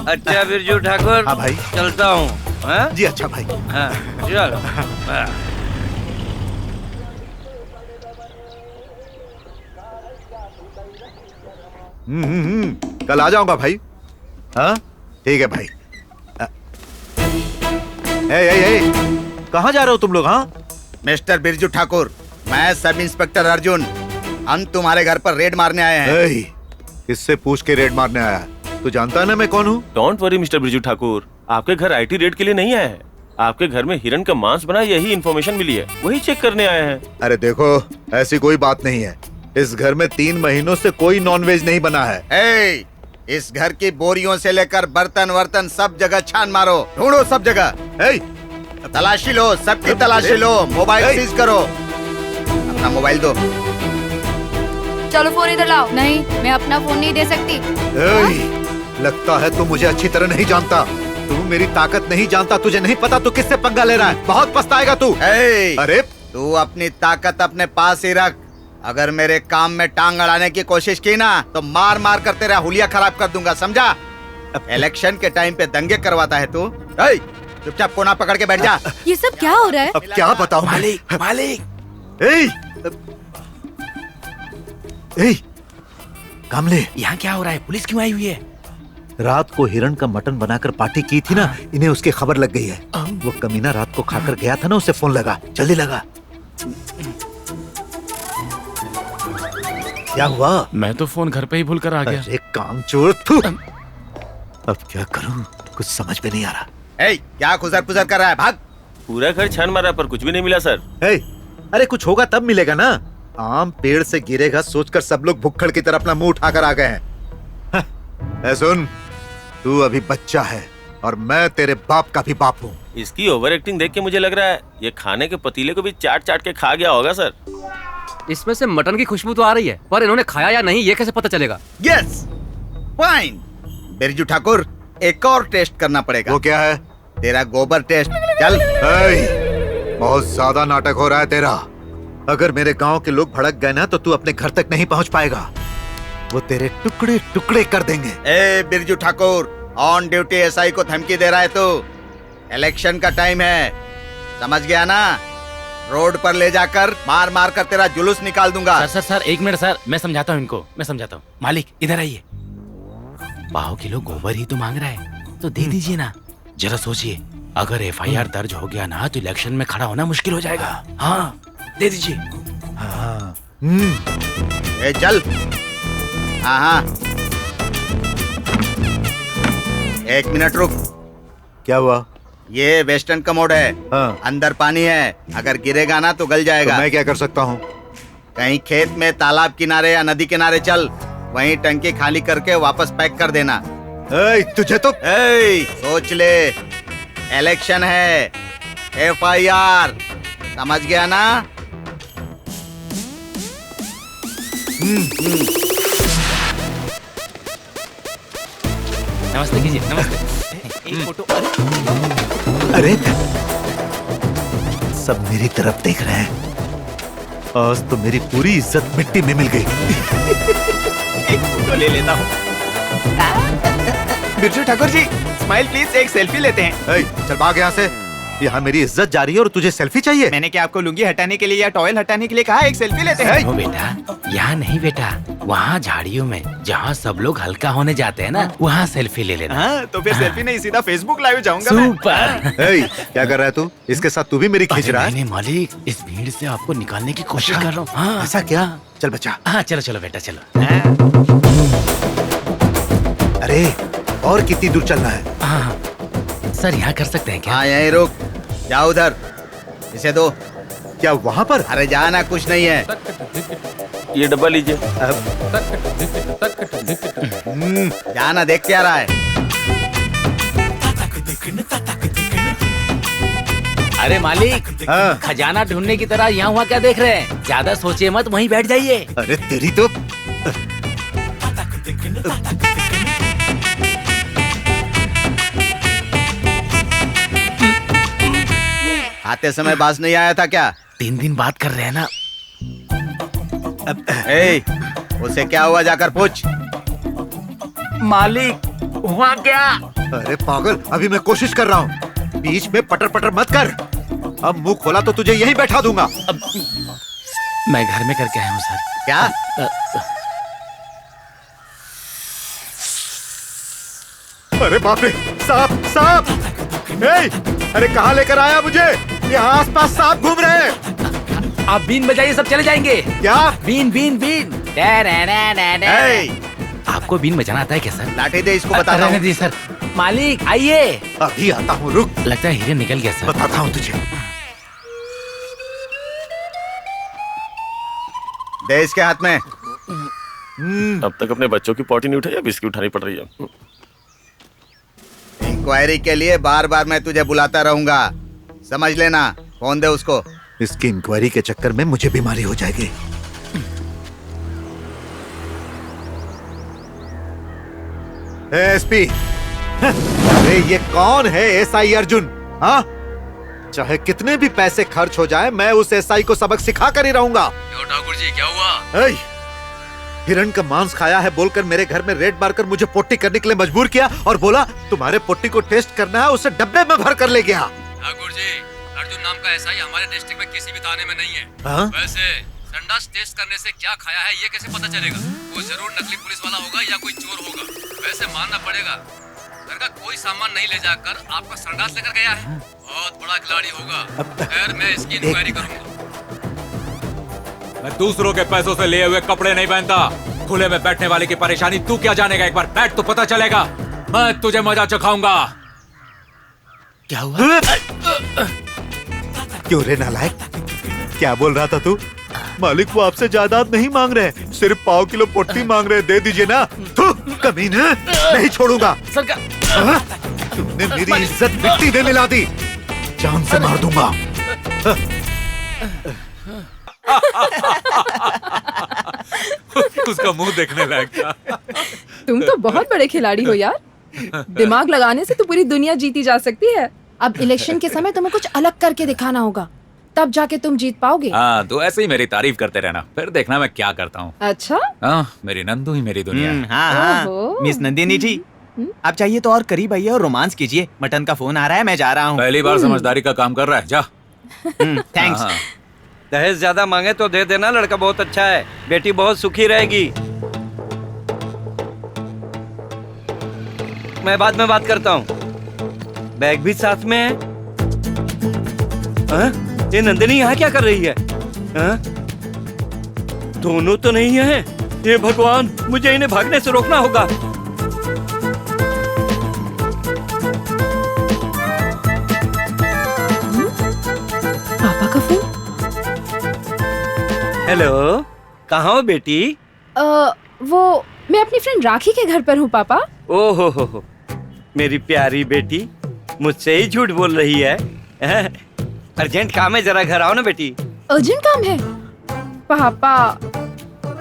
अच्छा बिरजू ठाकुर। हाँ भाई। चलता हूँ। जी अच्छा भाई। हाँ चलो। कल आ जाऊंगा भाई। हाँ ठीक है भाई। कहाँ जा रहे हो तुम लोग? हाँ मिस्टर बिरजू ठाकुर, मैं सब इंस्पेक्टर अर्जुन, हम तुम्हारे घर पर रेड मारने आए हैं। इससे पूछ के रेड मारने आया है? तू जानता है ना मैं कौन हूँ? Don't worry mister Birju Thakur, आपके घर आईटी रेड के लिए नहीं आए हैं। आपके घर में हिरण का मांस बना, यही इन्फॉर्मेशन मिली है, वही चेक करने आए हैं। अरे देखो, ऐसी कोई बात नहीं है। इस घर में 3 महीनों से कोई नॉनवेज नहीं बना है। इस घर की बोरियों से लेकर बर्तन वर्तन सब जगह छान मारो, ढूंढो सब जगह। तलाशी लो, सबकी तलाशी लो, मोबाइल सीज करो। अपना मोबाइल दो। चलो फोन इधर लाओ। नहीं, मैं अपना फोन नहीं दे सकती। लगता है तू मुझे अच्छी तरह नहीं जानता। तू मेरी ताकत नहीं जानता, तुझे नहीं पता तू किससे पंगा ले रहा है। बहुत पछताएगा तू। अरे तू अपनी ताकत अपने पास ही रख। अगर मेरे काम में टांग अड़ाने की कोशिश की ना, तो मार मार कर तेरा हुलिया खराब कर दूंगा, समझा? इलेक्शन के टाइम पे दंगे करवाता है तू। चुपचाप कोना पकड़ के बैठ जा। ये सब क्या हो रहा है? अब क्या बताऊं? मालिक मालिक। कामले, यहाँ क्या हो रहा है? पुलिस क्यों आई हुई है? रात को हिरण का मटन बनाकर पार्टी की थी ना, इन्हें उसकी खबर लग गई है। वो कमीना रात को खाकर गया था ना, उसे फोन लगा। जल्दी लगा। क्या हुआ? मैं तो फोन घर पे ही भूल कर आ गया। अरे कामचोर, अब क्या करूं, कुछ समझ में नहीं आ रहा। क्या खुजर पुजर कर रहा है? भाग। पूरा घर छान मारा पर कुछ भी नहीं मिला सर। अरे कुछ होगा तब मिलेगा ना। आम पेड़ से गिरेगा सोचकर सब लोग भुक्खड़ की तरह अपना मुंह उठाकर आ गए हैं। सुन, तू अभी बच्चा है और मैं तेरे बाप का भी बाप हूँ। इसकी ओवर एक्टिंग देख के मुझे लग रहा है ये खाने के पतीले को भी चाट चाट के खा गया होगा सर। इसमें से मटन की खुशबू तो आ रही है, पर इन्होंने खाया या नहीं ये कैसे पता चलेगा? Yes, fine. बिरजू ठाकुर, एक और टेस्ट करना पड़ेगा। वो क्या है? तेरा गोबर टेस्ट। चल। बहुत ज्यादा नाटक हो रहा है तेरा। अगर मेरे गांव के लोग भड़क गए ना तो तू अपने घर तक नहीं पहुंच पाएगा। वो तेरे टुकड़े टुकड़े कर देंगे। ए Birju Thakur, on duty SI को धमकी दे रहा है तू। इलेक्शन का टाइम है, समझ गया ना? रोड पर ले जाकर मार मार कर तेरा जुलूस निकाल दूंगा। सर सर सर एक मिनट सर, मैं समझाता हूँ इनको, मैं समझाता हूँ। मालिक इधर आइए। 5 किलो गोबर ही तो मांग रहा है, तो दे दीजिए ना। जरा सोचिए, अगर एफआईआर दर्ज हो गया ना तो इलेक्शन में खड़ा होना मुश्किल हो जाएगा। हाँ, दे दीजिए। ए चल। हाँ, 1 मिनट रुक। क्या हुआ? ये वेस्टर्न कमोड है। हाँ। अंदर पानी है, अगर गिरेगा ना तो गल जाएगा। तो मैं क्या कर सकता हूँ? कहीं खेत में, तालाब किनारे या नदी किनारे चल, वहीं टंकी खाली करके वापस पैक कर देना। तुझे तो सोच ले, इलेक्शन है, एफआईआर, समझ गया ना? नमस्ते कीजिए, नमस्ते। एक फोटो। अरे सब मेरी तरफ देख रहे हैं। आज तो मेरी पूरी इज्जत मिट्टी में मिल गई। एक फोटो ले लेता हूँ। बिरजू ठाकुर जी, स्माइल प्लीज, एक सेल्फी लेते हैं। चल भाग यहाँ से। यहाँ मेरी इज्जत जा रही है और तुझे सेल्फी चाहिए? मैंने क्या आपको लुंगी हटाने के लिए या टॉवेल हटाने के लिए कहा? एक सेल्फी लेते हैं। ओ बेटा, यहाँ नहीं बेटा, वहाँ झाड़ियों में जहाँ सब लोग हल्का होने जाते हैं ना, वहाँ सेल्फी ले लेना। हाँ, तो फिर सेल्फी नहीं, सीधा फेसबुक लाइव जाऊंगा मैं। सुपर। क्या कर रहा है तू? इसके साथ तू भी मेरी खींच रहा है? नहीं मालिक, इस भीड़ से आपको निकालने की कोशिश कर रहा हूँ। हाँ, ऐसा क्या? चल बच्चा। हाँ चलो चलो बेटा चलो। अरे और कितनी दूर चलना है? हाँ सर, यहाँ कर सकते हैं क्या? हाँ यहीं रुक, जाओ उधर, इसे दो। क्या वहाँ पर? अरे जाना, कुछ नहीं है। ये डब्बा लीजिए। जाना, देख क्या रहा है? अरे मालिक, खजाना ढूंढने की तरह यहाँ हुआ क्या देख रहे हैं? ज्यादा सोचिए मत, वहीं बैठ जाइए। अरे तेरी तो। आते समय बाज नहीं आया था क्या? 3 दिन बात कर रहे हैं ना। उसे क्या हुआ, जाकर पूछ। मालिक हुआ क्या? अरे पागल, अभी मैं कोशिश कर रहा हूँ। बीच में पटर पटर मत कर। अब मुंह खोला तो तुझे यहीं बैठा दूंगा। मैं घर में करके आया हूँ सर। क्या? अरे बाप रे, सांप सांप! अरे कहाँ लेकर आया मुझे? यहाँ आसपास सांप घूम रहे हैं। आप बीन बजाइए, सब चले जाएंगे। क्या? बीन बीन बीन। आपको बीन बजाना आता है क्या सर? लाठी दे, इसको बताता हूँ। सर मालिक आइए। अभी आता हूँ, रुक। लगता है हीरे निकल गया सर। बताता हूँ तुझे। दे इसके हाथ में। अब तक अपने बच्चों की पॉटी नहीं उठाई, अब इसकी उठानी पड़ रही है। इंक्वायरी के लिए बार बार मैं तुझे बुलाता रहूंगा, समझ लेना। फोन दे उसको। इसकी इंक्वायरी के चक्कर में मुझे बीमारी हो जाएगी। एसपी, अरे ये कौन है? एसआई अर्जुन। हाँ, चाहे कितने भी पैसे खर्च हो जाए, मैं उस एसआई को सबक सिखा कर ही रहूंगा। ठाकुर जी क्या हुआ? हिरण का मांस खाया है बोलकर मेरे घर में रेड मारकर मुझे पोट्टी करने के लिए मजबूर किया और बोला तुम्हारे पोट्टी को टेस्ट करना है, उसे डब्बे में भर कर ले गया। ठाकुर जी, अर्जुन नाम का एसआई हमारे डिस्ट्रिक्ट में किसी भी थाने में नहीं है। हाँ? वैसे संडास टेस्ट करने से क्या खाया है ये कैसे पता चलेगा? वो जरूर नकली पुलिस वाला होगा या कोई चोर होगा। वैसे मानना पड़ेगा, घर का कोई सामान नहीं ले जाकर आपका संडास लेकर गया है। बहुत बड़ा खिलाड़ी होगा। खैर मैं इसकी इंक्वायरी करूंगा। मैं दूसरों के पैसों से लिए हुए कपड़े नहीं पहनता। खुले में बैठने वाले की परेशानी तू क्या जानेगा? एक बार बैठ तो पता चलेगा। मैं तुझे मजा चखाऊंगा। क्या हुआ? क्यों रे नालायक, क्या बोल रहा था तू? मालिक वो आपसे जायदाद नहीं मांग रहे, सिर्फ 5 किलो पोट्टी मांग रहे, दे दीजिए ना। तू कमीने, नहीं छोड़ूंगा। सरकार तुमने मेरी इज्जत मिट्टी में मिला दी। जान से मार दूंगा। उसका मुंह देखने लायक था। तुम तो बहुत बड़े खिलाड़ी हो यार। दिमाग लगाने से तो पूरी दुनिया जीती जा सकती है। अब इलेक्शन के समय तुम्हें कुछ अलग करके दिखाना होगा, तब जाके तुम जीत पाओगे। हाँ, तो ऐसे ही मेरी तारीफ करते रहना, फिर देखना मैं क्या करता हूँ। अच्छा। हाँ, मेरी नंदू ही मेरी दुनिया है। हाँ हाँ, मिस नंदिनी जी, आप चाहिए तो और करीब आइए और रोमांस कीजिए। मटन का फोन आ रहा है, मैं जा रहा हूँ। पहली बार समझदारी का काम कर रहा है, जा। थैंक्स। दहेज ज्यादा मांगे तो दे देना, लड़का बहुत अच्छा है, बेटी बहुत सुखी रहेगी। मैं बाद में बात करता हूँ। बैग भी साथ में है। हाँ? ये नंदिनी यहाँ क्या कर रही है? हाँ? दोनों तो नहीं है। हे भगवान, मुझे इन्हें भागने से रोकना होगा। पापा का फोन। हेलो, कहाँ हो बेटी? वो मैं अपनी फ्रेंड राखी के घर पर हूँ पापा। ओहो हो, मेरी प्यारी बेटी मुझसे ही झूठ बोल रही है। अर्जेंट काम है, जरा घर आओ ना बेटी। अर्जेंट काम है पापा,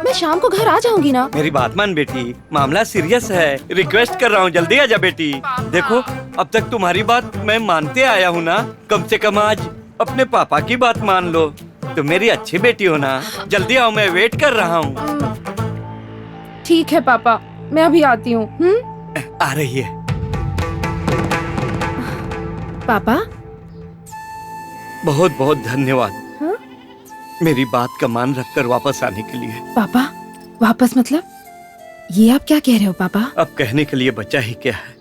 मैं शाम को घर आ जाऊंगी ना। मेरी बात मान बेटी, मामला सीरियस है, रिक्वेस्ट कर रहा हूँ, जल्दी आ जा बेटी। देखो, अब तक तुम्हारी बात मैं मानते आया हूँ ना, कम से कम आज अपने पापा की बात मान लो। तुम मेरी अच्छी बेटी हो ना, जल्दी आओ, मैं वेट कर रहा हूँ। ठीक है पापा, मैं अभी आती हूँ। आ रही है। पापा बहुत बहुत धन्यवाद। हाँ? मेरी बात का मान रखकर वापस आने के लिए। पापा वापस मतलब? ये आप क्या कह रहे हो पापा? अब कहने के लिए बचा ही क्या है।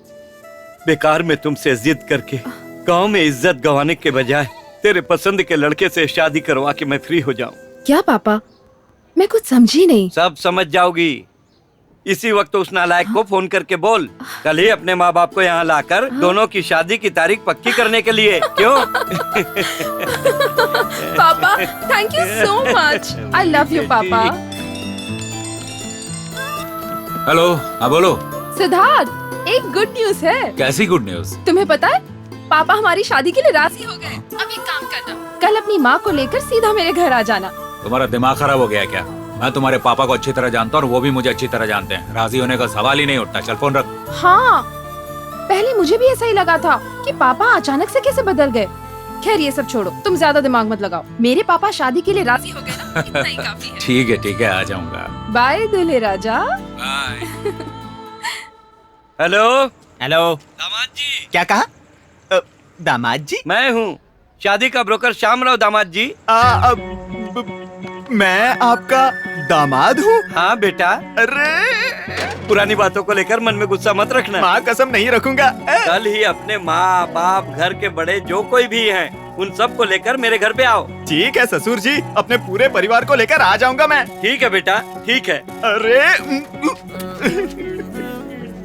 बेकार में तुमसे जिद करके गांव में इज्जत गंवाने के बजाय तेरे पसंद के लड़के से शादी करवा के मैं फ्री हो जाऊं। क्या पापा, मैं कुछ समझी नहीं। सब समझ जाओगी। इसी वक्त उस नालायक को फोन करके बोल, कल ही अपने माँ बाप को यहाँ लाकर दोनों की शादी की तारीख पक्की करने के लिए। क्यों? पापा, thank you so much. I love you पापा। हेलो, हाँ बोलो। सिद्धार्थ, एक गुड न्यूज है। कैसी गुड न्यूज? तुम्हें पता है, पापा हमारी शादी के लिए राजी हो गए। अब एक काम करना, कल अपनी माँ को लेकर सीधा मेरे घर आ जाना। तुम्हारा दिमाग खराब हो गया क्या? मैं तुम्हारे पापा को अच्छी तरह जानता हूँ और वो भी मुझे अच्छी तरह जानते हैं। राजी होने का सवाल ही नहीं उठता। चल फोन रख। हाँ, पहले मुझे भी ऐसा ही लगा था कि पापा अचानक से कैसे बदल गए। खैर ये सब छोड़ो, तुम ज्यादा दिमाग मत लगाओ। मेरे पापा शादी के लिए राजी हो गए ना, इतना ही काफी है। ठीक है, आ जाऊंगा। बाय दूल्हे राजा। हेलो हेलो, दामाद जी। क्या कहा? दामाद जी? मैं हूँ शादी का ब्रोकर श्यामराव दामाद जी। मैं आपका दामाद हूँ? हाँ बेटा। अरे, पुरानी बातों को लेकर मन में गुस्सा मत रखना। माँ कसम नहीं रखूंगा। कल ही अपने माँ बाप, घर के बड़े जो कोई भी हैं, उन सब को लेकर मेरे घर पे आओ। ठीक है ससुर जी, अपने पूरे परिवार को लेकर आ जाऊंगा मैं। ठीक है बेटा, ठीक है। अरे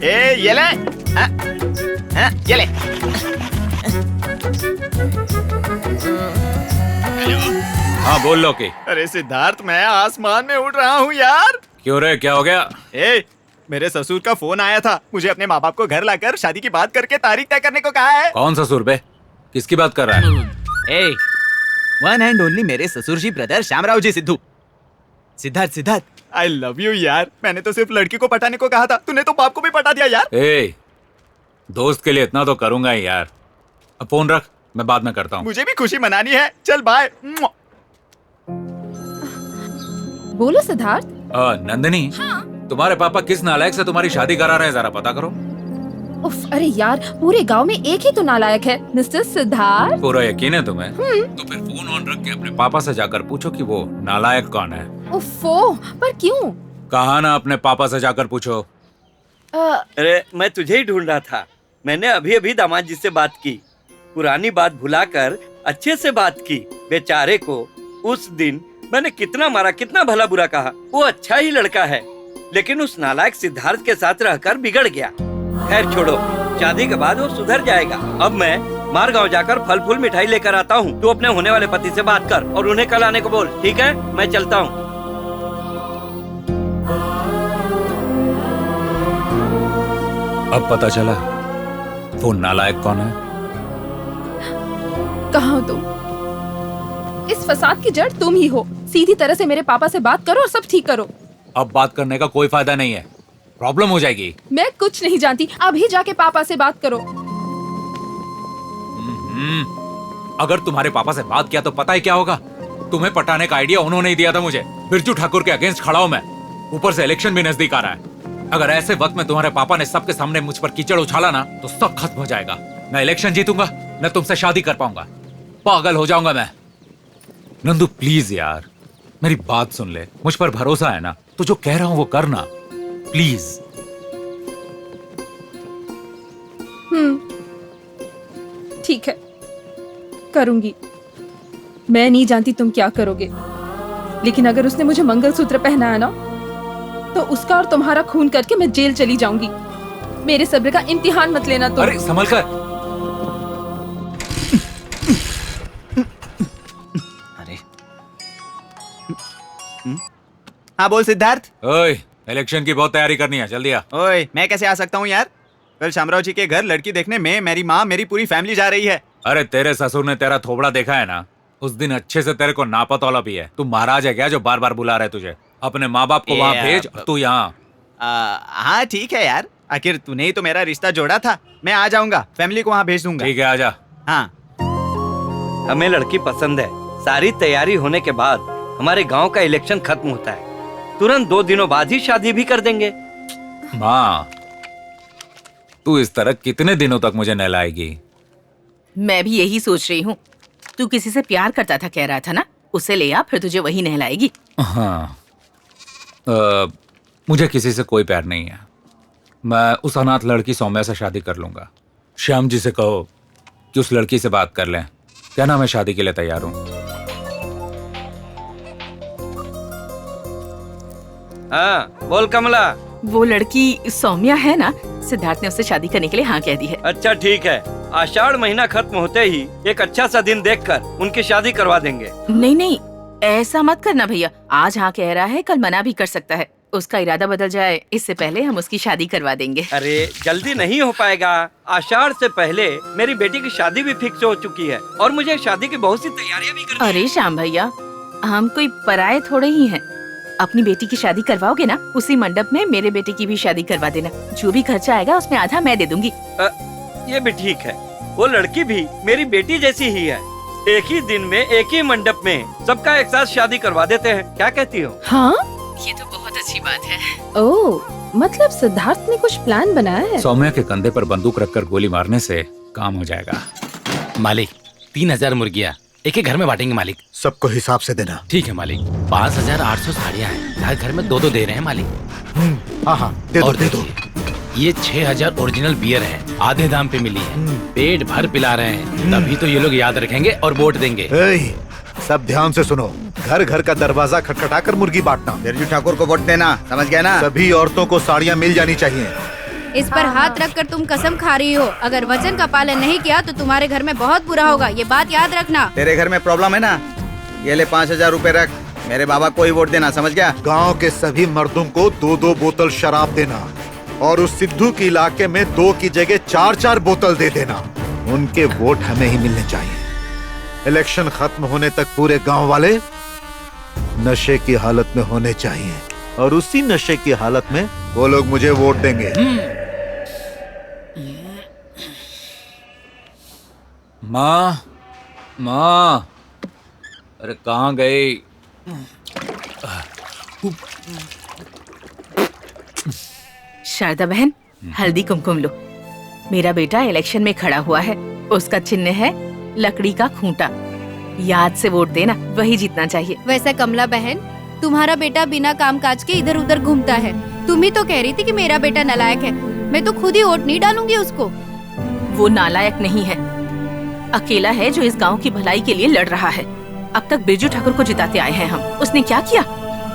ये ले, ये ले। हाँ बोल लो की। अरे सिद्धार्थ, मैं आसमान में उड़ रहा हूँ यार। क्यों रे, क्या हो गया? मेरे ससुर का फोन आया था, मुझे अपने माँ बाप को घर लाकर शादी की बात करके तारीख तय करने को कहा है। कौन ससुर बे? किसकी बात कर रहा है? वन एंड ओनली मेरे ससुर ji brother Shyamrao ji Siddhu. Siddharth, I love you यार। मैंने तो सिर्फ लड़की को पटाने को कहा था, तूने तो बाप को भी पटा दिया यार। दोस्त के लिए इतना तो करूंगा ही यार। अब फोन रख, मैं बाद में करता हूँ। मुझे भी खुशी मनानी है। चल बाय। बोलो सिद्धार्थ। नंदिनी, तुम्हारे पापा किस नालायक से तुम्हारी शादी करा रहे हैं, जरा पता करो। उफ, अरे यार, पूरे गांव में एक ही तो नालायक है, मिस्टर सिद्धार्थ। पूरा यकीन है तुम्हें? तो फिर फोन ऑन रख के अपने पापा से जाकर पूछो कि वो नालायक कौन है। उफ़ो, पर क्यों? कहा ना, अपने पापा से जाकर पूछो। अरे मैं तुझे ही ढूंढ रहा था। मैंने अभी अभी दामाद जी से बात की, पुरानी बात भुलाकर अच्छे से बात की। बेचारे को उस दिन मैंने कितना मारा, कितना भला बुरा कहा। वो अच्छा ही लड़का है, लेकिन उस नालायक सिद्धार्थ के साथ रहकर बिगड़ गया। खैर छोड़ो, शादी के बाद वो सुधर जाएगा। अब मैं मारगांव जाकर फल फूल मिठाई लेकर आता हूँ। तू अपने होने वाले पति से बात कर और उन्हें कल आने को बोल, ठीक है? मैं चलता हूँ। अब पता चला वो नालायक कौन है? कहाँ हो तुम? इस फसाद की जड़ तुम ही हो। सीधी तरह से मेरे पापा से बात करो और सब ठीक करो। अब बात करने का कोई फायदा नहीं है, प्रॉब्लम हो जाएगी। मैं कुछ नहीं जानती, अभी जाके पापा से बात करो। अगर तुम्हारे पापा से बात किया तो पता है क्या होगा? तुम्हें पटाने का आइडिया उन्होंने ही दिया था मुझे। बिरजू ठाकुर के अगेंस्ट खड़ा हूं मैं, ऊपर से इलेक्शन भी नजदीक आ रहा है। अगर ऐसे वक्त में तुम्हारे पापा ने सबके सामने मुझ पर कीचड़ उछाला ना तो सब खत्म हो जाएगा। न इलेक्शन जीतूंगा न तुमसे शादी कर पाऊंगा, पागल हो जाऊंगा मैं। नंदू प्लीज यार, मेरी बात सुन ले, मुझ पर भरोसा है ना? तो जो कह रहा हूं वो करना प्लीज। ठीक है, करूंगी। मैं नहीं जानती तुम क्या करोगे, लेकिन अगर उसने मुझे मंगलसूत्र पहनाया ना तो उसका और तुम्हारा खून करके मैं जेल चली जाऊंगी। मेरे सब्र का इम्तिहान मत लेना तुम। अरे संभल कर। अरे हाँ बोल सिद्धार्थ। ओए, इलेक्शन की बहुत तैयारी करनी है, जल्दी आ। ओए, मैं कैसे आ सकता हूँ यार? कल शामराव जी के घर लड़की देखने में मेरी माँ, मेरी पूरी फैमिली जा रही है। अरे तेरे ससुर ने तेरा थोबड़ा देखा है ना, उस दिन अच्छे से तेरे को नापा तौला भी है। तू महाराज है क्या जो बार बार बुला रहे तुझे? अपने माँ बाप को वहाँ भेज, तू यहाँ। हाँ ठीक है यार, आखिर तूने ही तो मेरा रिश्ता जोड़ा था। मैं आ जाऊंगा, फैमिली को वहाँ भेज दूंगा। ठीक है, आजा। हाँ, हमें लड़की पसंद है। सारी तैयारी होने के बाद हमारे गांव का इलेक्शन खत्म होता है, तुरंत 2 दिनों बाद ही शादी भी कर देंगे। माँ, तू इस तरह कितने दिनों तक मुझे नहलाएगी? मैं भी यही सोच रही हूँ। तू किसी से प्यार करता था कह रहा था ना, उसे ले आ, फिर तुझे वही नहलाएगी। हाँ, मुझे किसी से कोई प्यार नहीं है। मैं उस अनाथ लड़की सौम्या से शादी कर लूंगा। श्याम जी से कहो कि उस लड़की से बात कर लें, कहना मैं शादी के लिए तैयार हूँ। हाँ बोल कमला। वो लड़की सौम्या है ना? सिद्धार्थ ने उससे शादी करने के लिए हाँ कह दी है। अच्छा ठीक है, आषाढ़ महीना खत्म होते ही एक अच्छा सा दिन देखकर उनकी शादी करवा देंगे। नहीं नहीं, ऐसा मत करना भैया। आज हाँ कह रहा है, कल मना भी कर सकता है। उसका इरादा बदल जाए इससे पहले हम उसकी शादी करवा देंगे। अरे जल्दी नहीं हो पाएगा। आषाढ़ से पहले मेरी बेटी की शादी भी फिक्स हो चुकी है और मुझे शादी की बहुत सी तैयारियां भी करनी है। अरे श्याम भैया, हम कोई पराये थोड़े ही हैं। अपनी बेटी की शादी करवाओगे ना, उसी मंडप में मेरे बेटे की भी शादी करवा देना। जो भी खर्चा आएगा उसमें आधा मैं दे दूंगी। ये भी ठीक है। वो लड़की भी मेरी बेटी जैसी ही है। एक ही दिन में एक ही मंडप में सबका एक साथ शादी करवा देते हैं, क्या कहती हो? हाँ, ये तो बहुत अच्छी बात है। ओह, मतलब सिद्धार्थ ने कुछ प्लान बनाया है। सौम्या के कंधे पर बंदूक रखकर गोली मारने से काम हो जाएगा। मालिक, 3000 मुर्गियाँ एक ही घर में बांटेंगे मालिक। सबको हिसाब से देना। ठीक है मालिक। 5800 साड़ियाँ हैं, हर घर में 2-2 दे रहे हैं मालिक। हाँ, दे दो, दे दो। ये 6000 ओरिजिनल बियर है, आधे दाम पे मिली है। पेट भर पिला रहे हैं, तभी तो ये लोग याद रखेंगे और वोट देंगे। सब ध्यान से सुनो, घर घर का दरवाजा खटखटा कर मुर्गी बांटना। बिरजू ठाकुर को वोट देना, समझ गया ना? सभी औरतों को साड़ियाँ मिल जानी चाहिए। इस पर हाथ रखकर तुम कसम खा रही हो, अगर वचन का पालन नहीं किया तो तुम्हारे घर में बहुत बुरा होगा, ये बात याद रखना। तेरे घर में प्रॉब्लम है ना? ये ले 5000 रुपए रख, मेरे बाबा को ही वोट देना, समझ गया? गांव के सभी मर्दों को 2-2 बोतल शराब देना और उस सिद्धू के इलाके में 2 की जगह 4-4 बोतल दे देना। उनके वोट हमें ही मिलने चाहिए। इलेक्शन खत्म होने तक पूरे गांव वाले नशे की हालत में होने चाहिए और उसी नशे की हालत में वो लोग मुझे वोट देंगे। माँ, माँ, अरे कहाँ गई? शारदा बहन, हल्दी कुमकुम लो। मेरा बेटा इलेक्शन में खड़ा हुआ है, उसका चिन्ह है लकड़ी का खूंटा। याद से वोट देना, वही जीतना चाहिए। वैसे कमला बहन, तुम्हारा बेटा बिना कामकाज के इधर उधर घूमता है। तुम ही तो कह रही थी कि मेरा बेटा नालायक है। मैं तो खुद ही वोट नहीं डालूंगी उसको। वो नालायक नहीं है, अकेला है जो इस गांव की भलाई के लिए लड़ रहा है। अब तक बिरजू ठाकुर को जिताते आए हैं हम। उसने क्या किया?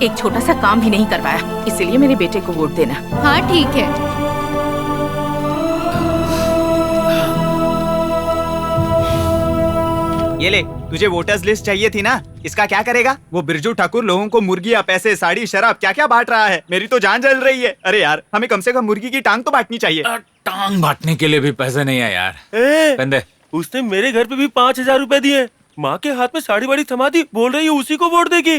एक छोटा सा काम भी नहीं करवाया। इसलिए मेरे बेटे को वोट देना। हाँ ठीक है। ये ले, तुझे वोटर्स लिस्ट चाहिए थी ना? इसका क्या करेगा? वो बिरजू ठाकुर लोगों को मुर्गियाँ, पैसे, साड़ी, शराब क्या क्या बांट रहा है। मेरी तो जान जल रही है। अरे यार, हमें कम से कम मुर्गी की टांग तो बांटनी चाहिए। टांग बांटने के लिए भी पैसे नहीं है यार। ए, उसने मेरे घर पे भी 5,000 रुपए दिए। माँ के हाथ में साड़ी वाड़ी थमा दी, बोल रही है उसी को वोट देगी।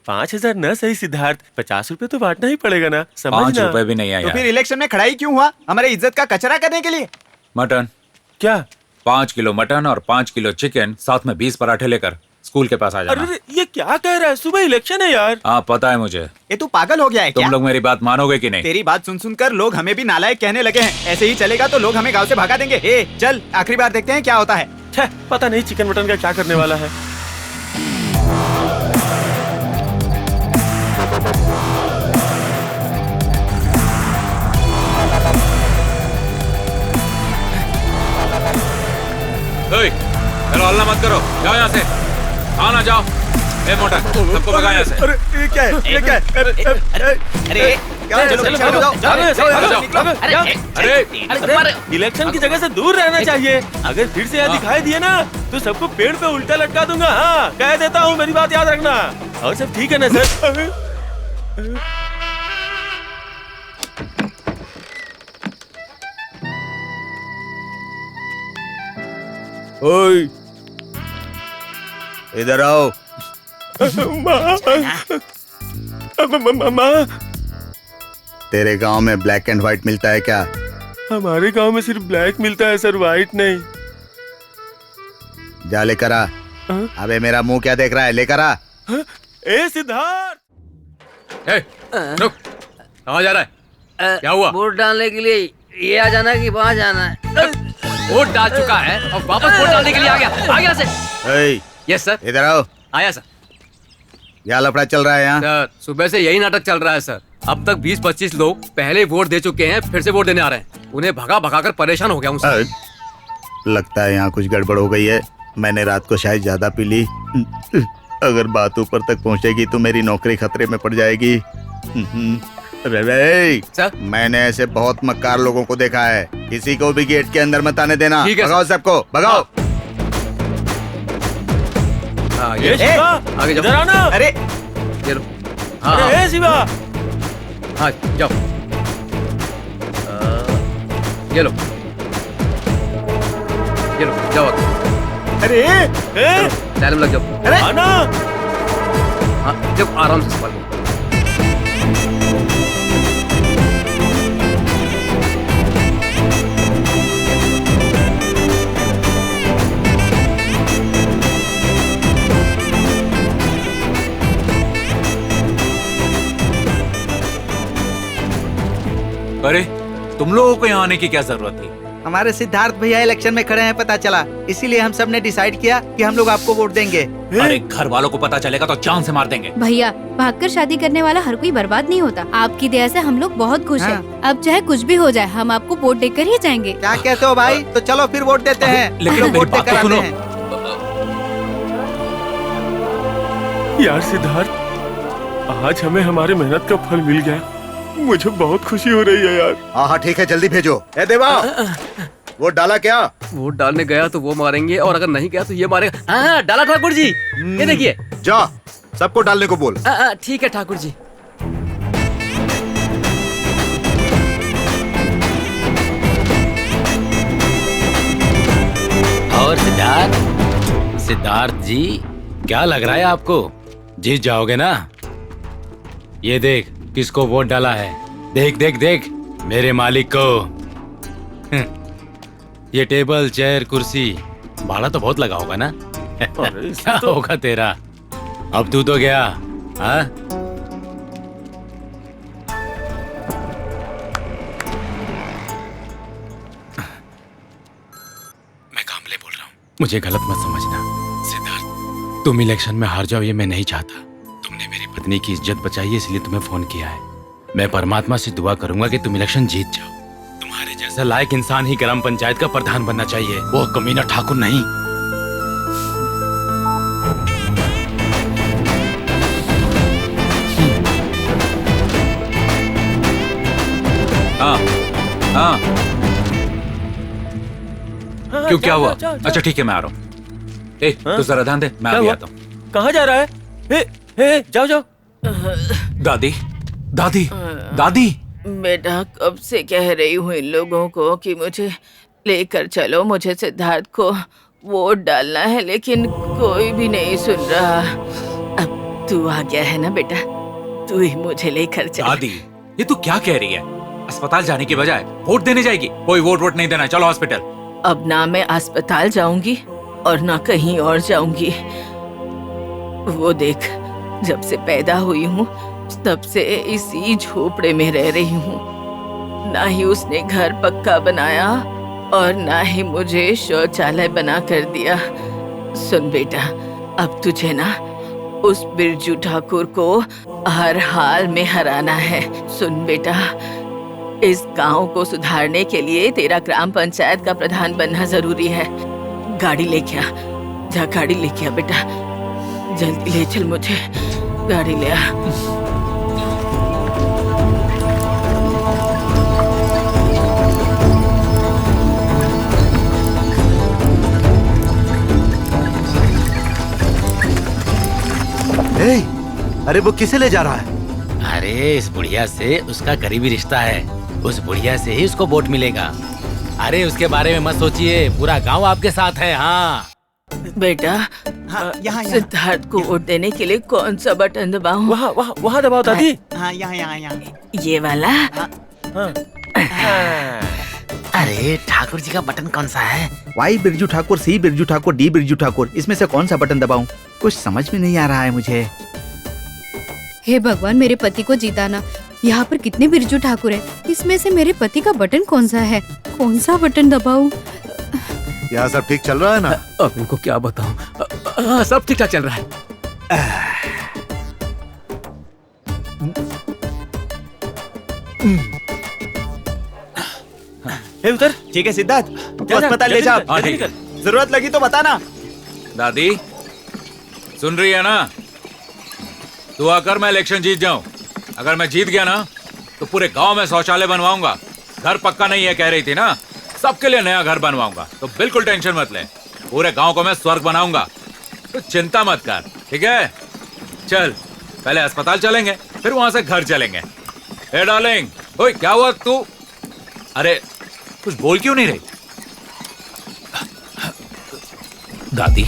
5,000 न सही सिद्धार्थ, 50 रुपए तो बांटना ही पड़ेगा ना, समझना। 5 रुपए भी नहीं है तो यार। फिर इलेक्शन में खड़ा ही क्यों हुआ? हमारे इज्जत का कचरा करने के लिए? मटन क्या? 5 किलो मटन और 5 किलो चिकन, साथ में 20 पराठे लेकर स्कूल के पास आ जाना। अरे ये क्या कह रहा है? सुबह इलेक्शन है यार। हाँ पता है मुझे। ये तू पागल हो गया है क्या? तुम लोग मेरी बात मानोगे कि नहीं? तेरी बात सुन सुनकर लोग हमें भी नालायक कहने लगे हैं। ऐसे ही चलेगा तो लोग हमें गांव से भगा देंगे। चल आखिरी बार देखते हैं क्या होता है। पता नहीं चिकन मटन का क्या करने वाला है। चलो हल्ला मत करो, जाओ यहाँ से। आना जाओ। ए मोटा, सबको भगा यहाँ से। अरे ये क्या है? ये क्या है? अरे इलेक्शन की जगह से दूर रहना चाहिए। अगर फिर से यहाँ दिखाई दिए ना तो सबको पेड़ पे उल्टा लटका दूंगा। हाँ कह देता हूँ, मेरी बात याद रखना। और सब ठीक है ना सर? ओए इधर आओ। माँ, तेरे गांव में ब्लैक एंड व्हाइट मिलता है क्या? हमारे गांव में सिर्फ ब्लैक मिलता है सर, व्हाइट नहीं। जा लेकर आ। अबे मेरा मुंह क्या देख रहा है, लेकर आ। ए सिद्धार्थ, रुक, कहाँ जा रहा है? क्या हुआ? वोट डालने के लिए ये आ जाना कि वहाँ जाना है? वोट डाल चुका है और वापस वोट डालने के लिए आ गया से। Yes sir. इधर आओ। आया सर। क्या लफड़ा चल रहा है यहाँ? सर सुबह से यही नाटक चल रहा है सर। अब तक 20-25 लोग पहले वोट दे चुके हैं, फिर से वोट देने आ रहे हैं। उन्हें भगा भगा कर परेशान हो गया हूँ सर। लगता है यहाँ कुछ गड़बड़ हो गई है। मैंने रात को शायद ज्यादा पी ली। अगर बात ऊपर तक पहुँचेगी तो मेरी नौकरी खतरे में पड़ जाएगी। सर मैंने ऐसे बहुत मक्कार लोगों को देखा है। किसी को भी गेट के अंदर मत आने देना। ठीक है, भगाओ सबको, भगाओ। ये शिवा, आगे जाओ। इधर आना। अरे ये लो। अरे शिवा, हाँ जाओ। ये लो, ये लो, जाओ। अरे लाइन में लग जाओ। अरे आना। हाँ जब आराम से सवाल। अरे तुम लोगों को यहाँ आने की क्या जरूरत थी? हमारे सिद्धार्थ भैया इलेक्शन में खड़े हैं, पता चला। इसीलिए हम सब ने डिसाइड किया कि हम लोग आपको वोट देंगे। अरे घर वालों को पता चलेगा तो जान से मार देंगे। भैया भागकर शादी करने वाला हर कोई बर्बाद नहीं होता। आपकी दया से हम लोग बहुत खुश हैं। अब चाहे कुछ भी हो जाए, हम आपको वोट देकर ही जाएंगे। क्या कहते हो भाई? तो चलो फिर वोट देते हैं। लेकिन वोट देकर आते हैं। यार सिद्धार्थ, आज हमें हमारे मेहनत का फल मिल गया। मुझे बहुत खुशी हो रही है यार। हाँ ठीक है, जल्दी भेजो। ए देवा, वोट डाला क्या? वोट डालने गया तो वो मारेंगे और अगर नहीं गया तो ये मारेगा। हाँ डाला ठाकुर जी, ये देखिए। जा सबको डालने को बोल। ठीक है ठाकुर जी। और सिद्धार्थ जी, क्या लग रहा है आपको? जीत जाओगे ना? ये देख किसको वोट डाला है। देख देख देख, मेरे मालिक को। ये टेबल, चेयर, कुर्सी, भाड़ा तो बहुत लगा होगा ना? क्या होगा तेरा? अब तू तो गया। हाँ मैं कामले बोल रहा हूँ, मुझे गलत मत समझना। सिद्धार्थ, तुम इलेक्शन में हार जाओ ये मैं नहीं चाहता। तुमने मेरी पत्नी की इज्जत बचाई है इसलिए तुम्हें फोन किया है। मैं परमात्मा से दुआ करूंगा कि तुम इलेक्शन जीत जाओ। तुम्हारे जैसा लायक इंसान ही ग्राम पंचायत का प्रधान बनना चाहिए, वो कमीना ठाकुर नहीं। हाँ हाँ क्यों, क्या हुआ? अच्छा ठीक है मैं आ रहा हूँ। ए तू जरा ध्यान दे, मैं अभी आता हूँ। कहाँ जा रहा है? जाओ जाओ। दादी दादी दादी, बेटा कब से कह रही हूँ इन लोगों को कि मुझे लेकर चलो, मुझे सिद्धार्थ को वोट डालना है, लेकिन कोई भी नहीं सुन रहा। अब तू आ गया है ना बेटा, तू ही मुझे लेकर चल। दादी ये तू क्या कह रही है? अस्पताल जाने की बजाय वोट देने जाएगी? कोई वोट नहीं देना, चलो हॉस्पिटल। अब ना मैं अस्पताल जाऊंगी और ना कहीं और जाऊंगी। वो देख, जब से पैदा हुई हूँ तब से इसी झोपड़े में रह रही हूँ। ना ही उसने घर पक्का बनाया और ना ही मुझे शौचालय बना कर दिया। सुन बेटा, अब तुझे ना उस बिरजू ठाकुर को हर हाल में हराना है। सुन बेटा, इस गांव को सुधारने के लिए तेरा ग्राम पंचायत का प्रधान बनना जरूरी है। गाड़ी लेके आ, जा गाड़ी लेके आ बेटा, जल्दी ले चल, मुझे गाड़ी ले आ। अरे वो किसे ले जा रहा है? अरे इस बुढ़िया से उसका करीबी रिश्ता है, उस बुढ़िया से ही उसको वोट मिलेगा। अरे उसके बारे में मत सोचिए, पूरा गांव आपके साथ है। हाँ बेटा, यहाँ सिद्धार्थ को वोट देने के लिए कौन सा बटन दबाऊं? वहाँ दबाओ दादी। हाँ यहाँ। ये वाला? अरे ठाकुर जी का बटन कौन सा है? वाई बिरजू ठाकुर, सी बिरजू ठाकुर, डी बिरजू ठाकुर, इसमें से कौन सा बटन दबाऊं? कुछ समझ में नहीं आ रहा है मुझे। हे भगवान, मेरे पति को जिताना। यहाँ पर कितने बिरजू ठाकुर हैं, इसमें से मेरे पति का बटन कौन सा है? कौन सा बटन दबाऊं? यहाँ सब ठीक चल रहा है ना? अब इनको क्या बताऊं? सब ठीक ठाक चल रहा है। उतर। ठीक है सिद्धार्थ, तो अस्पताल ले जा। जरूरत लगी तो बताना। दादी सुन रही है ना? तू आकर मैं इलेक्शन जीत जाऊं। अगर मैं जीत गया ना तो पूरे गांव में शौचालय बनवाऊंगा। घर पक्का नहीं है कह रही थी ना, सबके लिए नया घर बनवाऊंगा। तो बिल्कुल टेंशन मत ले, पूरे गांव को मैं स्वर्ग बनाऊंगा। तो चिंता मत कर, ठीक है? चल पहले अस्पताल चलेंगे, फिर वहां से घर चलेंगे। ए डार्लिंग, ओए क्या हुआ तू? अरे कुछ बोल क्यों नहीं रही? दादी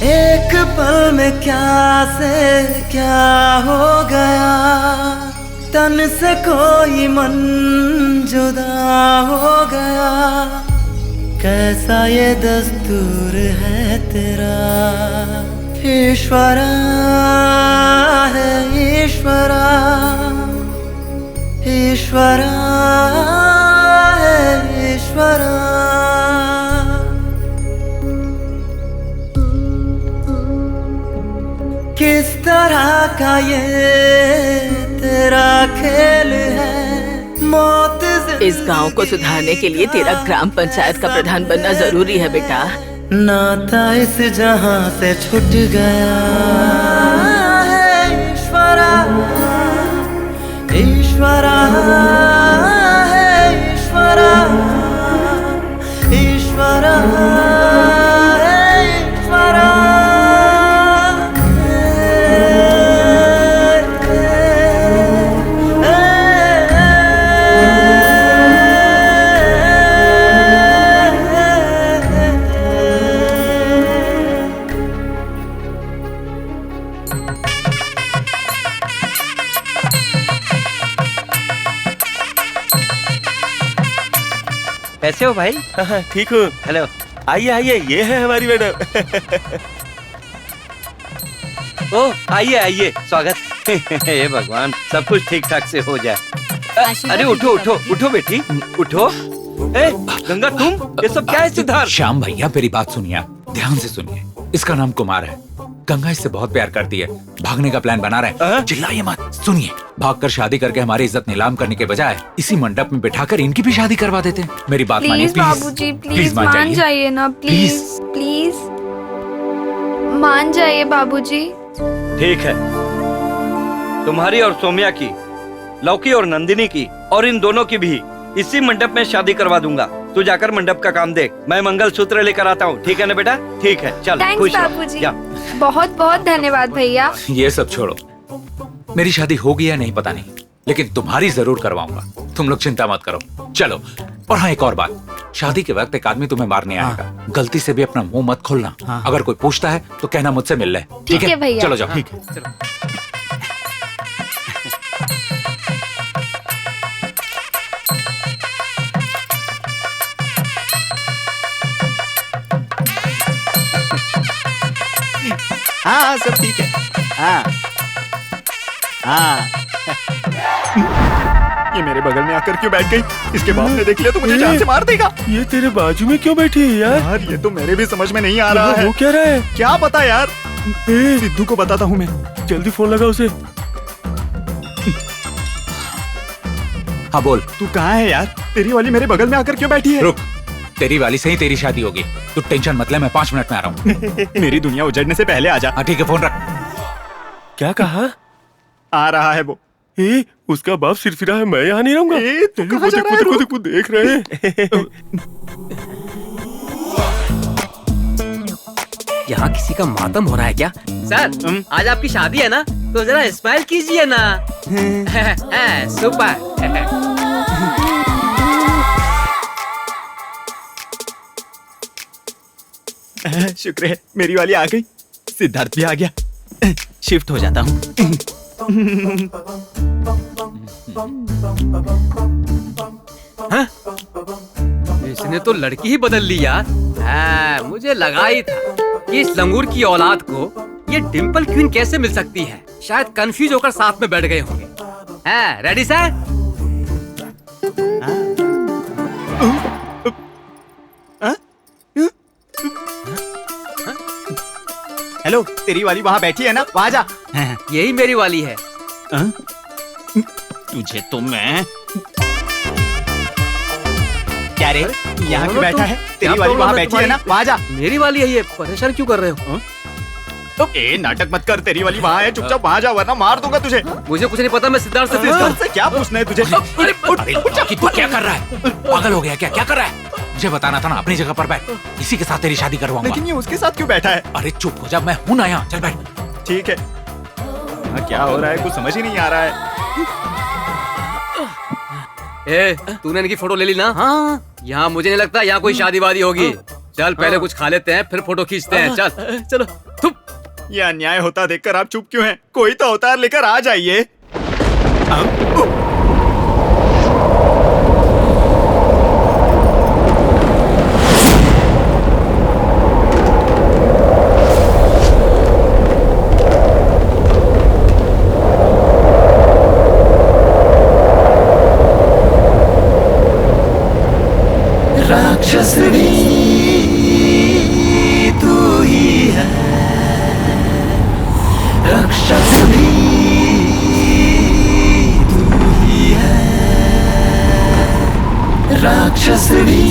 एक पल में क्या से क्या हो गया, तन से कोई मन जुदा हो गया। कैसा ये दस्तूर है तेरा ईश्वरा, है ईश्वरा, ईश्वरा है ईश्वरा। किस तरह का ये तेरा खेल है, मौत इस गांव को सुधारने के लिए तेरा ग्राम पंचायत का प्रधान बनना जरूरी है बेटा। नाता इस जहां से छूट गया है ईश्वरा, ईश्वरा है ईश्वरा, ईश्वरा है ईश्वरा। कैसे हो भाई? ठीक हूँ। हेलो, आइए आइए, ये है हमारी मैडम। ओ आइए आइए, स्वागत। हे भगवान, सब कुछ ठीक ठाक से हो जाए। अरे उठो उठो उठो बेटी, उठो। ए गंगा, तुम ये सब क्या है? सिद्धार्थ, श्याम भैया मेरी बात सुनिए, ध्यान से सुनिए। इसका नाम कुमार है, गंगा इससे बहुत प्यार करती है, भागने का प्लान बना रहे हैं। चिल्लाइए मत, सुनिए। भागकर शादी करके हमारी इज्जत नीलाम करने के बजाय इसी मंडप में बिठाकर इनकी भी शादी करवा देते हैं। मेरी बात मानिए प्लीज बाबूजी, प्लीज मान मान जाइए ना, प्लीज प्लीज मान जाइए बाबूजी। ठीक है, तुम्हारी और सोम्या की, लौकी और नंदिनी की, और इन दोनों की भी इसी मंडप में शादी करवा दूंगा। तू जाकर मंडप का काम देख, मैं मंगलसूत्र लेकर आता हूँ। ठीक है ना बेटा? ठीक है, चल थैंक्स खुश रहो। बाबूजी। जा। बहुत बहुत धन्यवाद भैया। ये सब छोड़ो, मेरी शादी होगी या नहीं पता नहीं, लेकिन तुम्हारी जरूर करवाऊंगा। तुम लोग चिंता मत करो। चलो, और हाँ एक और बात, शादी के वक्त एक आदमी तुम्हें मारने आएगा, गलती से भी अपना मुंह मत खोलना। अगर कोई पूछता है तो कहना मुझसे मिल ले। ठीक है भैया। चलो जाओ। ठीक है। चलो। हाँ सब ठीक है। हाँ हाँ ये मेरे बगल में आकर क्यों बैठ गई? इसके बाप ने देख लिया तो मुझे जान से मार देगा। ये तेरे बाजू में क्यों बैठी है यार? यार ये तो मेरे भी समझ में नहीं आ रहा है। वो क्या रहा है? क्या पता यार, सिद्धू को बताता हूँ मैं। जल्दी फोन लगा उसे। हाँ बोल। तू कहाँ है यार? तेरी वाली मेरे बगल में आकर क्यों बैठी है? रुक, तेरी वाली से ही तेरी शादी होगी। तू टेंशन मत ले, मैं 5 मिनट में आ रहा हूँ। मेरी दुनिया उजड़ने से पहले आ जा। हाँ ठीक है, फोन रख। क्या कहा? आ रहा है वो। उसका बाप सिरफिरा है, मैं यहाँ नहीं रहूंगा। देखो देख रहे हैं। यहाँ किसी का मातम हो रहा है क्या? सर, आज आपकी शादी है ना, तो जरा स्माइल कीजिए ना। सुपर। शुक्र है मेरी वाली आ गई। सिद्धार्थ भी आ गया। शिफ्ट हो जाता हूँ। हाँ? इसने तो लड़की ही बदल ली यार। हाँ, मुझे लगा ही था कि इस लंगूर की औलाद को ये डिम्पल क्वीन कैसे मिल सकती है। शायद कंफ्यूज होकर साथ में बैठ गए होंगे। हाँ, रेडी सर? हेलो, तेरी वाली वहाँ बैठी है ना, वहाँ जा। यही मेरी वाली है। तुझे तो मैं क्या रे, यहाँ क्यों बैठा है? तेरी वाली वहाँ बैठी है ना, वहाँ जा। मेरी वाली है ये, परेशान क्यों कर रहे हो? ए नाटक मत कर, तेरी वाली वहाँ है, चुपचाप वहाँ जा वरना मार दूंगा तुझे। मुझे कुछ नहीं पता, मैं सिद्धार्थ से क्या पूछना है तुझे? अरे तू क्या कर रहा है? पागल हो गया क्या? क्या कर रहा है? मुझे बताना था ना, अपनी जगह पर बैठ। इसी के साथ तेरी शादी करवाऊंगा। लेकिन ये उसके साथ क्यों बैठा है? अरे चुप हो जा, मैं हूं ना यहाँ। चल बैठ। ठीक है। क्या हो रहा है कुछ समझ ही नहीं आ रहा है। ए, तूने इनकी फोटो ले ली ना? हाँ। यहाँ मुझे नहीं लगता यहाँ कोई शादी वादी होगी। चल पहले कुछ खा लेते हैं, फिर फोटो खींचते हैं। चल चलो। ये अन्याय होता देखकर आप चुप क्यों हैं? कोई तो अवतार लेकर आ जाइए। राक्षस भी तू ही है, रक्षक भी तू ही है, राक्षस भी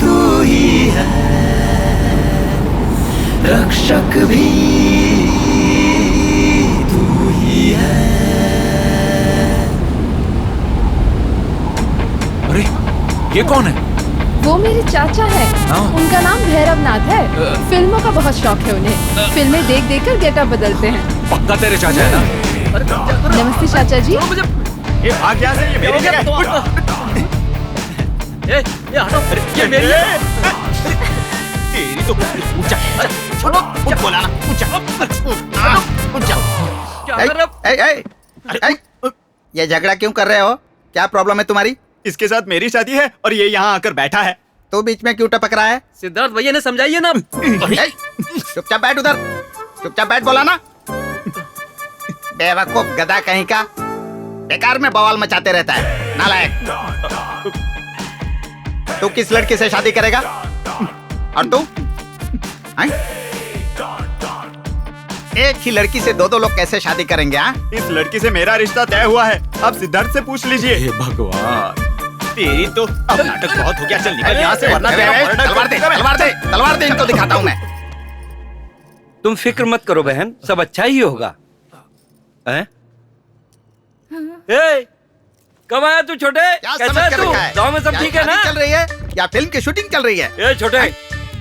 तू ही है, रक्षक भी तू ही है। अरे ये कौन है? वो मेरे चाचा है। उनका नाम भैरवनाथ है। फिल्मों का बहुत शौक है उन्हें। फिल्में देख देख कर गेटअप बदलते हैं। पक्का तेरे चाचा है ना? नमस्ते चाचा जी। ये भाग यहाँ से, ये मेरी जगह है। ये हटो, ये मेरी है। तेरी तो ऊंचा छोड़ो, ऊंचा बोला ना, ऊंचा। क्या कर रहे हो? ये झगड़ा क्यों कर रहे हो? क्या प्रॉब्लम है तुम्हारी? इसके साथ मेरी शादी है और ये यहाँ आकर बैठा है। तो बीच में क्यों टपक रहा है? सिद्धार्थ भैया ने समझाइए ना। चुपचाप बैठ उधर, चुपचाप बैठ बोला ना। बेवकूफ गधा कहीं का, बेकार में बवाल मचाते रहता है, नालायक। तू किस लड़की से शादी करेगा? और तू? एक ही लड़की से दो लोग कैसे शादी करेंगे? इस लड़की से मेरा रिश्ता तय हुआ है। अब सिद्धार्थ से पूछ लीजिए। भगवान, तेरी तो अब नाटक बहुत हो गया। चल निकल यहाँ से वरना तलवार दे, तलवार दे, तलवार दे, इनको दिखाता हूँ मैं। तुम फिक्र मत करो बहन, सब अच्छा ही होगा। कब आया तू छोटे? कैसा है तू? गाँव में सब ठीक है ना? चल रही है या फिल्म की शूटिंग चल रही है? ए छोटे,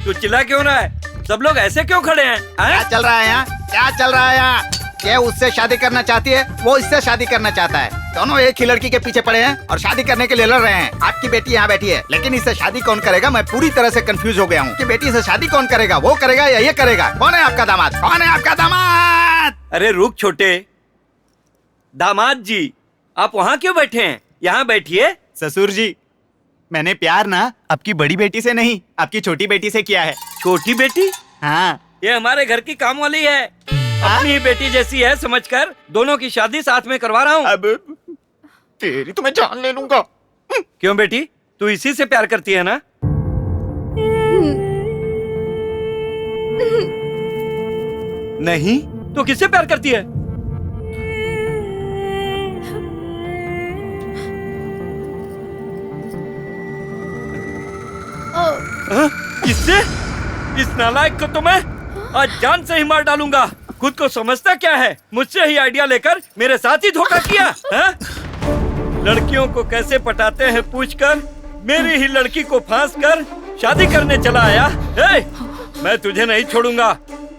तू चिल्ला क्यों रहा है? सब लोग ऐसे क्यों खड़े हैं? क्या चल रहा है यहाँ? क्या चल रहा है यहाँ? ये उससे शादी करना चाहती है, वो इससे शादी करना चाहता है। दोनों एक ही लड़की के पीछे पड़े हैं और शादी करने के लिए लड़ रहे हैं। आपकी बेटी यहाँ बैठी है, लेकिन इससे शादी कौन करेगा? मैं पूरी तरह से कंफ्यूज हो गया हूँ कि बेटी से शादी कौन करेगा, वो करेगा या ये करेगा? कौन है आपका दामाद? कौन है आपका दामाद? अरे रुक छोटे, दामाद जी आप वहाँ क्यों बैठे हैं? यहाँ बैठिए। ससुर जी, मैंने प्यार ना आपकी बड़ी बेटी से नहीं, आपकी छोटी बेटी से किया है। छोटी बेटी? हाँ, ये हमारे घर की काम वाली है। अपनी ही बेटी जैसी है समझकर दोनों की शादी साथ में करवा रहा हूँ। अब तेरी तो मैं जान ले लूंगा। क्यों बेटी, तू इसी से प्यार करती है ना? नहीं तो किससे प्यार करती है? किससे? इस नालायक को तो मैं आज जान से ही मार डालूंगा। खुद को समझता क्या है? मुझसे ही आइडिया लेकर मेरे साथ ही धोखा किया है? लड़कियों को कैसे पटाते हैं पूछकर मेरी ही लड़की को फांस कर शादी करने चला आया। मैं तुझे नहीं छोड़ूंगा,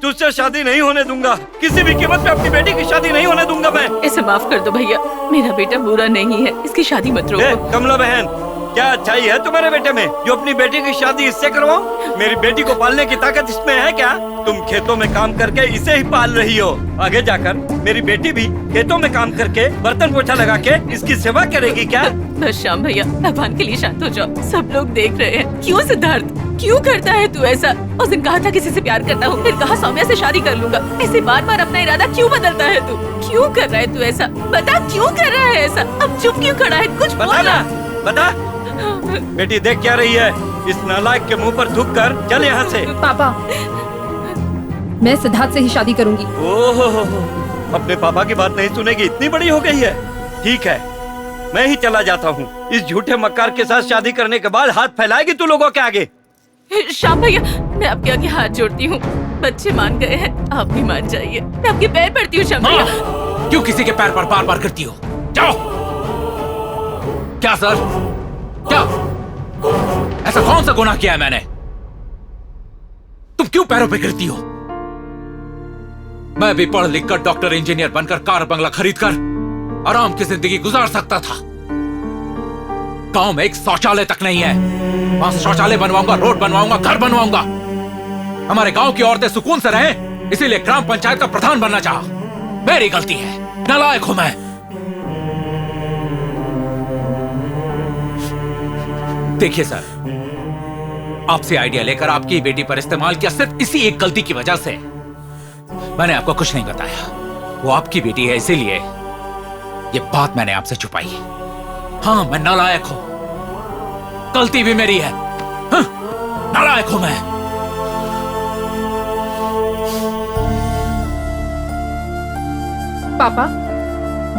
तुझसे शादी नहीं होने दूंगा, किसी भी कीमत पे अपनी बेटी की शादी नहीं होने दूंगा मैं। इसे माफ कर दो भैया, मेरा बेटा बुरा नहीं है, इसकी शादी मत रोको। कमला बहन, क्या अच्छाई है तुम्हारे बेटे में जो अपनी बेटी की शादी इससे करवाओ? मेरी बेटी को पालने की ताकत इसमें है क्या? तुम खेतों में काम करके इसे ही पाल रही हो, आगे जाकर मेरी बेटी भी खेतों में काम करके बर्तन पोछा लगा के इसकी सेवा करेगी क्या? बस श्याम भैया, भगवान के लिए शांत हो जाओ, सब लोग देख रहे हैं। क्यों सिद्धार्थ, क्यों करता है तू ऐसा? उस दिन कहा था किसी से प्यार करता हूँ, फिर कहा सौम्या से शादी कर लूंगा। ऐसे बार बार अपना इरादा क्यों बदलता है तू? क्यों कर रहा है तू ऐसा? बता क्यों कर रहा है ऐसा? अब चुप क्यों खड़ा है? कुछ बता ना, बता। बेटी देख क्या रही है? इस नालायक के मुंह पर थूक कर चल यहाँ से। पापा, मैं सिद्धार्थ से ही शादी करूंगी। ओहो, अपने पापा की बात नहीं सुनेगी, इतनी बड़ी हो गई है। ठीक है, मैं ही चला जाता हूँ। इस झूठे मक्कार के साथ शादी करने के बाद हाथ फैलाएगी तू लोगों के आगे। श्याम भैया, मैं आपके आगे हाथ जोड़ती हूँ, बच्चे मान गए हैं, आप भी मान जाइए। मैं आपके पैर पड़ती हूँ श्याम भैया। क्यों किसी के पैर पर बार बार करती हो? जाओ। क्या सर, क्या ऐसा कौन सा गुनाह किया है मैंने? तुम क्यों पैरों पे गिरती हो? मैं भी पढ़ लिख कर डॉक्टर इंजीनियर बनकर कार बंगला खरीद कर आराम की जिंदगी गुजार सकता था। गांव में एक शौचालय तक नहीं है, वहां शौचालय बनवाऊंगा, रोड बनवाऊंगा, घर बनवाऊंगा। हमारे गांव की औरतें सुकून से रहें, इसीलिए ग्राम पंचायत का प्रधान बनना चाहा। मेरी गलती है, नालायक हूं मैं। देखिए सर, आपसे आइडिया लेकर आपकी बेटी पर इस्तेमाल किया सिर्फ इसी एक गलती की वजह से। मैंने आपको कुछ नहीं बताया, वो आपकी बेटी है इसीलिए ये बात मैंने आपसे छुपाई। हाँ, मैं नालायक हूं, गलती भी मेरी है। हाँ, नालायक हूं मैं। पापा,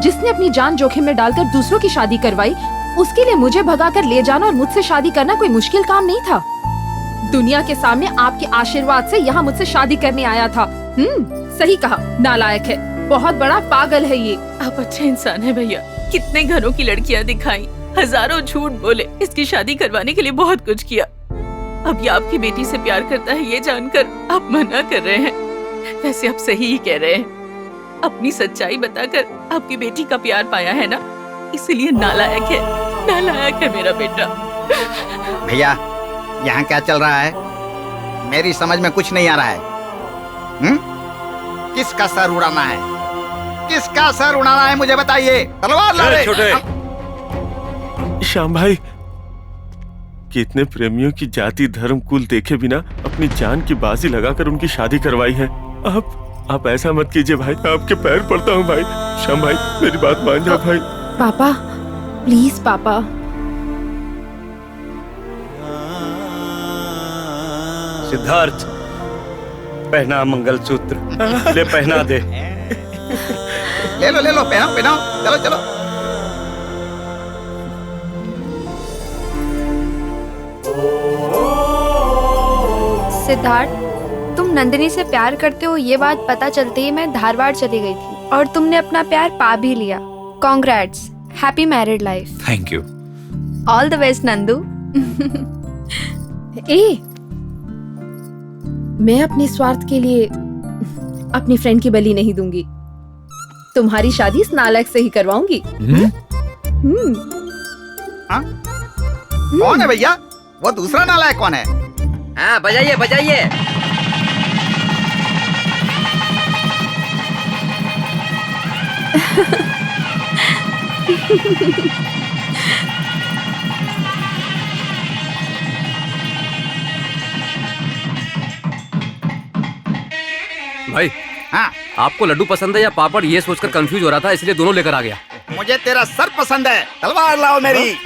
जिसने अपनी जान जोखिम में डालकर दूसरों की शादी करवाई, उसके लिए मुझे भगाकर ले जाना और मुझसे शादी करना कोई मुश्किल काम नहीं था। दुनिया के सामने आपके आशीर्वाद से यहाँ मुझसे शादी करने आया था। सही कहा, नालायक है, बहुत बड़ा पागल है ये। आप अच्छे इंसान है भैया, कितने घरों की लड़कियां दिखाई, हजारों झूठ बोले, इसकी शादी करवाने के लिए बहुत कुछ किया। अब ये आपकी बेटी से प्यार करता है ये जानकर आप मना कर रहे हैं। वैसे आप सही ही कह रहे हैं, अपनी सच्चाई बताकर आपकी बेटी का प्यार पाया है ना, इसलिए नालायक है, नालायक है मेरा बेटा। भैया, यहाँ क्या चल रहा है? मेरी समझ में कुछ नहीं आ रहा है। किसका सर उड़ाना है? किसका सर उड़ाना है मुझे बताइए। तलवार ला रहे छोटे श्याम भाई, कितने प्रेमियों की जाति धर्म कुल देखे बिना अपनी जान की बाजी लगाकर उनकी शादी करवाई है। आप ऐसा मत कीजिए भाई, आपके पैर पड़ता हूँ भाई। श्याम भाई, मेरी बात मान जाओ भाई। पापा, प्लीज पापा। सिद्धार्थ, पहना मंगलसूत्र, ले पहना दे। ले लो, पहनाओ पहनाओ, चलो चलो। सिद्धार्थ, तुम नंदिनी से प्यार करते हो ये बात पता चलते ही मैं धारवाड़ चली गई थी और तुमने अपना प्यार पा भी लिया। Congrats, happy married life. Thank you. All the best Nandu. ए, मैं अपने स्वार्थ के लिए अपनी फ्रेंड की बलि नहीं दूंगी। तुम्हारी शादी इस नालायक से ही करवाऊंगी। कौन है भैया? वो दूसरा नालायक कौन है? हाँ बजाइए बजाइए। भाई हाँ, आपको लड्डू पसंद है या पापड़, ये सोचकर कंफ्यूज हो रहा था, इसलिए दोनों लेकर आ गया। मुझे तेरा सर पसंद है। तलवार लाओ मेरी।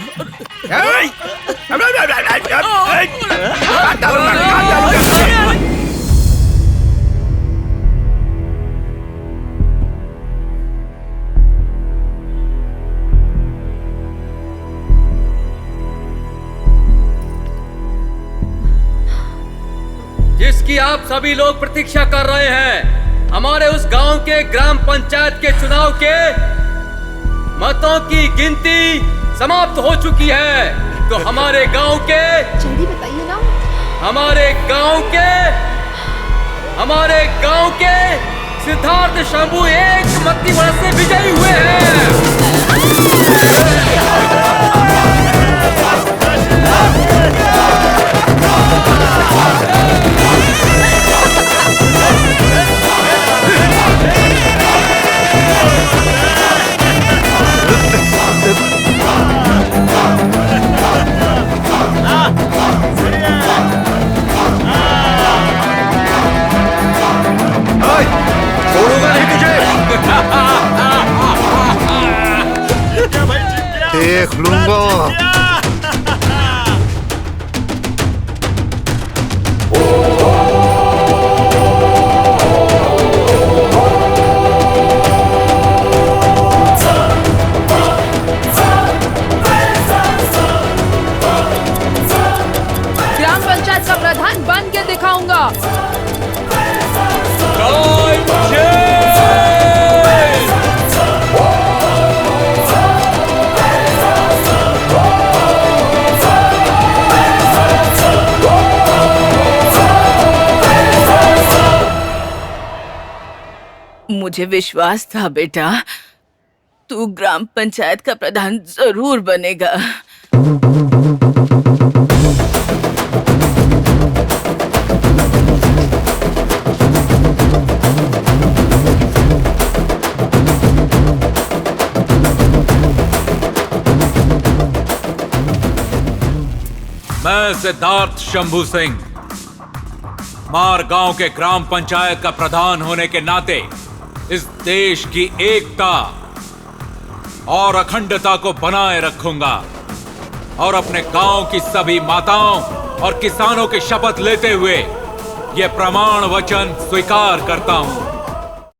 जिसकी आप सभी लोग प्रतीक्षा कर रहे हैं, हमारे उस गांव के ग्राम पंचायत के चुनाव के मतों की गिनती समाप्त हो चुकी है। तो हमारे गांव के, जल्दी बताइए ना। हमारे गांव के सिद्धार्थ शंभू एक मत्ती बढ़त से विजयी हुए हैं। छोड़ूंगा नहीं तुझे। देख लूंगा। ग्राम पंचायत का प्रधान बन के दिखाऊंगा। मुझे विश्वास था बेटा, तू ग्राम पंचायत का प्रधान जरूर बनेगा। मैं सिद्धार्थ शंभू सिंह मार गांव के ग्राम पंचायत का प्रधान होने के नाते इस देश की एकता और अखंडता को बनाए रखूंगा और अपने गांव की सभी माताओं और किसानों की शपथ लेते हुए यह प्रमाण वचन स्वीकार करता हूं